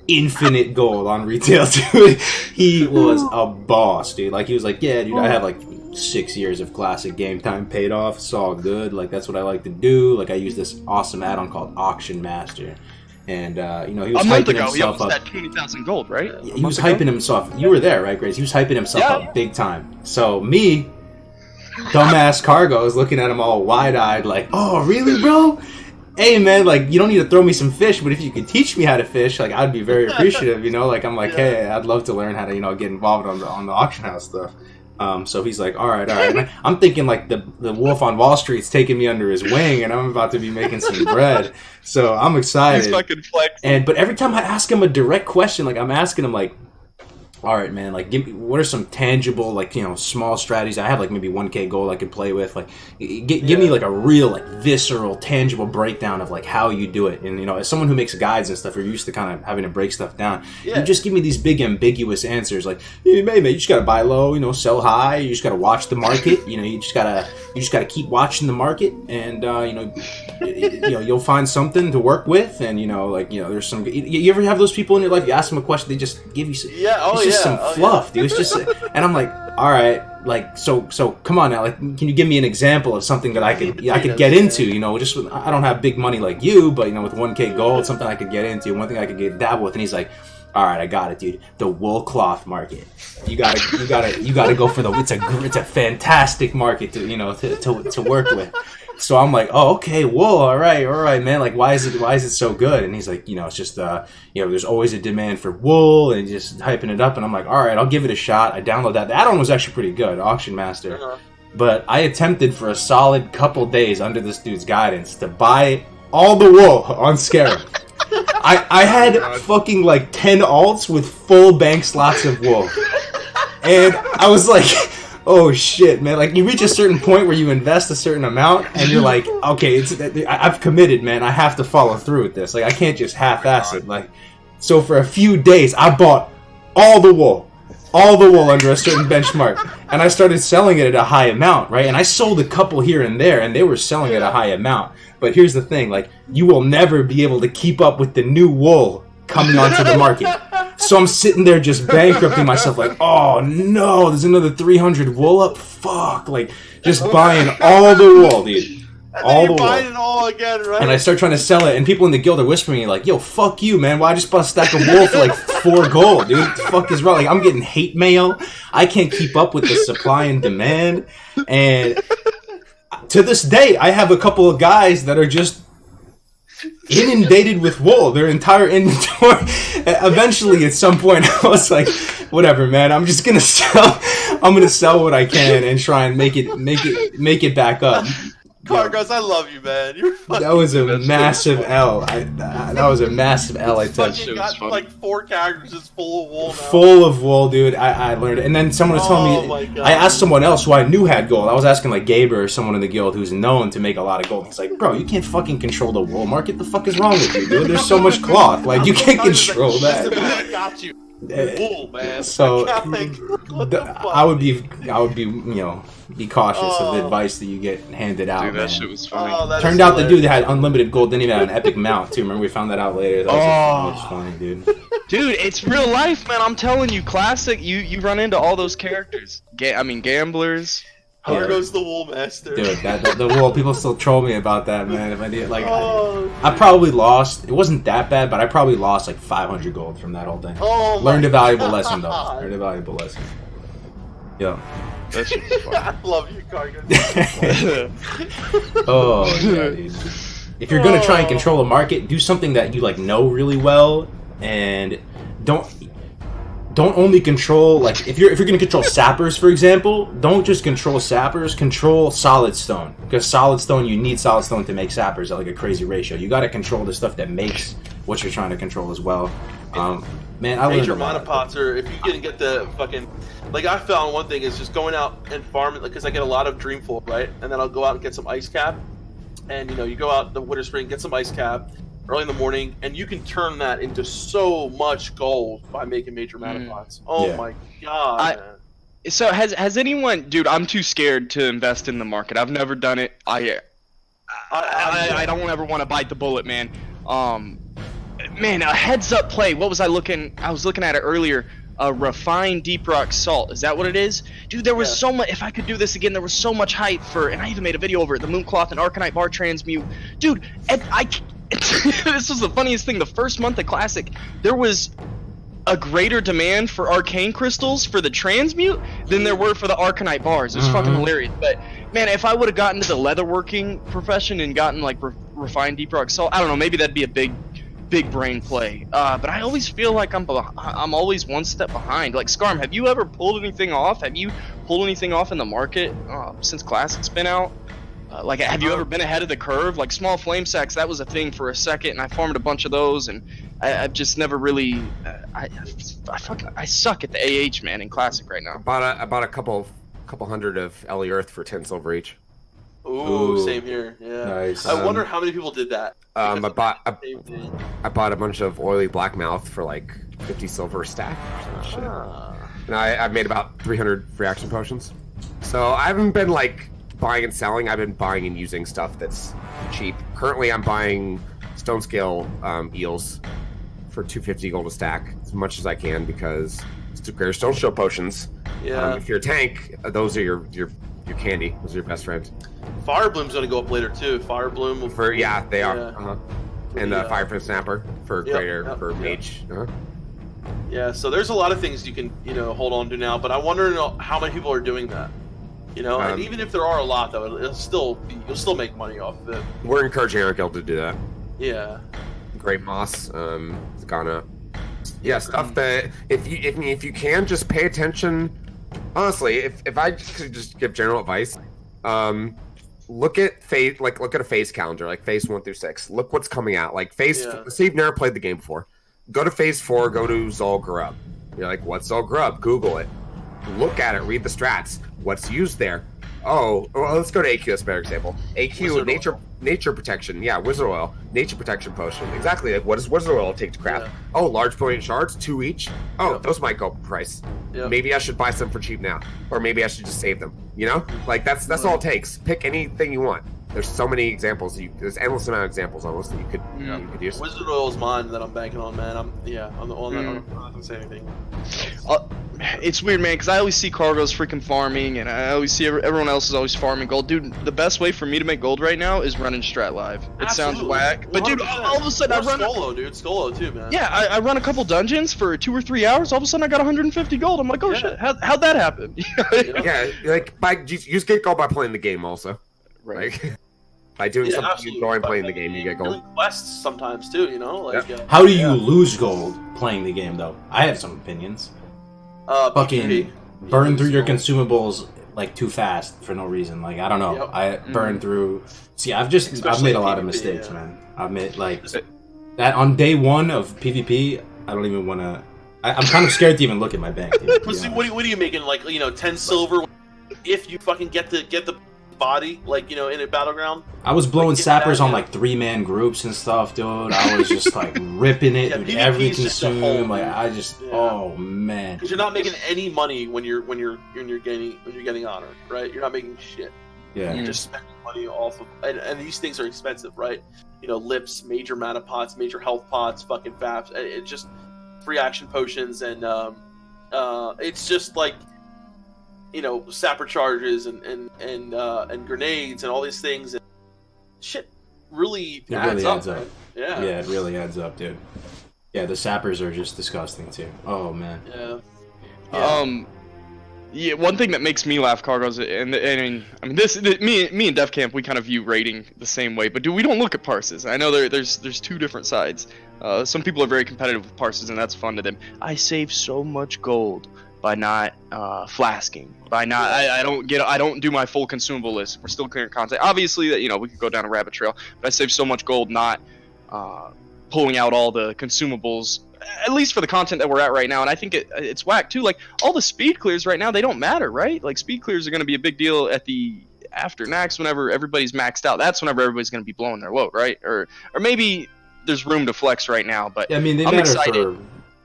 infinite gold on retail, dude. He was a boss, dude. Like, he was like, yeah, dude, I have like 6 years of classic game time paid off. It's all good. Like, that's what I like to do. Like, I use this awesome add-on called Auction Master. And, you know, he was hyping himself up. He almost had 20,000 gold, right? Yeah, he was hyping himself. You were there, right, Grace? He was hyping himself up big time. So, me, dumbass Cargo, is looking at him all wide-eyed like, oh, really, bro? Hey, man, like, you don't need to throw me some fish, but if you could teach me how to fish, like, I'd be very appreciative, you know? Like, I'm like, hey, I'd love to learn how to, you know, get involved on the auction house stuff. So he's like, all right. And I'm thinking, like, the Wolf on Wall Street's taking me under his wing, and I'm about to be making some bread. So I'm excited. He's fucking flexing. But every time I ask him a direct question, like, I'm asking him, like, all right, man, like, give me, what are some tangible, like, you know, small strategies? I have, like, maybe 1K gold I could play with. Like, give me, like, a real, like, visceral, tangible breakdown of, like, how you do it. And, you know, as someone who makes guides and stuff, you're used to kind of having to break stuff down. You just give me these big, ambiguous answers. Like, hey, man, you just got to buy low, you know, sell high. You just got to watch the market. You know, you just got to keep watching the market. And, you know, you'll find something to work with. And, you know, like, you know, there's some... You ever have those people in your life, you ask them a question, they just give you... some fluff, dude. It's just, and I'm like, all right, like, so come on now, like, can you give me an example of something that I could get into? You know, just I don't have big money like you, but you know, with 1K gold, something I could get into, one thing I could get dabble with. And he's like, all right, I got it, dude. The wool cloth market. You gotta go for the. It's a fantastic market to, you know, to work with. So I'm like, oh, okay, wool, all right, man. Like, why is it so good? And he's like, you know, it's just, you know, there's always a demand for wool, and just hyping it up. And I'm like, all right, I'll give it a shot. I download that. The add-on was actually pretty good, Auction Master. But I attempted for a solid couple days under this dude's guidance to buy all the wool on Skarm. I had fucking like 10 alts with full bank slots of wool, and I was like, oh shit, man. Like, you reach a certain point where you invest a certain amount and you're like, okay, I've committed, man. I have to follow through with this. Like, I can't just half-ass it. Like, so for a few days, I bought all the wool under a certain benchmark, and I started selling it at a high amount, right? And I sold a couple here and there, and they were selling at a high amount. But here's the thing, like, you will never be able to keep up with the new wool coming onto the market. So I'm sitting there just bankrupting myself, like, oh no, there's another 300 wool up? Fuck, like, just buying all the wool, dude. All the wool. Buying it all again, right? And I start trying to sell it, and people in the guild are whispering, like, yo, fuck you, man. Why just bought a stack of wool for like 4 gold, dude? What the fuck is wrong? Like, I'm getting hate mail. I can't keep up with the supply and demand. And to this day, I have a couple of guys that are just inundated with wool, their entire inventory. Eventually, at some point, I was like, whatever, man, I'm just gonna sell what I can and try and make it back up. Cargos, I love you, man. That was a massive L. That was a massive L I took. You got like 4 characters just full of wool now. Full of wool, dude. I learned it. And then someone was telling me, I asked someone else who I knew had gold. I was asking like Gaber or someone in the guild who's known to make a lot of gold. He's like, bro, you can't fucking control the wool market. The fuck is wrong with you, dude? There's so much cloth. Like, you can't control that. I got you. Wool, man. So I would be, you know, be cautious of the advice that you get handed out. Dude, that shit was funny. Turned out the dude that had unlimited gold didn't even have an epic mount too. Remember, we found that out later. That was funny, dude. Dude, it's real life, man. I'm telling you, classic. You run into all those characters. Gamblers. Cargo's the wool master. Dude, the wool, people still troll me about that, man. If I did, like, I probably lost. It wasn't that bad, but I probably lost like 500 gold from that whole thing. Learned a valuable lesson, though. Learned a valuable lesson. Yeah. That shit was fun. I love you, Cargo. Oh, yeah, dude. If you're gonna try and control a market, do something that you like know really well, and don't only control, like, if you're gonna control sappers, for example, don't just control sappers, control solid stone. Because solid stone, you need solid stone to make sappers at like a crazy ratio. You gotta control the stuff that makes what you're trying to control as well. Man, I learned major a lot. monopots, or if you can get the fucking, like, I found one thing is just going out and farming, because I get a lot of Dreamfall, right? And then I'll go out and get some ice cap, and you know, you go out the winter spring, get some ice cap early in the morning, and you can turn that into so much gold by making major monopots. My god, man. So has anyone, dude? I'm too scared to invest in the market. I've never done it. I don't ever want to bite the bullet, man. Man, a heads up play. What was I looking? I was looking at it earlier. A refined deep rock salt. Is that what it is? Dude, there was so much. If I could do this again, there was so much hype for, and I even made a video over it. The Mooncloth and Arcanite bar transmute. Dude, this was the funniest thing. The first month of Classic, there was a greater demand for arcane crystals for the transmute than there were for the Arcanite bars. It was fucking hilarious. But man, if I would have gotten to the leatherworking profession and gotten like refined deep rock salt, I don't know. Maybe that'd be a big brain play. But I always feel like I'm always one step behind. Like Skarm, have you ever pulled anything off? Have you pulled anything off in the market since Classic's been out? Like, have you ever been ahead of the curve? Like small flame sacks, that was a thing for a second, and I farmed a bunch of those, and I've just never really. I suck at the AH, man, in Classic right now. I bought a couple hundred of Ellie Earth for 10 silver each. Ooh, same here. Yeah. Nice. I wonder how many people did that. I bought a bunch of oily blackmouth for like 50 silver a stack. And I've made about 300 reaction potions. So I haven't been like buying and selling. I've been buying and using stuff that's cheap. Currently, I'm buying stone scale eels for 250 gold a stack as much as I can because they're stone shell potions. Yeah. If you're a tank, those are your candy. Those are your best friends. Fire Bloom's gonna go up later too. Fire Bloom will they are. And Fire for Snapper for for mage. Yeah, so there's a lot of things you can hold on to now, but I wonder how many people are doing that. And even if there are a lot, though, you'll still make money off of it. We're encouraging our guild to do that. Yeah. Great moss has gone up. Yeah, stuff that if you can just pay attention. Honestly, if I could just give general advice, look at a phase calendar, like phase 1 through 6. Look what's coming out. Like phase. See, you've never played the game before. Go to phase 4. Go to Zul'Gurub. You're like, what's Zul'Gurub? Google it. Look at it. Read the strats. What's used there? Oh, well, let's go to AQ. That's a better example. AQ, nature protection. Yeah, wizard oil, nature protection potion. Exactly. Like, what does wizard oil take to craft? Oh, large potent shards, 2 each. Oh, those might go up in price. Maybe I should buy some for cheap now, or maybe I should just save them. Like that's all it takes. Pick anything you want. There's so many examples. There's endless amount of examples almost that you could use. Wizard oil is mine that I'm banking on, man. I'm the one that I'm not gonna say anything. It's weird, man, because I always see Cargo's freaking farming, and I always see everyone else is always farming gold. Dude, the best way for me to make gold right now is running Strat Live. It sounds whack, but dude, all of a sudden I run Skolo, dude. Skolo too, man. Yeah, I run a couple dungeons for 2 or 3 hours. All of a sudden I got 150 gold. I'm like, oh shit, how'd that happen? Yeah, like you just get gold by playing the game, also. Right. Like, by doing something you enjoy playing the game, you get gold. Quests sometimes too, How do you lose gold playing the game, though? I have some opinions. Fucking burn through your consumables like too fast for no reason. Like I don't know. I burn through. See, I've made a lot of mistakes, man. I've made like that on day 1 of PvP. I don't even want to. I'm kind of scared to even look at my bank. What are you making? Like 10 silver if you fucking get the body in a battleground. I was blowing sappers on like 3-man groups and stuff, dude. I was just like ripping it, dude. Every consume, like I just, oh man. Because you're not making any money when you're getting honored, right? You're not making shit. Yeah. You're just spending money off of, and these things are expensive, right? Lips, major mana pots, major health pots, fucking faps. It's just free action potions, and it's just like. Sapper charges and grenades and all these things, and shit really adds up. Yeah, it really adds up, dude. Yeah, the sappers are just disgusting too. Oh man. Yeah. One thing that makes me laugh, Cargos, and me and Def Camp, we kind of view rating the same way, but we don't look at parses. I know there's 2 different sides. Some people are very competitive with parses, and that's fun to them. I save so much gold by not flasking, by not I don't do my full consumable list. We're still clearing content. Obviously, that we could go down a rabbit trail, but I save so much gold not pulling out all the consumables, at least for the content that we're at right now. And I think it's whack too. Like all the speed clears right now, they don't matter, right? Like speed clears are going to be a big deal at the after Nax whenever everybody's maxed out. That's whenever everybody's going to be blowing their load, right? Or maybe there's room to flex right now. But yeah, I mean, they matter for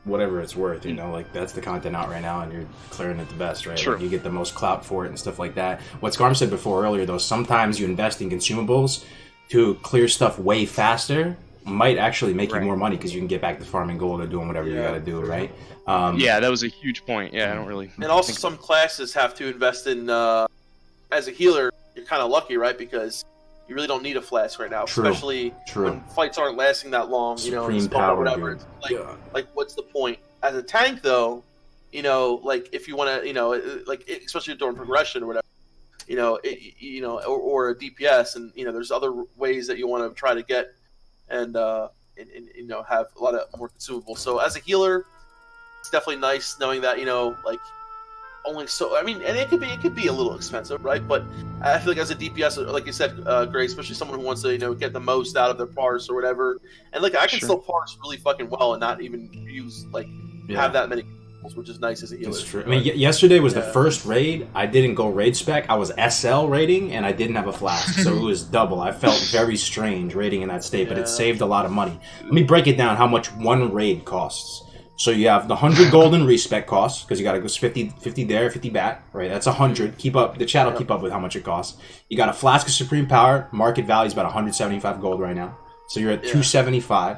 whatever it's worth, like that's the content out right now, and you're clearing it the best, right? Sure. Like, you get the most clout for it and stuff like that. What Skarm said before earlier, though, sometimes you invest in consumables to clear stuff way faster might actually make you Right. more money because you can get back to farming gold or doing whatever you Yeah. got to do, right? Yeah, that was a huge point. Yeah, I don't really. And also, think- some classes have to invest in. As a healer, you're kind of lucky, right? Because you really don't need a flask right now, True. especially True. when fights aren't lasting that long. You know, Supreme spell or power, whatever. dude. It's like, Yeah. like, what's the point? As a tank, though, you know, like if you want to, you know, like especially during progression or whatever, you know, or a DPS, and you know, there's other ways that you want to try to get and you know, have a lot of more consumables. So as a healer, it's definitely nice knowing that, you know, like only so. I mean, and it could be a little expensive, right? But I feel like as a DPS, like you said, Gray, especially someone who wants to, you know, get the most out of their parse or whatever, and like I can Sure. still parse really fucking well and not even use like have that many, which is nice as a healer. It's true. I mean, yesterday was the Yeah. first raid. I didn't go raid spec. I was SL raiding, and I didn't have a flask, so it was double. I felt very strange raiding in that state, but Yeah. it saved a lot of money. Let me break it down how much one raid costs. So you have the 100 golden respec costs, because you got to go 50 there, 50 back, right? That's 100. Keep up, the chat will keep up with how much it costs. You got a flask of supreme power. Market value is about 175 gold right now. So you're at 275,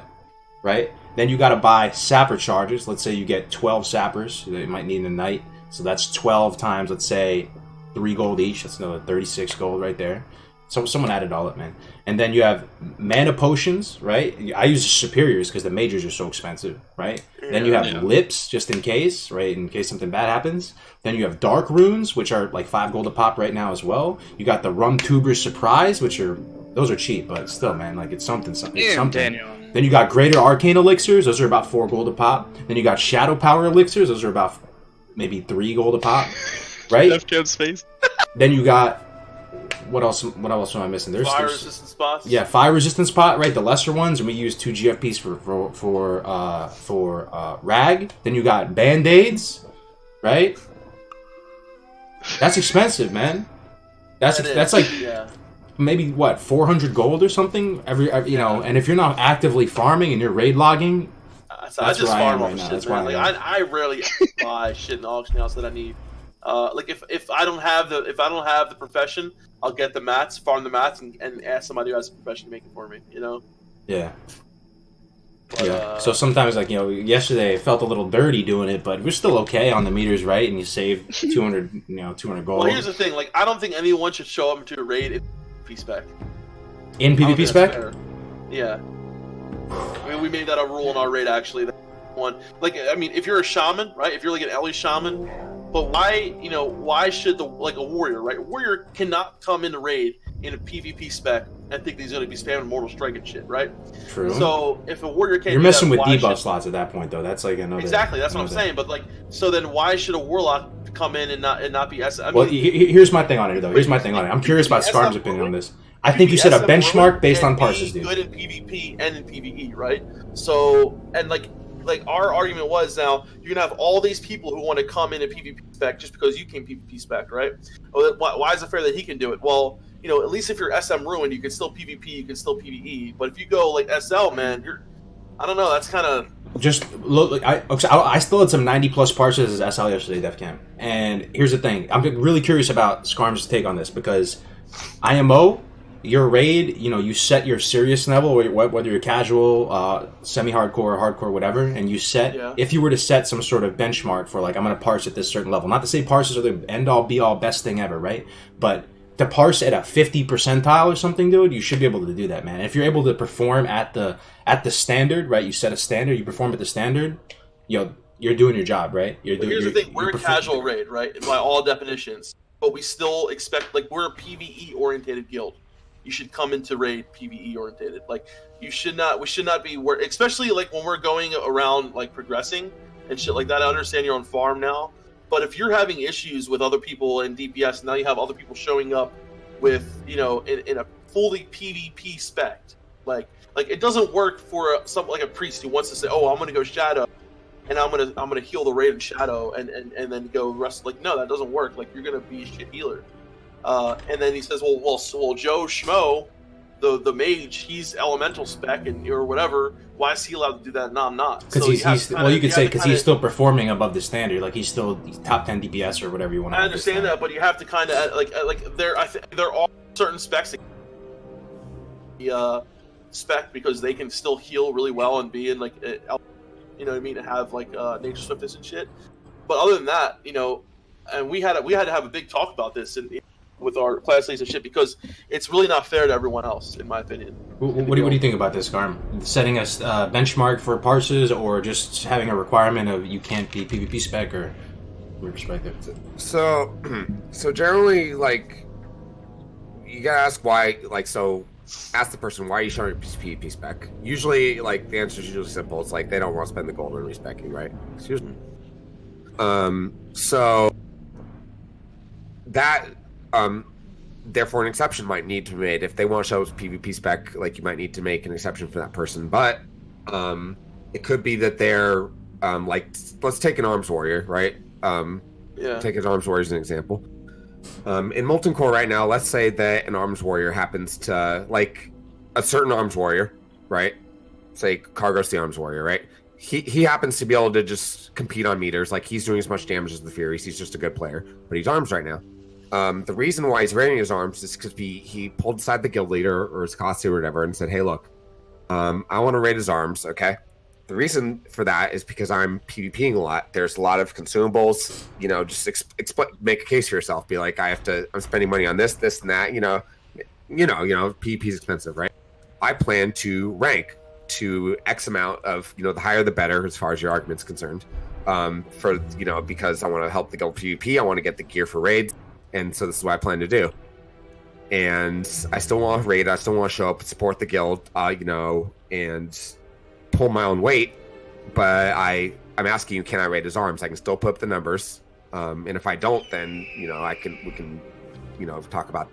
right? Then you got to buy sapper charges. Let's say you get 12 sappers that you might need in a night. So that's 12 times, let's say, 3 gold each. That's another 36 gold right there. So someone added all up, man. And then you have mana potions, right? I use superiors because the majors are so expensive, right? Then you have lips, just in case, right? In case something bad happens. Then you have dark runes, which are like 5 gold a pop right now as well. You got the rum tuber surprise, which are, those are cheap, but still, man, like it's something. It's Damn, something. Daniel. Then you got greater arcane elixirs. Those are about 4 gold a pop. Then you got shadow power elixirs. Those are about maybe 3 gold a pop, right? FK's face. Then you got, what else am I missing? Fire resistant spots. Yeah, fire resistance pot, right? The lesser ones, and we use 2 GFPs for rag. Then you got band-aids, right? That's expensive, man. That's like maybe what, 400 gold or something every you know. And if you're not actively farming and you're raid logging, I that's just where I am farm right off now. shit, That's man. why Like I rarely buy shit in the auction house that I need. Like if I don't have the profession, I'll get the mats, farm the mats, and ask somebody who has a profession to make it for me. You know. yeah. But, Yeah. So sometimes, like, you know, yesterday it felt a little dirty doing it, but we're still okay on the meters, right? And you saved 200, 200 gold. Well, here's the thing. Like, I don't think anyone should show up into a raid in PvP spec. In I don't PvP think spec? that's fair. Yeah. I mean, we made that a rule in our raid, actually. That one, like, I mean, if you're a shaman, right? If you're like an Ellie shaman, but why should a warrior, right? A warrior cannot come into raid in a PvP spec and think he's going to be spamming Mortal Strike and shit, right? True. So if a warrior can't, You're do messing that, with why debuff should- slots at that point, though. That's like another. Exactly, that's what I'm another- saying. But like, so then why should a warlock come in and not be S? I mean, Well, here's my thing on it, though. Here's my thing on it. I'm curious about Skarm's opinion on this. I think you said a benchmark based on parses, dude. Good in PvP and in PvE, right? So, and like our argument was, now you're gonna have all these people who want to come in a PvP spec just because you came PvP spec, right? Oh, why is it fair that he can do it? Well, at least if you're SM ruined, you can still PvP, you can still PvE. But if you go like SL, man, I don't know. That's kind of just look. I still had some 90 plus parses as SL yesterday, Def Camp. And here's the thing: I'm really curious about Skarm's take on this, because IMO, your raid, you set your serious level, whether you're casual, semi-hardcore, hardcore, whatever, and you set, if you were to set some sort of benchmark for, like, I'm going to parse at this certain level. Not to say parses are the end-all, be-all, best thing ever, right? But to parse at a 50 percentile or something, dude, you should be able to do that, man. If you're able to perform at the standard, right? You set a standard, you perform at the standard, you're doing your job, right? Here's the thing: we're a casual raid, right? By all definitions, but we still expect, like, we're a PvE oriented guild. You should come into raid PvE oriented. Like, we should not be especially like when we're going around, like, progressing and shit like that. I understand you're on farm now, but if you're having issues with other people in DPS, now you have other people showing up with, in a fully PvP spec, like it doesn't work for like a priest who wants to say, oh, I'm gonna go shadow, and I'm gonna heal the raid in shadow and then go rest. Like, no, that doesn't work. Like, you're gonna be a shit healer. And then he says, well, Joe Schmo, the mage, he's elemental spec or whatever. Why is he allowed to do that? No, I'm not. Because you could say because he's still performing above the standard, like he's still top 10 DPS or whatever you want to. I understand that, but you have to kind of like there are certain specs. spec because they can still heal really well and be in like, you know what I mean, and have like nature swiftness and shit. But other than that, you know, and we had to have a big talk about this with our class leads and shit because it's really not fair to everyone else, in my opinion. What do you think about this, Skarm? Setting a benchmark for parses, or just having a requirement of you can't be PvP spec, or your perspective? So generally, like, you gotta ask why. Like, so ask the person, why are you showing your PvP spec? Usually, like, the answer is usually simple. It's like they don't want to spend the gold on respecking, right? Excuse me. So that therefore an exception might need to be made if they want to show PvP spec. Like, you might need to make an exception for that person, but it could be that they're like, let's take an arms warrior, right? Take an arms warrior as an example. In Molten Core right now, let's say that an arms warrior happens to, like, a certain arms warrior, right? Say Kargos the arms warrior, right? He happens to be able to just compete on meters. Like, he's doing as much damage as the Furies. He's just a good player, but he's arms right now. The reason why he's raiding his arms is because he pulled aside the guild leader or his costume or whatever and said, hey, look, I want to raid his arms, okay? The reason for that is because I'm PvPing a lot. There's a lot of consumables, you know, just make a case for yourself. Be like, I'm spending money on this, and that, you know, PvP is expensive, right? I plan to rank to X amount of, you know, the higher the better as far as your argument's concerned. For, you know, because I want to help the guild PvP, I want to get the gear for raids, and so this is what I plan to do. And I still want to raid, I still want to show up, support the guild, you know, and pull my own weight, but I'm asking you, can I raid his arms? I can still put up the numbers, and if I don't, then, you know, we can, you know, talk about it.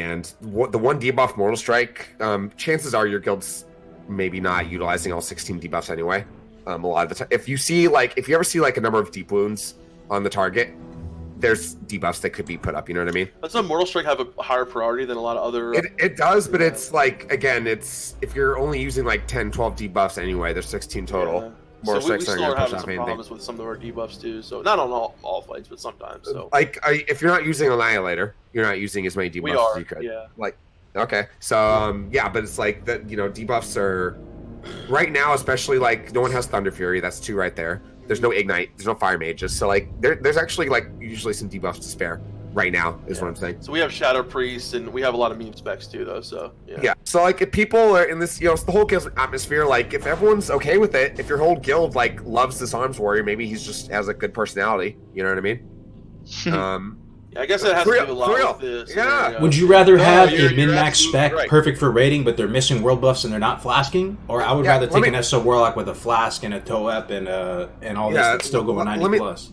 And the one debuff Mortal Strike, chances are your guild's maybe not utilizing all 16 debuffs anyway. A lot of the time, if you ever see like a number of deep wounds on the target, there's debuffs that could be put up, you know what I mean? Doesn't Mortal Strike have a higher priority than a lot of other... It does, but it's like, again, it's if you're only using like 10, 12 debuffs anyway, there's 16 total. Yeah. Mortal So we Strike's not still gonna are push having off some anything. problems with some of our debuffs too, so not on all fights, but sometimes, so... Like, if you're not using Annihilator, you're not using as many debuffs as you could. Yeah. Like, okay. So, yeah, but it's like, that, you know, debuffs are... Right now, especially, like, no one has Thunder Fury, that's 2 right there. There's no Ignite, there's no Fire Mages, so, like, there's actually, like, usually some debuffs to spare right now, is what I'm saying. So we have Shadow Priest, and we have a lot of meme specs too, though, so, yeah. Yeah, so, like, if people are in this, you know, it's the whole guild atmosphere, like, if everyone's okay with it, if your whole guild, like, loves this arms warrior, maybe he's just has a good personality, you know what I mean? I guess it has to do a lot with this. Yeah. Would you rather have a you're min-max spec right. perfect for raiding, but they're missing world buffs and they're not flasking? Or I would rather take an SO Warlock with a flask and a toe-up and all this that's still going 90 plus.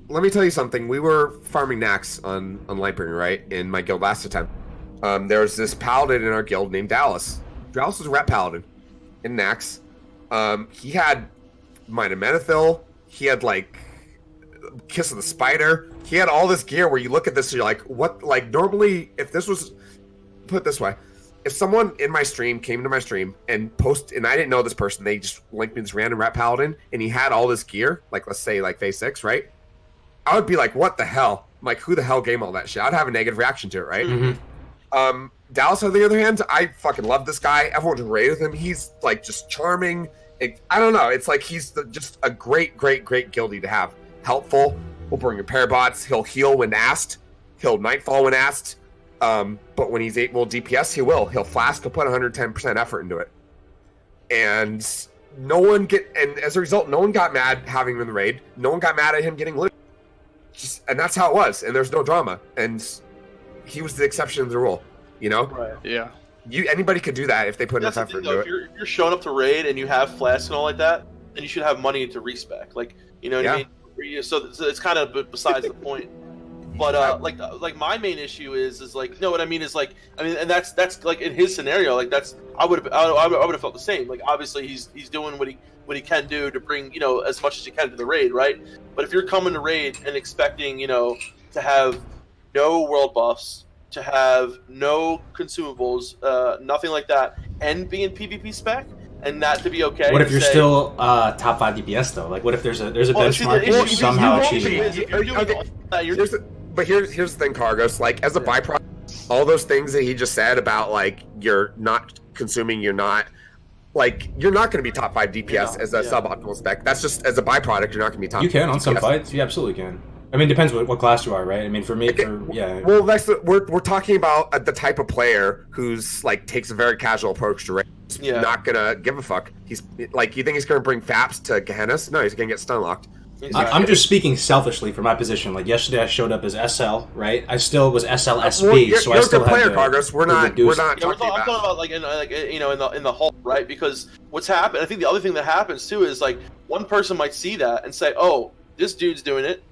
Let me tell you something. We were farming Nax on Lightbringer, right? In my guild last attempt. There was this paladin in our guild named Dallas. Dallas was a ret paladin in Nax. He had Mind of Menethil. He had, like, Kiss of the Spider. He had all this gear where you look at this and you're like, what? Like, normally, if this was... Put it this way. If someone in my stream came to my stream and and I didn't know this person, they just linked me this random rat paladin, and he had all this gear, like, let's say, like, phase 6, right? I would be like, what the hell? I'm like, who the hell gave all that shit? I'd have a negative reaction to it, right? Mm-hmm. Dallas, on the other hand, I fucking love this guy. Everyone's raid with him. He's, like, just charming. I don't know. It's like he's just a great, great, great guildie to have. Helpful. He'll bring repair bots. He'll heal when asked. He'll nightfall when asked. But when he's able DPS, he will. He'll flask. He'll put 110% effort into it. And as a result, no one got mad having him in the raid. No one got mad at him getting lit. And that's how it was. And there's no drama. And he was the exception to the rule. You know? Right. Yeah. Anybody could do that if they put enough effort into it. If you're showing up to raid and you have flasks and all like that, then you should have money to respec. Like, you know what I mean? So it's kind of besides the point. But like my main issue is like, you know what I mean, is like, I mean, and that's like in his scenario, like I would have felt the same. Like, obviously he's doing what he can do to bring, you know, as much as he can to the raid, right? But if you're coming to raid and expecting, you know, to have no world buffs, to have no consumables, nothing like that, and be in PvP spec, and that to be okay. What if you're still top 5 DPS though? Like, what if there's a benchmark for somehow achieving it? But here's the thing, Kargos. Like, as a byproduct, all those things that he just said about, like, you're not consuming, you're not going to be top 5 DPS as a suboptimal spec. That's just as a byproduct, you're not going to be top. You can on DPS. some fights, you absolutely can. I mean, it depends what class you are, right? I mean, for me, Well, we're talking about the type of player who's like takes a very casual approach to raid. Yeah. Not gonna give a fuck. He's like, you think he's gonna bring Faps to Gehennas? No, he's gonna get stun locked. Exactly. I'm just speaking selfishly for my position. Like yesterday, I showed up as SL, right? I still was SLSB, Well, you're, so you're I still a good player, had Cargos. We're not I'm talking talking about like in the whole, right? Because what's happened, I think the other thing that happens too is like one person might see that and say, "Oh, this dude's doing it.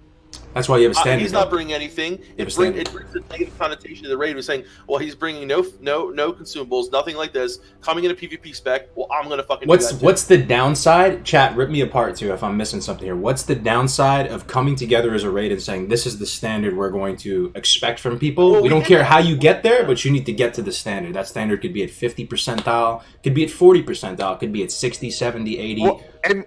That's why you have a standard. He's not bringing anything." It brings a negative connotation to the raid. We're saying, "Well, he's bringing no consumables, nothing like this, coming in a PvP spec. Well, I'm gonna fucking." What's the downside? Chat, rip me apart too if I'm missing something here. What's the downside of coming together as a raid and saying this is the standard we're going to expect from people? Well, we don't care how you get there, but you need to get to the standard. That standard could be at 50 percentile, could be at 40 percentile, could be at 60, 70, 80. Well,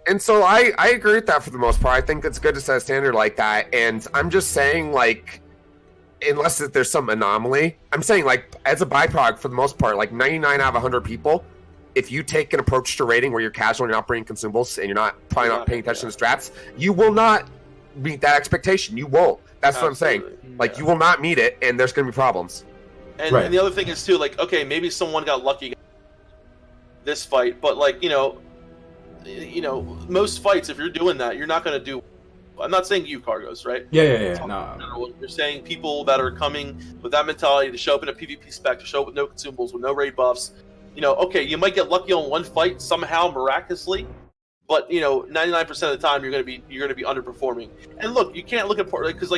and so I agree with that for the most part. I think it's good to set a standard like that. And I'm just saying, like, unless there's some anomaly, I'm saying, like, as a byproduct, for the most part, like 99 out of 100 people, if you take an approach to raiding where you're casual and you're not bringing consumables and you're probably not paying attention to strats, you will not meet that expectation. You won't. That's what I'm saying. Like, you will not meet it, and there's going to be problems. And the other thing is too, like, okay, maybe someone got lucky this fight, but like, most fights, if you're doing that, you're not going to do. I'm not saying you, Cargos, right? Yeah. No. You're saying people that are coming with that mentality to show up in a PvP spec, to show up with no consumables, with no raid buffs. Okay, you might get lucky on one fight somehow, miraculously, but 99% of the time you're gonna be underperforming. And look, you can't look at because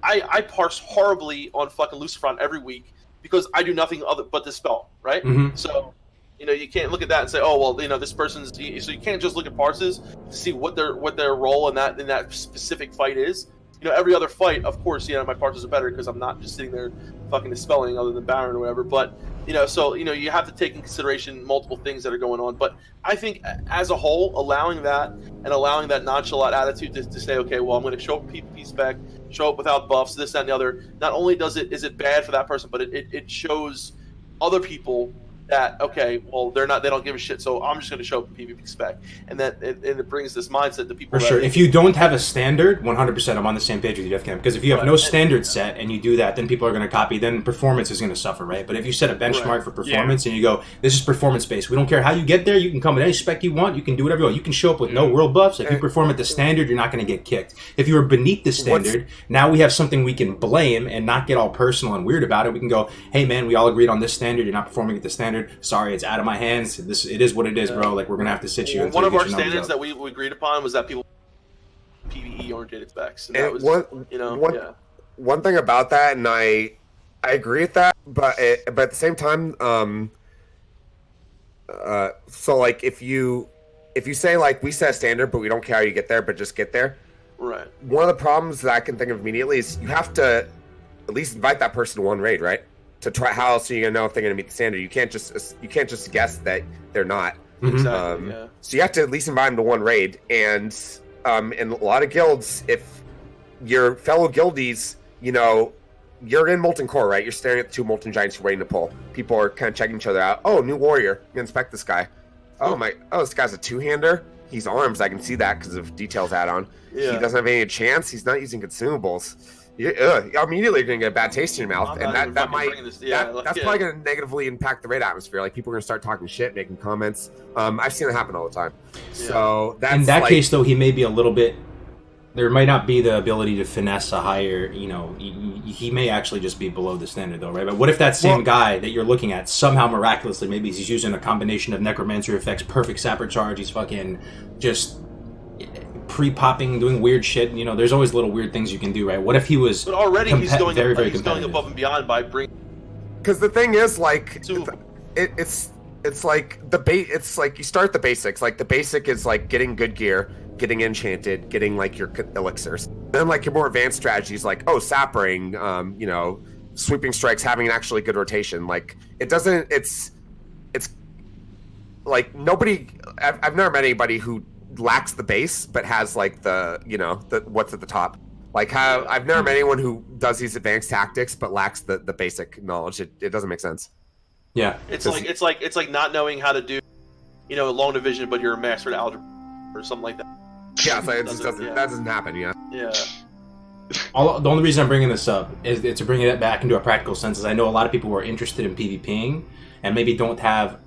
I parse horribly on fucking Lucifron every week because I do nothing other but dispel, right? Mm-hmm. So. You can't look at that and say, oh well, this person's. So you can't just look at parses to see what their role in that specific fight is. Every other fight, of course, my parses are better because I'm not just sitting there fucking dispelling other than Baron or whatever. But so you have to take in consideration multiple things that are going on. But I think as a whole, allowing that nonchalant attitude to say, okay, well, I'm going to show up PvP spec, show up without buffs, this, that, and the other. Not only is it bad for that person, but it shows other people that, okay, well, they don't give a shit, so I'm just going to show up in PvP spec, and it brings this mindset to people. For sure, if you don't have a standard, 100%, I'm on the same page with you, DefCam. Because if you have no standard set and you do that, then people are going to copy. Then performance is going to suffer, right? But if you set a benchmark for performance and you go, this is performance based. We don't care how you get there. You can come with any spec you want. You can do whatever you want. You can show up with no world buffs. If you perform at the standard, you're not going to get kicked. If you are beneath the standard, now we have something we can blame and not get all personal and weird about it. We can go, hey man, we all agreed on this standard. You're not performing at the standard. Sorry, it's out of my hands. It is what it is, bro. Like, we're gonna have to sit you. One of our standards that we agreed upon was that people PvE oriented specs. And that was one thing about that, and I agree with that, but at the same time, so like if you say like we set a standard, but we don't care how you get there, but just get there. Right. One of the problems that I can think of immediately is you have to at least invite that person to one raid, right? To try, how else are you gonna know if they're gonna meet the standard? You can't just guess that they're not. Exactly. So you have to at least invite them to one raid. And in a lot of guilds, if your fellow guildies, you're in Molten Core, right? You're staring at the two Molten Giants you're waiting to pull. People are kind of checking each other out. Oh, new warrior. You inspect this guy. Oh, this guy's a two-hander. He's arms. I can see that because of details add-on. Yeah. He doesn't have any chance. He's not using consumables. Immediately you're gonna get a bad taste in your mouth, and that's probably gonna negatively impact the raid atmosphere. Like, people are gonna start talking shit, making comments. I've seen it happen all the time. So that's, in that case, though, he may be a little bit. There might not be the ability to finesse a higher. He may actually just be below the standard, though, right? But what if that same guy that you're looking at somehow miraculously, maybe he's using a combination of necromancer effects, perfect sapper charge, he's fucking just pre-popping, doing weird shit. There's always little weird things you can do, right? What if he was? But already he's going going above and beyond by bringing. Because the thing is, like, it's like it's like you start the basics. Like, the basic is like getting good gear, getting enchanted, getting like your elixirs. Then like your more advanced strategies, like sappering, sweeping strikes, having an actually good rotation. Like, it's like nobody. I've never met anybody who lacks the base but has like the what's at the top. Like, I've never met anyone who does these advanced tactics but lacks the basic knowledge. It doesn't make sense. Yeah. It's like not knowing how to do, long division, but you're a master at algebra or something like that. Yeah, so it just doesn't, that doesn't happen. Yeah. Yeah. The only reason I'm bringing this up is to bring it back into a practical sense. Is I know a lot of people who are interested in PvPing and maybe don't have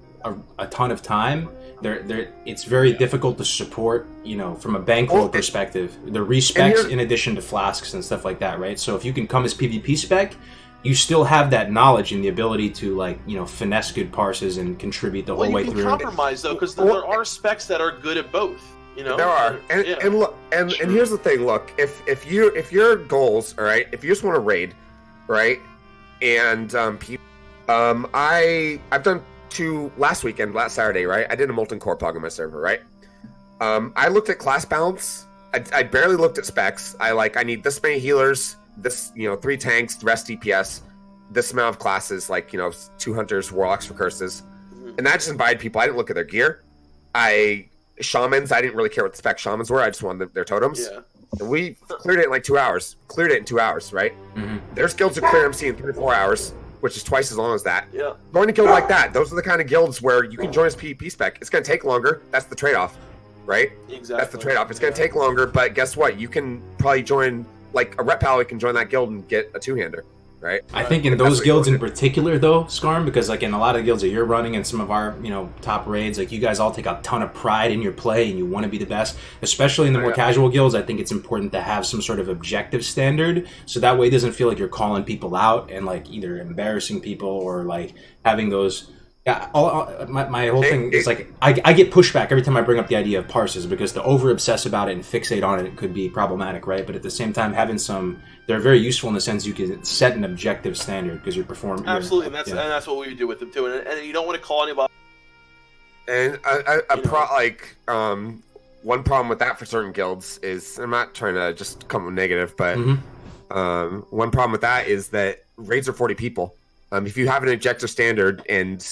a ton of time. It's very difficult to support, from a bankroll perspective, the respecs in addition to flasks and stuff like that, right? So if you can come as PvP spec, you still have that knowledge and the ability to finesse good parses and contribute the whole way through. You can compromise though, because there are specs that are good at both. There are, and look, and here's the thing. Look, if your goals, all right, if you just want to raid, right, and I've done 2 last Saturday, right? I did a molten core pug on my server, right? I looked at class balance. I barely looked at specs. I need this many healers, this 3 tanks, the rest DPS, this amount of classes, 2 hunters, warlocks for curses, and that just invited people. I didn't look at their gear. Shamans, I didn't really care what the spec shamans were. I just wanted their totems. Yeah. And we cleared it in 2 hours. Cleared it in 2 hours, right? Mm-hmm. There's guilds who clear MC in 3 to 4 hours, which is twice as long as that. Yeah. Going to guild like that, those are the kind of guilds where you can join as PvP spec. It's going to take longer. That's the trade-off, right? Exactly. That's the trade-off. It's going to take longer, but guess what? You can probably join, a rep pally can join that guild and get a 2-hander. Right. I think in those guilds in particular, though, Skarm, because in a lot of the guilds that you're running and some of our top raids, you guys all take a ton of pride in your play and you want to be the best. Especially in the more casual guilds, I think it's important to have some sort of objective standard, so that way it doesn't feel like you're calling people out and either embarrassing people or having those. Yeah, my whole thing is I get pushback every time I bring up the idea of parses because to over obsess about it and fixate on it could be problematic, right? But at the same time, they're very useful in the sense you can set an objective standard because you're performing. Absolutely, and that's what we do with them too. And you don't want to call anybody. And one problem with that for certain guilds is, I'm not trying to just come with negative, but one problem with that is that raids are 40 people. If you have an objective standard and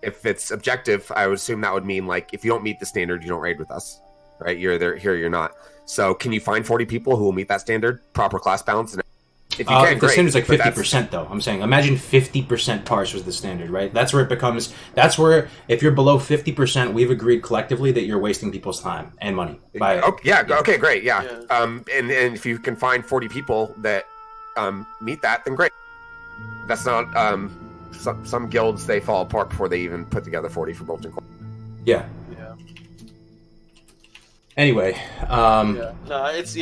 if it's objective, I would assume that would mean if you don't meet the standard, you don't raid with us, right? You're there, here, you're not. So can you find 40 people who will meet that standard, proper class balance? And if you can, the great. standard's 50% though. I'm saying, imagine 50% parse was the standard, right? That's where if you're below 50%, we've agreed collectively that you're wasting people's time and money. Okay, great, yeah. And if you can find 40 people that meet that, then great. That's not some guilds, they fall apart before they even put together 40 for molten core. Yeah. Anyway, it's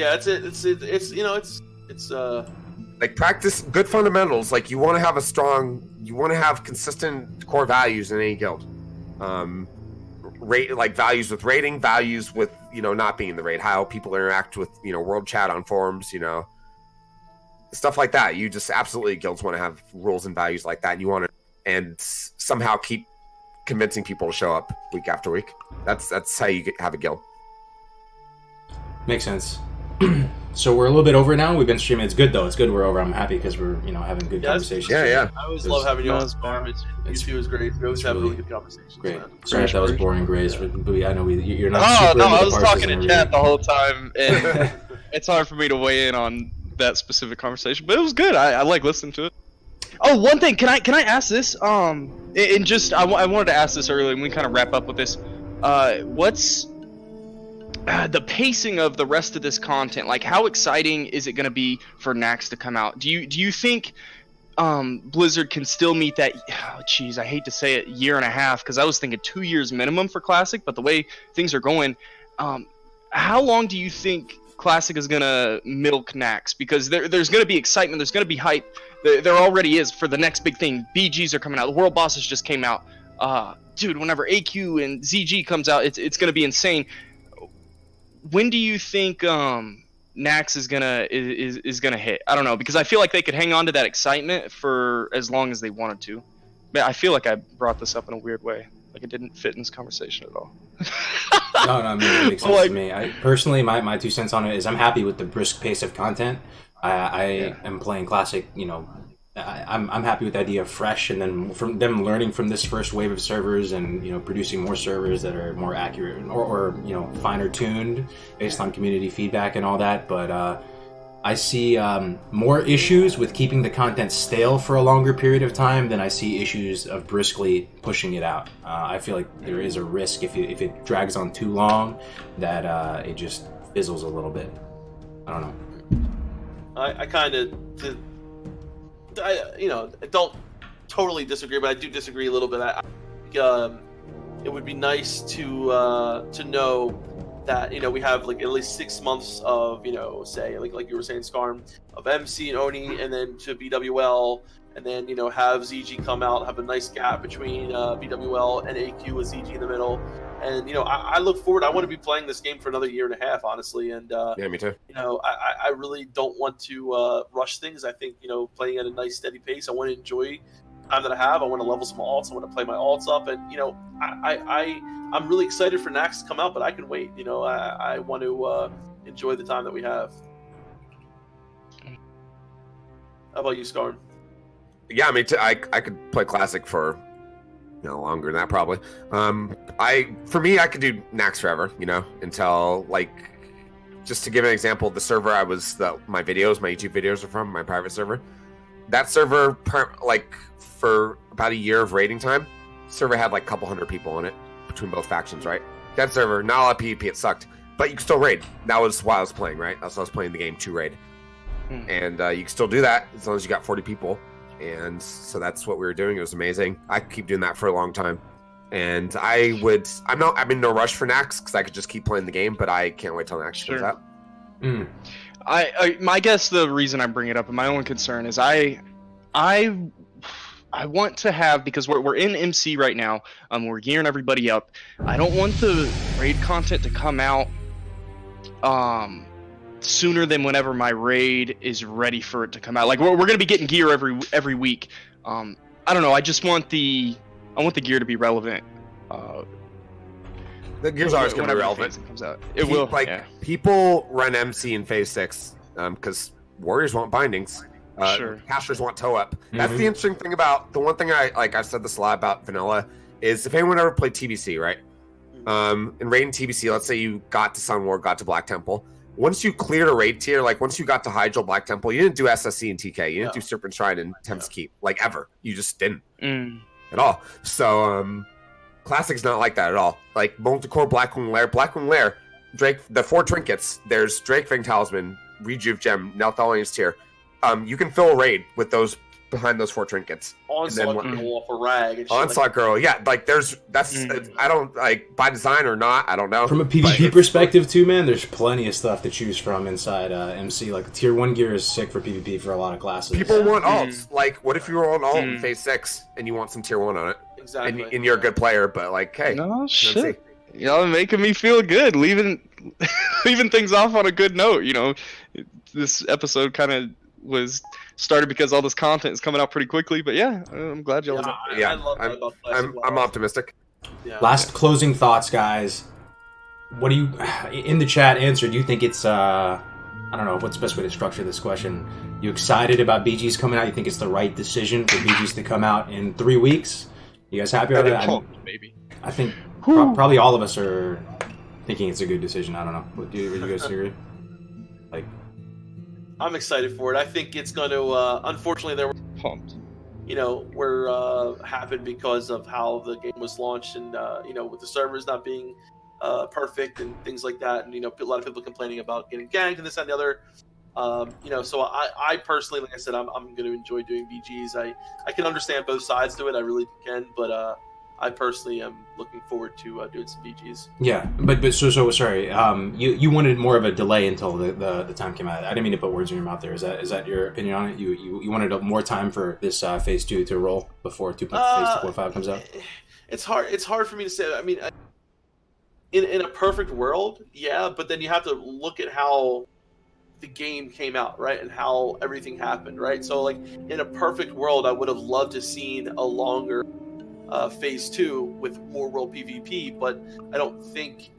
practice good fundamentals. You want to have consistent core values in any guild. Values with raiding, values with not being in the raid, how people interact with world chat on forums, stuff like that. You just absolutely, guilds want to have rules and values like that, and you want to and somehow keep convincing people to show up week after week. That's how you have a guild. Makes sense. So we're a little bit over now. We've been streaming. It's good though. It's good we're over. I'm happy because we're having good conversations. Yeah. I always love having you on Skarm. You two is great. We always have really good conversations. Great. Sorry if that was boring, Grace. But I know you're not. Oh no, I was talking in chat the whole time, and it's hard for me to weigh in on that specific conversation. But it was good. I like listening to it. Oh, one thing. Can I ask this? I wanted to ask this earlier, and we kind of wrap up with this. What's the pacing of the rest of this content? How exciting is it going to be for Nax to come out? Do you think Blizzard can still meet that? I hate to say it, 1.5 years, because I was thinking 2 years minimum for Classic. But the way things are going, how long do you think Classic is going to milk Nax? Because there's going to be excitement, there's going to be hype. There already is for the next big thing. BGs are coming out. The World Bosses just came out. Dude, whenever AQ and ZG comes out, it's going to be insane. When do you think Nax is gonna hit? I don't know, because I feel like they could hang on to that excitement for as long as they wanted to. Man, I feel like I brought this up in a weird way. It didn't fit in this conversation at all. No, I mean, it makes sense to me. I personally, my 2 cents on it is I'm happy with the brisk pace of content. I am playing Classic, I'm happy with the idea of fresh, and then from them learning from this first wave of servers and producing more servers that are more accurate or finer tuned based on community feedback and all that. But I see more issues with keeping the content stale for a longer period of time than I see issues of briskly pushing it out. I feel like there is a risk if it drags on too long that it just fizzles a little bit. I don't know. I kind of, I don't totally disagree, but I do disagree a little bit. I think it would be nice to know that we have like at least 6 months of say like you were saying, Skarm, of MC and Oni, and then to BWL, and then have ZG come out, have a nice gap between BWL and AQ with ZG in the middle. And I look forward. I want to be playing this game for another year and a half, honestly. And Yeah, me too. I really don't want to rush things. I think playing at a nice steady pace. I want to enjoy the time that I have. I want to level some alts. I want to play my alts up. And I'm really excited for Nax to come out, but I can wait. I want to enjoy the time that we have. How about you, Skarn? Yeah, me too. I could play Classic for longer than that probably. For me, I could do Nax forever, until just to give an example, the server my YouTube videos are from, my private server. That server, for about a year of raiding time, server had like a couple hundred people on it between both factions, right? That server, not a lot of PvP, it sucked, but you could still raid. That was why I was playing, right? That's why I was playing the game to raid. And you can still do that as long as you got 40 people. And so that's what we were doing. It was amazing. I could keep doing that for a long time. And I'm in no rush for Nax because I could just keep playing the game, but I can't wait till Nax comes out. My guess, the reason I bring it up and my own concern is I want to have, because we're in MC right now, we're gearing everybody up. I don't want the raid content to come out sooner than whenever my raid is ready for it to come out. Like we're gonna be getting gear every week. I don't know. I just want the gear to be relevant. The gear's always gonna be relevant. It comes out. It will. People run MC in Phase 6 because warriors want bindings. Sure. Casters want toe up. That's the interesting thing about the one thing I've said this a lot about vanilla is if anyone ever played TBC, right? In raid and TBC, let's say you got to Sun War, got to Black Temple. Once you cleared a raid tier, once you got to Hydro Black Temple, you didn't do SSC and TK. You didn't do Serpent Shrine and Tempest Keep, ever. You just didn't at all. So, Classic's not like that at all. Like Multicore, Blackwing Lair, Drake, the 4 trinkets. There's Drake Fang Talisman, Rejuve Gem, Nelthalian's Tier. You can fill a raid with those behind those 4 trinkets. Onslaught Girl off a rag. And Onslaught Girl, yeah. I don't by design or not. I don't know. From a PvP perspective too, man, there's plenty of stuff to choose from inside MC. Tier 1 gear is sick for PvP for a lot of classes. People want alts. What if you were on alt in Phase 6 and you want some Tier 1 on it? Exactly. And you're a good player, but hey. No shit. Y'all making me feel good. Leaving things off on a good note. This episode kind of was started because all this content is coming out pretty quickly, but I'm glad y'all. I love that about Classic. I'm optimistic. Yeah. Last closing thoughts, guys. What do you in the chat answer? Do you think it's I don't know what's the best way to structure this question? You excited about BGs coming out? You think it's the right decision for BGs to come out in 3 weeks? You guys happy about it? Maybe. I think probably all of us are thinking it's a good decision. I don't know. Do you guys agree? I'm excited for it. I think it's going to. Unfortunately, there were pumped. Happened because of how the game was launched, and with the servers not being perfect and things like that, and a lot of people complaining about getting ganked and this and the other. So I personally, like I said, I'm going to enjoy doing BGs. I can understand both sides to it. I really can, but I personally am looking forward to doing some BGs. Yeah, but so sorry. You wanted more of a delay until the time came out. I didn't mean to put words in your mouth there. Is that your opinion on it? You wanted more time for this Phase 2 to roll before Phase 2.5 comes out? It's hard for me to say. I mean, in a perfect world, yeah, but then you have to look at how the game came out, right, and how everything happened, right? So in a perfect world, I would have loved to seen a longer Phase 2 with more world PvP, but I don't think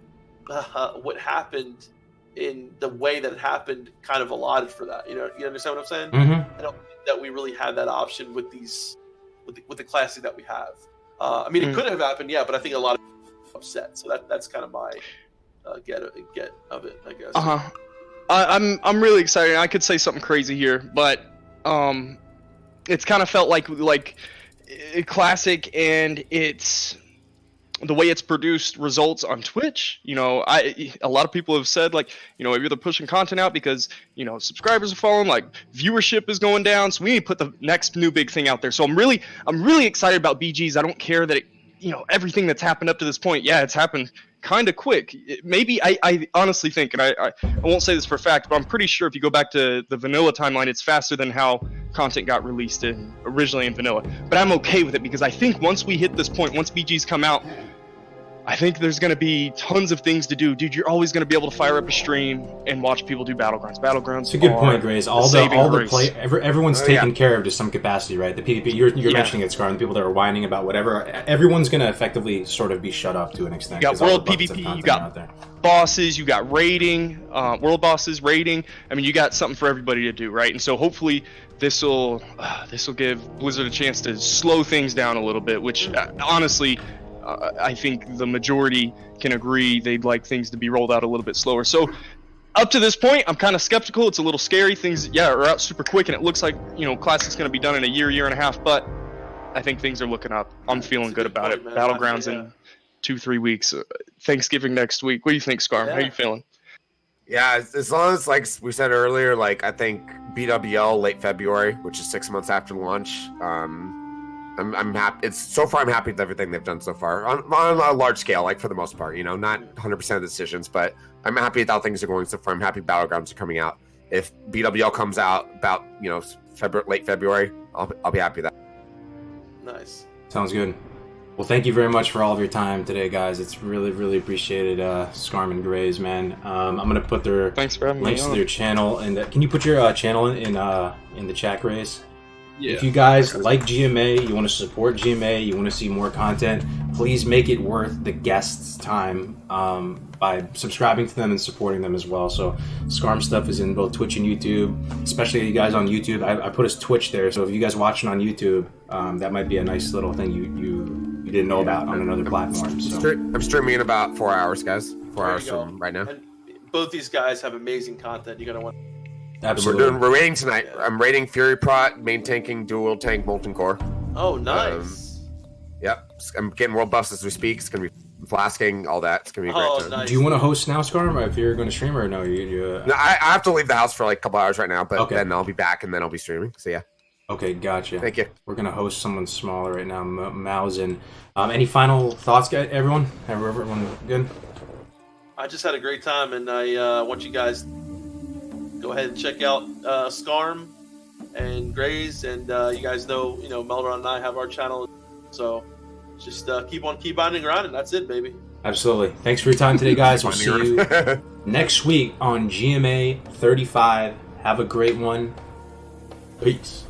what happened in the way that it happened kind of allotted for that. You understand what I'm saying? Mm-hmm. I don't think that we really had that option with with the classic that we have. It could have happened, yeah, but I think a lot of people are upset. So that's kind of my get of it, I guess. I'm really excited. I could say something crazy here, but it's kind of felt like Classic, and it's the way it's produced results on Twitch. You know, a lot of people have said, like, you know, maybe they're pushing content out because, you know, subscribers are falling, like viewership is going down, so we need to put the next new big thing out there. So I'm really excited about BGs. I don't care that you know, everything that's happened up to this point, yeah, it's happened kind of quick. Maybe I honestly think, and I won't say this for a fact, but I'm pretty sure if you go back to the vanilla timeline, it's faster than how content got released originally in vanilla. But I'm okay with it because I think once we hit this point, once BGs come out, I think there's going to be tons of things to do. Dude, you're always going to be able to fire up a stream and watch people do Battlegrounds. Battlegrounds. It's a good point, Grace. Everyone's taken care of to some capacity, right? The PvP, you're mentioning it, Skarm, the people that are whining about whatever, everyone's going to effectively sort of be shut up to an extent. You got world PvP, you got bosses, you got raiding, world bosses, raiding. I mean, you got something for everybody to do, right? And so hopefully this will give Blizzard a chance to slow things down a little bit, which honestly, I think the majority can agree they'd like things to be rolled out a little bit slower. So up to this point, I'm kind of skeptical. It's a little scary. Things, are out super quick, and it looks like, you know, Classic's going to be done in a year and a half, but I think things are looking up. I'm feeling good about it. Battlegrounds in 2-3 weeks. Thanksgiving next week. What do you think, Skarm? How you feeling? Yeah, as long as, like we said earlier, like I think BWL late February, which is 6 months after launch. I'm happy. I'm happy with everything they've done so far on a large scale, like for the most part. You know, not 100% of the decisions, but I'm happy with how things are going so far. I'm happy Battlegrounds are coming out. If BWL comes out about, you know, late February, I'll be happy with that. Nice. Sounds good. Well, thank you very much for all of your time today, guys. It's really, really appreciated. Skarm and Grays, man. I'm gonna put their links to their channel, and can you put your channel in the chat, Grays? Yeah. If you guys like GMA, you want to support GMA, you want to see more content, please make it worth the guests' time by subscribing to them and supporting them as well. So Skarm stuff is in both Twitch and YouTube, especially you guys on YouTube. I put his Twitch there, so if you guys watching on YouTube, that might be a nice little thing you didn't know about on another platform. So I'm streaming in about 4 hours, guys. 4 hours from right now. And both these guys have amazing content. You're gonna want. Absolutely. We're raiding tonight. I'm raiding Fury Prot, main tanking, dual tank, Molten Core. Oh, nice. Yep. I'm getting world buffs as we speak. It's going to be flasking, all that. It's going to be great. Nice. Do you want to host now, Skarm, if you're going to stream, or no? No, I have to leave the house for like a couple hours right now, but then I'll be back and then I'll be streaming. So, yeah. Okay, gotcha. Thank you. We're going to host someone smaller right now, Mausen. Any final thoughts, guys? Everyone good? I just had a great time, and I want you guys go ahead and check out Skarm and Grays, and you guys know, Melron and I have our channel, so just keep on and grinding. That's it, baby. Absolutely. Thanks for your time today, guys. We'll see you next week on GMA 35. Have a great one. Peace.